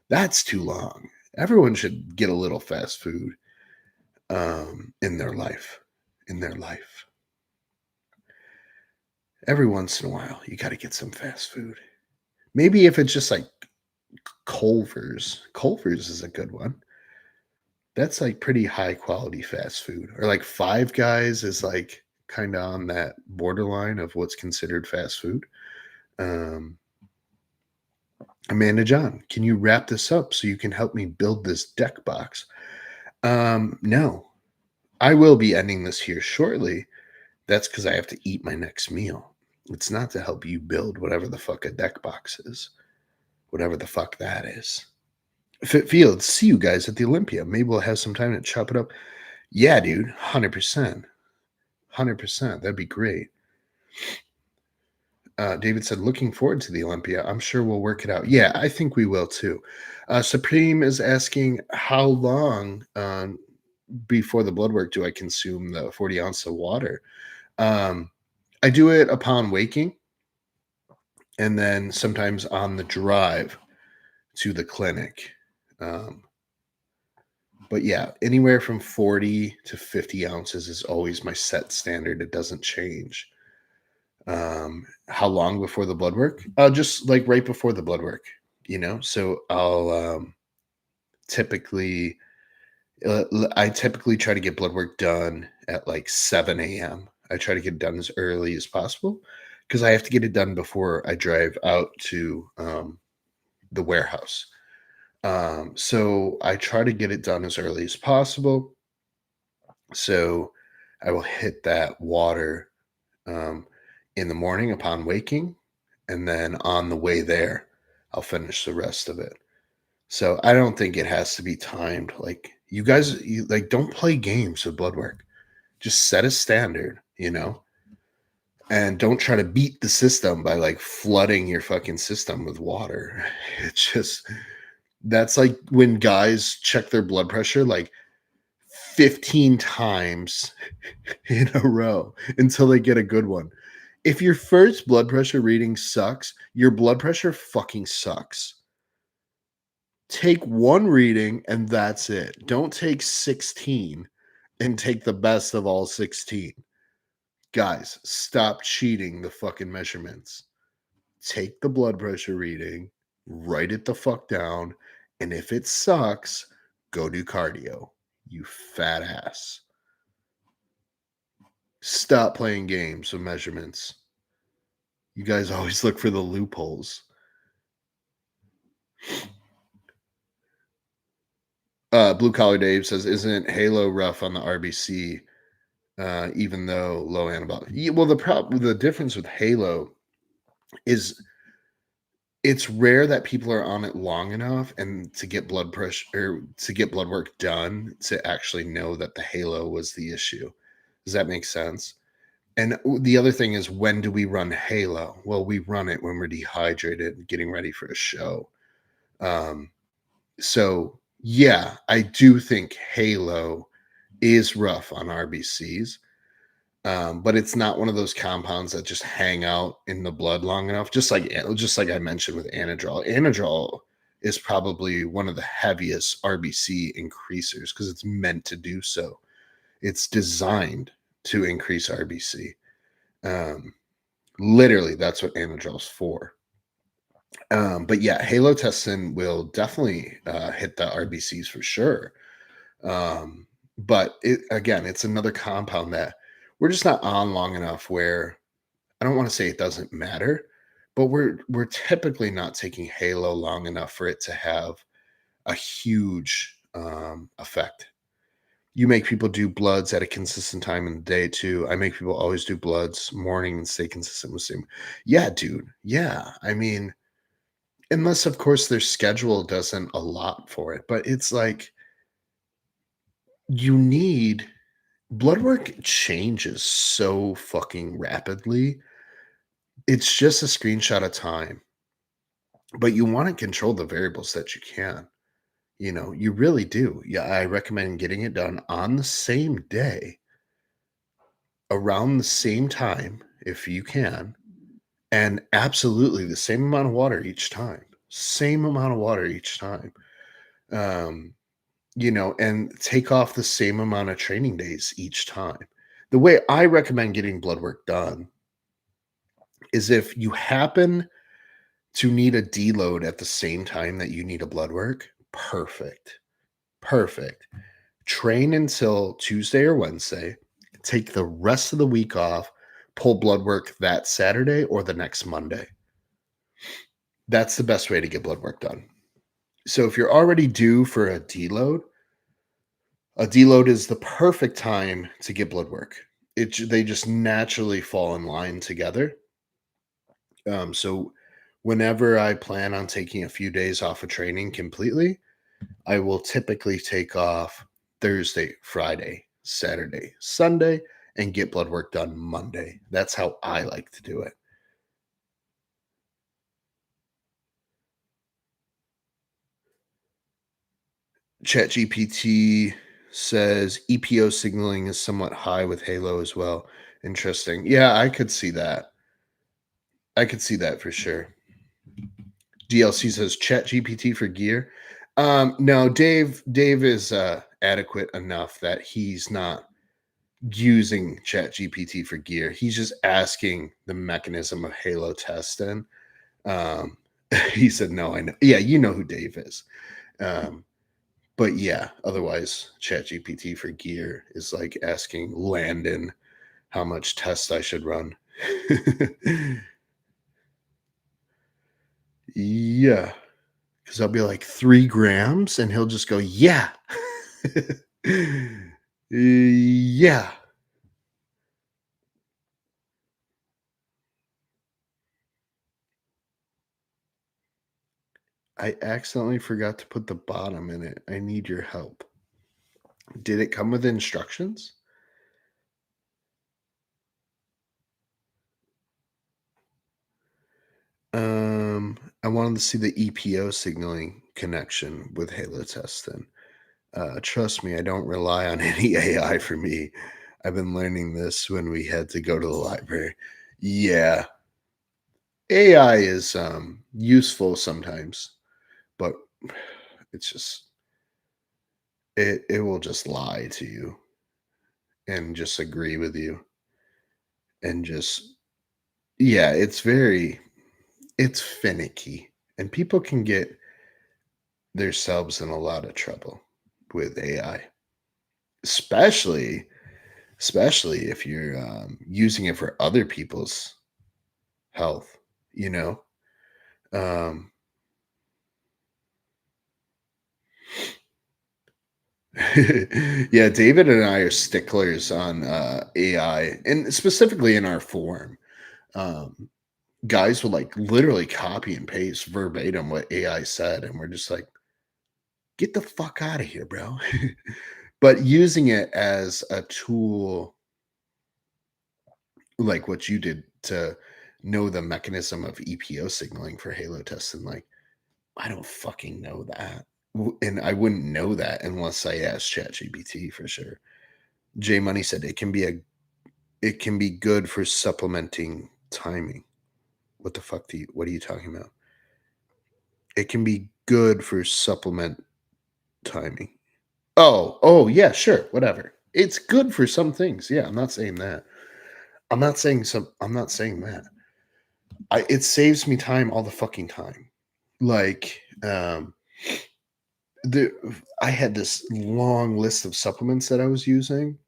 That's too long. Everyone should get a little fast food, in their life. In their life. Every once in a while, you gotta get some fast food. Maybe if it's just like Culver's. Culver's is a good one. That's like pretty high quality fast food. Or like Five Guys is like kinda on that borderline of what's considered fast food. Um, Amanda John, can you wrap this up so you can help me build this deck box? No. I will be ending this here shortly. That's because I have to eat my next meal. It's not to help you build whatever the fuck a deck box is, whatever the fuck that is. Fit Fields, see you guys at the Olympia. Maybe we'll have some time to chop it up. Yeah, dude, 100%. 100%. That'd be great. David said, looking forward to the Olympia. I'm sure we'll work it out. Yeah, I think we will too. Supreme is asking, how long before the blood work do I consume the 40 ounce of water? I do it upon waking and then sometimes on the drive to the clinic. Um, but yeah, anywhere from 40 to 50 ounces is always my set standard. It doesn't change. How long before the blood work? Just like right before the blood work, So I'll typically, I typically try to get blood work done at like 7 a.m. I try to get it done as early as possible because I have to get it done before I drive out to the warehouse. So I try to get it done as early as possible. So I will hit that water um, in the morning upon waking, and then on the way there, I'll finish the rest of it. So I don't think it has to be timed. Like you guys, like don't play games with blood work. Just set a standard, and don't try to beat the system by like flooding your fucking system with water. It's just that's like when guys check their blood pressure like 15 times in a row until they get a good one. If your first blood pressure reading sucks, your blood pressure fucking sucks. Take one reading and that's it. Don't take 16 and take the best of all 16. Guys, stop cheating the fucking measurements. Take the blood pressure reading, write it the fuck down, and if it sucks, go do cardio. You fat ass. Stop playing games with measurements. You guys always look for the loopholes. Blue Collar Dave says, "Isn't Halo rough on the RBC? Even though low antibody." Yeah, well, the difference with Halo is it's rare that people are on it long enough and to get blood pressure or to get blood work done to actually know that the Halo was the issue. Does that make sense? And the other thing is, when do we run Halo? Well, we run it when we're dehydrated and getting ready for a show. Um, so yeah, I do think Halo is rough on RBCs, but it's not one of those compounds that just hang out in the blood long enough. Just like I mentioned with Anadrol. Anadrol is probably one of the heaviest RBC increasers because it's meant to do so. It's designed to increase RBC. Um, Literally, that's what Anadrol's for. But yeah, halotestin will definitely hit the RBCs for sure. But it's another compound that we're just not on long enough where I don't want to say it doesn't matter, but we're typically not taking Halo long enough for it to have a huge effect. You make people do bloods at a consistent time in the day too. I make people always do bloods morning and stay consistent with same. Yeah, dude. Yeah. I mean, unless of course their schedule doesn't allot for it, but it's like you need blood work changes so fucking rapidly. It's just a screenshot of time, but you want to control the variables that you can. You really do. Yeah, I recommend getting it done on the same day, around the same time, if you can, and absolutely the same amount of water each time. Same amount of water each time. Um, and take off the same amount of training days each time. The way I recommend getting blood work done is if you happen to need a deload at the same time that you need a blood work, perfect. Perfect. Train until Tuesday or Wednesday, take the rest of the week off, pull blood work that Saturday or the next Monday. That's the best way to get blood work done. So if you're already due for a deload is the perfect time to get blood work. They just naturally fall in line together. So whenever I plan on taking a few days off of training completely, I will typically take off Thursday, Friday, Saturday, Sunday, and get blood work done Monday. That's how I like to do it. ChatGPT says EPO signaling is somewhat high with Halo as well. Interesting. Yeah, I could see that. I could see that for sure. DLC says ChatGPT for gear. No, Dave is adequate enough that he's not using ChatGPT for gear. He's just asking the mechanism of Halo testing. Um, he said, "No, I know. Yeah, you know who Dave is." Um, but yeah, otherwise, ChatGPT for gear is like asking Landon how much tests I should run. Yeah, because I'll be like 3 grams, and he'll just go, "Yeah, yeah." I accidentally forgot to put the bottom in it. I need your help. Did it come with instructions? I wanted to see the EPO signaling connection with Halo testing. Trust me, I don't rely on any AI for me. I've been learning this when we had to go to the library. Yeah, AI is useful sometimes, but it's just it will just lie to you and just agree with you and just yeah, it's finicky and people can get themselves in a lot of trouble with AI, especially especially if you're using it for other people's health, you know? Um, yeah, David and I are sticklers on AI, and specifically in our forum. Um, Guys will like literally copy and paste verbatim what AI said, and we're just like, get the fuck out of here, bro. But using it as a tool, like what you did to know the mechanism of EPO signaling for Halo testing, like, I don't fucking know that. And I wouldn't know that unless I asked ChatGPT for sure. J Money said it can be good for supplementing timing. What are you talking about? It can be good for supplement timing. Oh, yeah, sure, whatever. It's good for some things. Yeah, I'm not saying that. I'm not saying that. It saves me time all the fucking time. Like, the I had this long list of supplements that I was using,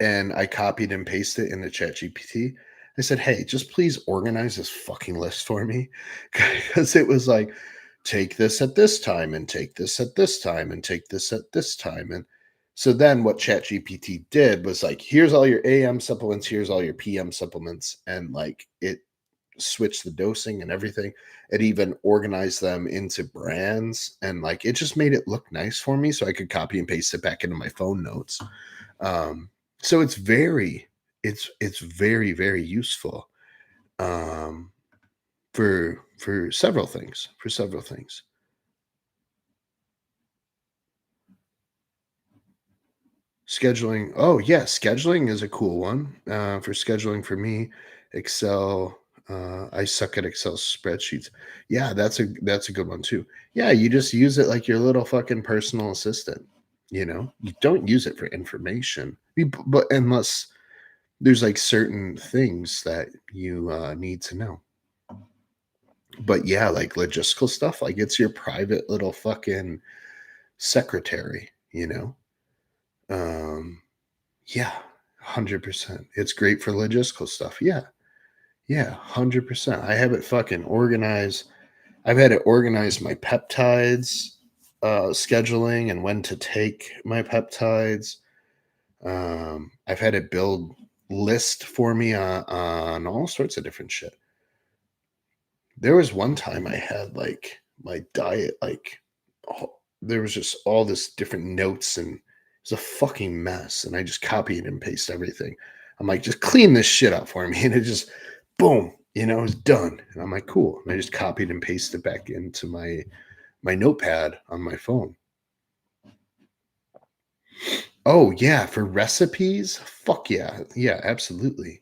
and I copied and pasted into ChatGPT. I said, "Hey, just please organize this fucking list for me," because it was like, take this at this time, and take this at this time, and take this at this time, and so then what ChatGPT did was like, here's all your AM supplements, here's all your PM supplements, and like it switch the dosing and everything. It even organized them into brands and like it just made it look nice for me so I could copy and paste it back into my phone notes. Um, so it's very, very useful for several things. For several things. Scheduling. Oh, yeah, scheduling is a cool one. For scheduling for me, Excel. I suck at Excel spreadsheets. Yeah, that's a good one too. Yeah, you just use it like your little fucking personal assistant. You don't use it for information, but unless there's like certain things that you need to know. But yeah, like logistical stuff, like it's your private little fucking secretary. Um, Yeah, 100%. It's great for logistical stuff. Yeah. Yeah, 100%. I have it fucking organized. I've had it organize my peptides, scheduling and when to take my peptides. I've had it build list for me on all sorts of different shit. There was one time I had like my diet, like there was just all this different notes and it was a fucking mess. And I just copied and paste everything. I'm like, just clean this shit up for me. And it just boom, it was done. And I'm like, cool. And I just copied and pasted it back into my notepad on my phone. Oh yeah, for recipes? Fuck yeah. Yeah, absolutely.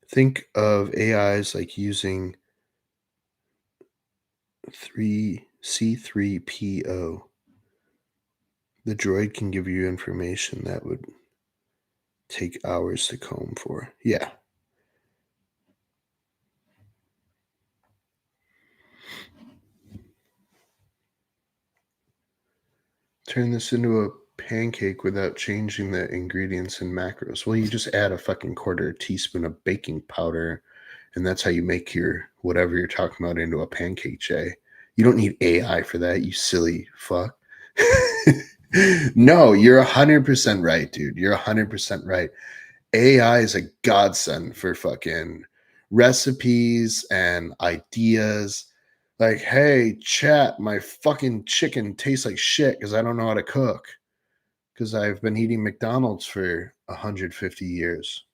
Think of AIs like using 3C3PO. The droid can give you information that would take hours to comb for. Yeah. Turn this into a pancake without changing the ingredients and macros. Well, you just add a fucking quarter teaspoon of baking powder, and that's how you make your whatever you're talking about into a pancake, Jay. You don't need AI for that, you silly fuck. No, you're 100% right, dude. You're 100% right. AI is a godsend for fucking recipes and ideas. Like, hey, chat, my fucking chicken tastes like shit because I don't know how to cook because I've been eating McDonald's for 150 years.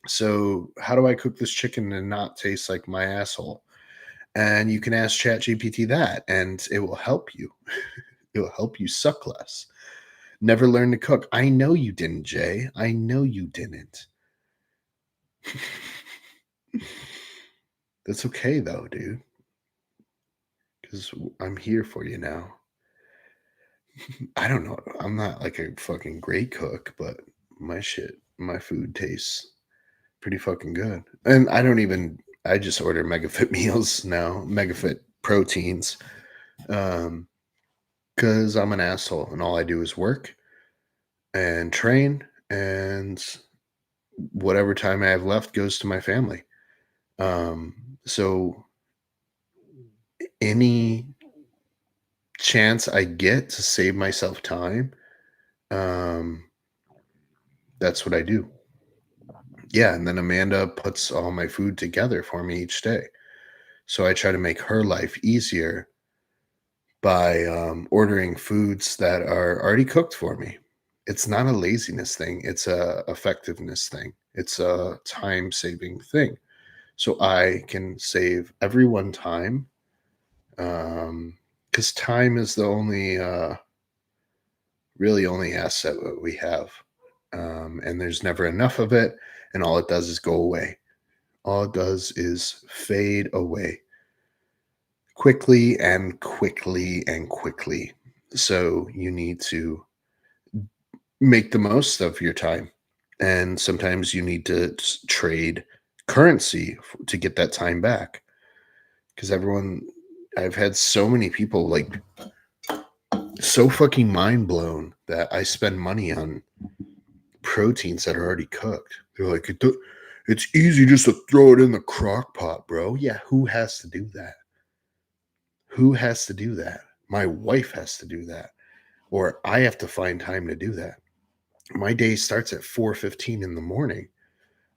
So, how do I cook this chicken and not taste like my asshole? And you can ask ChatGPT that, and it will help you. It will help you suck less. Never learn to cook. I know you didn't, Jay. I know you didn't. That's okay though, dude, because I'm here for you now. I don't know. I'm not like a fucking great cook, but my food tastes pretty fucking good. And I just order MegaFit meals now, MegaFit proteins, um, because I'm an asshole and all I do is work and train, and whatever time I have left goes to my family. So any chance I get to save myself time, um, that's what I do. Yeah, and then Amanda puts all my food together for me each day. So I try to make her life easier by ordering foods that are already cooked for me. It's not a laziness thing, it's a effectiveness thing. It's a time saving thing. So I can save everyone time, because time is the only really only asset that we have. And there's never enough of it, and all it does is go away. All it does is fade away quickly and quickly and quickly. So you need to make the most of your time. And sometimes you need to trade currency to get that time back. Because I've had so many people like so fucking mind blown that I spend money on proteins that are already cooked. They're like, it's easy just to throw it in the crock pot, bro. Yeah, who has to do that? Who has to do that? My wife has to do that, or I have to find time to do that. My day starts at 4:15 in the morning.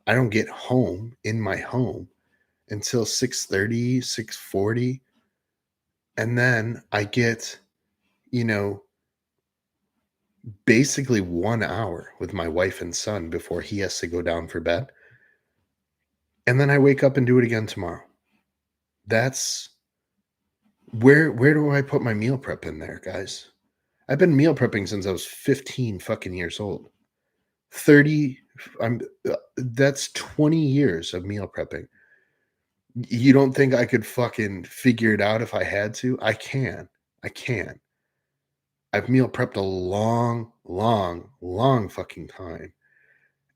I don't get home in my home until 6:30, 6:40, and then I get, you know, basically 1 hour with my wife and son before he has to go down for bed. And then I wake up and do it again tomorrow. That's Where do I put my meal prep in there, guys? I've been meal prepping since I was 15 fucking years old. 30 I'm that's 20 years of meal prepping. You don't think I could fucking figure it out if I had to? I can. I can. I've meal prepped a long, long, long fucking time.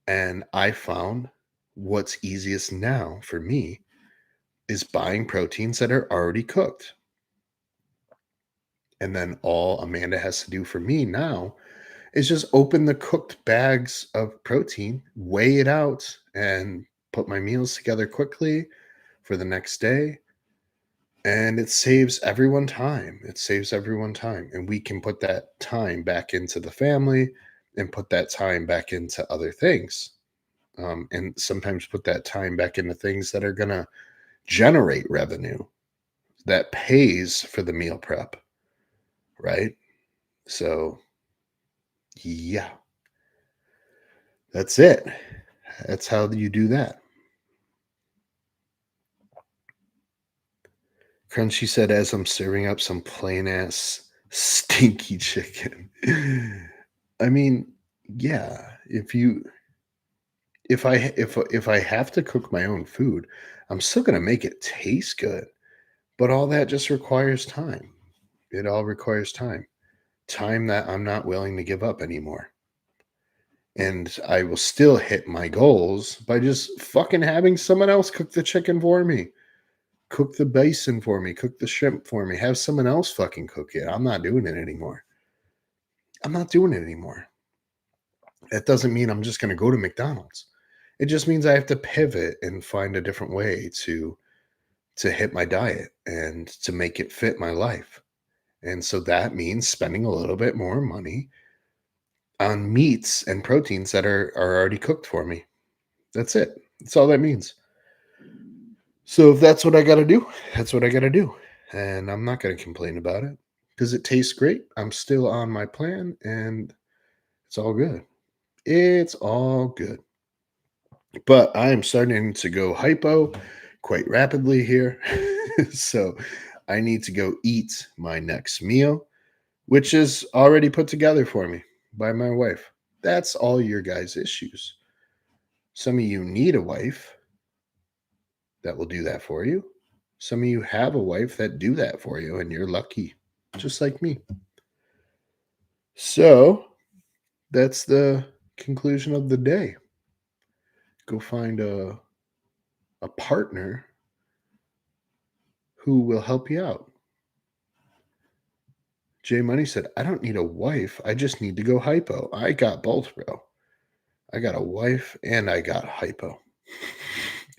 And I found what's easiest now for me is buying proteins that are already cooked. And then all Amanda has to do for me now is just open the cooked bags of protein, weigh it out, and put my meals together quickly for the next day. And it saves everyone time. It saves everyone time. And we can put that time back into the family and put that time back into other things. And sometimes put that time back into things that are going to generate revenue that pays for the meal prep. Right. So, yeah, that's it. That's how you do that. Crunchy said as I'm serving up some plain ass stinky chicken. I mean, yeah, if I have to cook my own food, I'm still gonna make it taste good. But all that just requires time. It all requires time. Time that I'm not willing to give up anymore. And I will still hit my goals by just fucking having someone else cook the chicken for me. Cook the bison for me, cook the shrimp for me, have someone else fucking cook it. I'm not doing it anymore. I'm not doing it anymore. That doesn't mean I'm just going to go to McDonald's. It just means I have to pivot and find a different way to hit my diet and to make it fit my life. And so that means spending a little bit more money on meats and proteins that are already cooked for me. That's it. That's all that means. So if that's what I got to do, that's what I got to do. And I'm not going to complain about it because it tastes great. I'm still on my plan and it's all good. It's all good. But I am starting to go hypo quite rapidly here. So I need to go eat my next meal, which is already put together for me by my wife. That's all your guys' issues. Some of you need a wife that will do that for you. Some of you have a wife that do that for you, and you're lucky, just like me. So that's the conclusion of the day. Go find a partner who will help you out. Jay Money said, I don't need a wife. I just need to go hypo. I got both, bro. I got a wife and I got hypo.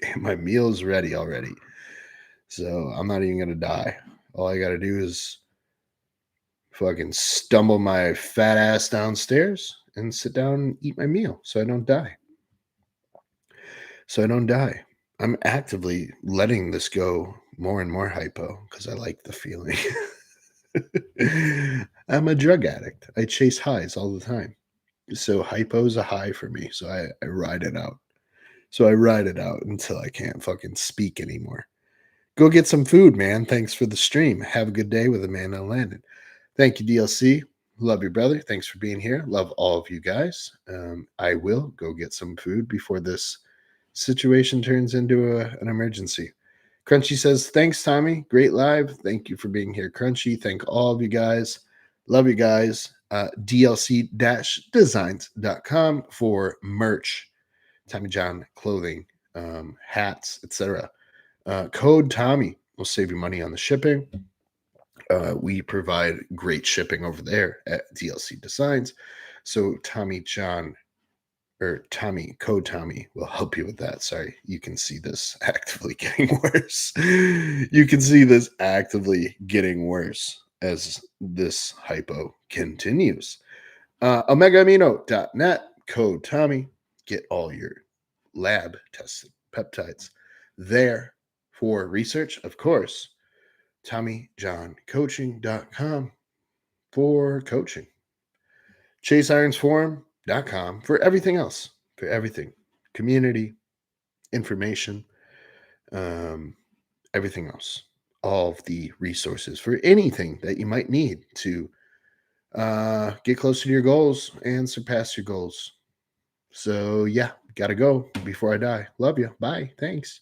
And my meal's ready already. So I'm not even going to die. All I got to do is fucking stumble my fat ass downstairs and sit down and eat my meal so I don't die. So I don't die. I'm actively letting this go more and more hypo because I like the feeling. I'm a drug addict. I chase highs all the time. So hypo's a high for me. So I ride it out. So I ride it out until I can't fucking speak anymore. Go get some food, man. Thanks for the stream. Have a good day with Amanda and Landon. Thank you, DLC. Love you, brother. Thanks for being here. Love all of you guys. I will go get some food before this situation turns into an emergency. Crunchy says, thanks, Tommy. Great live. Thank you for being here, Crunchy. Thank all of you guys. Love you guys. DLC-designs.com for merch, Tommy John clothing, hats, etc. Code Tommy will save you money on the shipping. We provide great shipping over there at DLC Designs. So Tommy John or Tommy, Code Tommy will help you with that. Sorry, you can see this actively getting worse. You can see this actively getting worse as this hypo continues. OmegaAmino.net, code Tommy. Get all your lab tested peptides there for research, of course. TommyJohnCoaching.com for coaching. ChaseIronsForum.com for everything else, for everything. Community, information, everything else. all of the resources for anything that you might need to get closer to your goals and surpass your goals. So, yeah, gotta go before I die. Love you. Bye. Thanks.